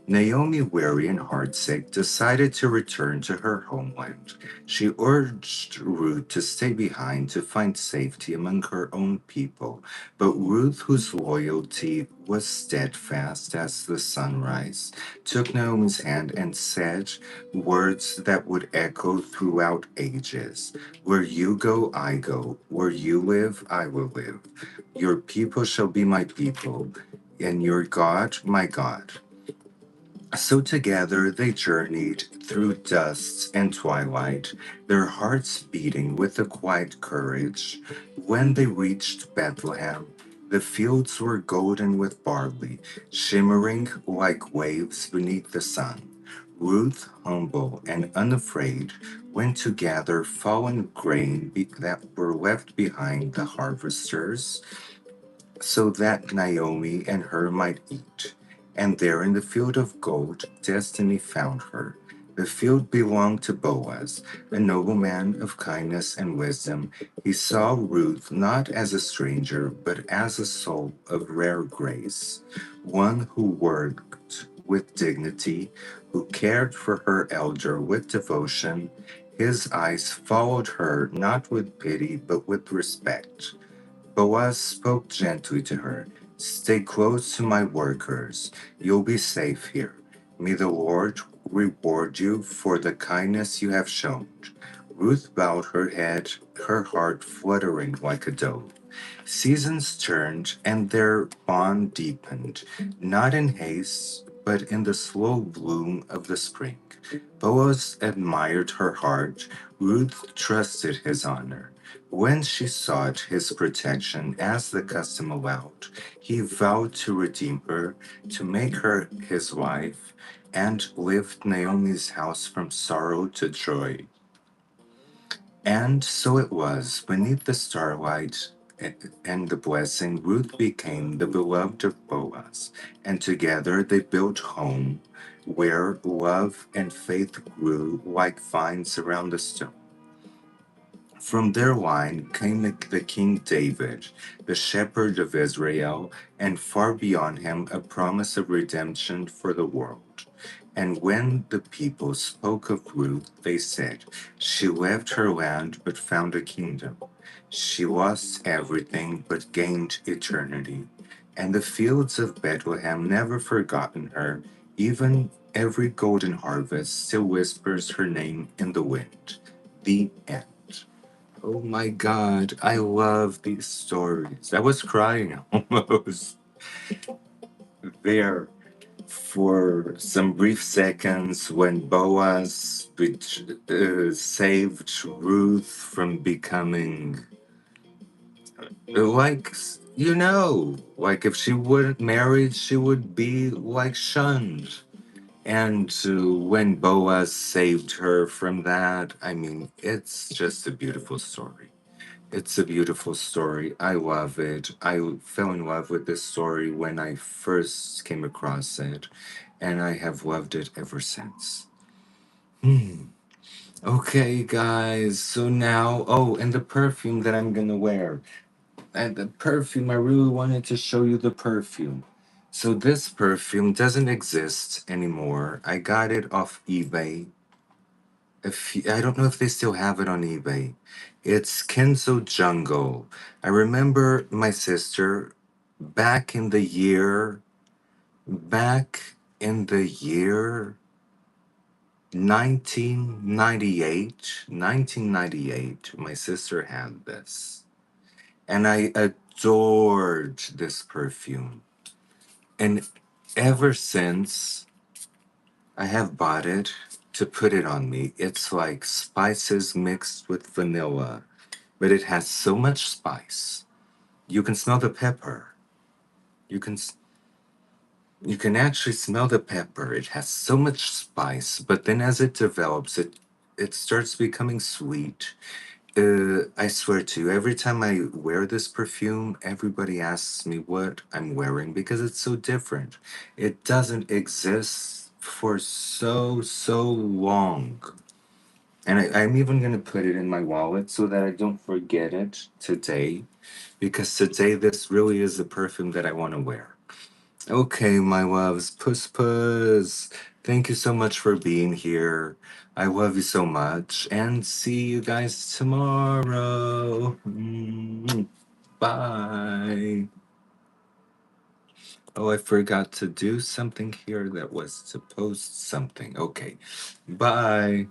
Naomi, weary and heartsick, decided to return to her homeland. She urged Ruth to stay behind to find safety among her own people, but Ruth, whose loyalty was steadfast as the sunrise, took Naomi's hand and said words that would echo throughout ages. Where you go, I go. Where you live, I will live. Your people shall be my people, and your God, my God. So together they journeyed through dusk and twilight, their hearts beating with a quiet courage. When they reached Bethlehem, the fields were golden with barley, shimmering like waves beneath the sun. Ruth, humble and unafraid, went to gather fallen grain that were left behind the harvesters so that Naomi and her might eat. And there in the field of gold, destiny found her. The field belonged to Boaz, a nobleman of kindness and wisdom. He saw Ruth not as a stranger, but as a soul of rare grace, one who worked with dignity, who cared for her elder with devotion. His eyes followed her not with pity, but with respect. Boaz spoke gently to her. Stay close to my workers. You'll be safe here. May the Lord reward you for the kindness you have shown. Ruth bowed her head, her heart fluttering like a dove. Seasons turned and their bond deepened, not in haste, but in the slow bloom of the spring. Boaz admired her heart, Ruth trusted his honor. When she sought his protection as the custom allowed, he vowed to redeem her, to make her his wife, and lift Naomi's house from sorrow to joy. And so it was, beneath the starlight and the blessing, Ruth became the beloved of Boaz, and together they built home where love and faith grew like vines around the stone. From their line came the King David, the shepherd of Israel, and far beyond him a promise of redemption for the world. And when the people spoke of Ruth, they said, she left her land but found a kingdom. She lost everything but gained eternity. And the fields of Bethlehem never forgotten her, even every golden harvest still whispers her name in the wind. The end. Oh my God, I love these stories. I was crying almost there for some brief seconds when Boaz saved Ruth from becoming like, like if she wouldn't marry, she would be like shunned. And when Boaz saved her from that, I mean, it's just a beautiful story. It's a beautiful story. I love it. I fell in love with this story when I first came across it, and I have loved it ever since. Hmm. Okay, guys. So now, oh, and the perfume that I'm gonna wear. And the perfume, I really wanted to show you the perfume. So this perfume doesn't exist anymore. I got it off eBay. I don't know if they still have it on eBay. It's Kenzo Jungle. I remember my sister back in the year, back in the year 1998, my sister had this. And I adored this perfume. And ever since, I have bought it to put it on me. It's like spices mixed with vanilla, but it has so much spice. You can smell the pepper. You can you can actually smell the pepper. It has so much spice, but then as it develops, it starts becoming sweet. I swear to you, every time I wear this perfume, everybody asks me what I'm wearing because it's so different. It doesn't exist for so long. And I'm even going to put it in my wallet so that I don't forget it today because today this really is the perfume that I want to wear. Okay, my loves, puss puss. Thank you so much for being here. I love you so much, and see you guys tomorrow. Bye. Oh, I forgot to do something here that was to post something. Okay. Bye.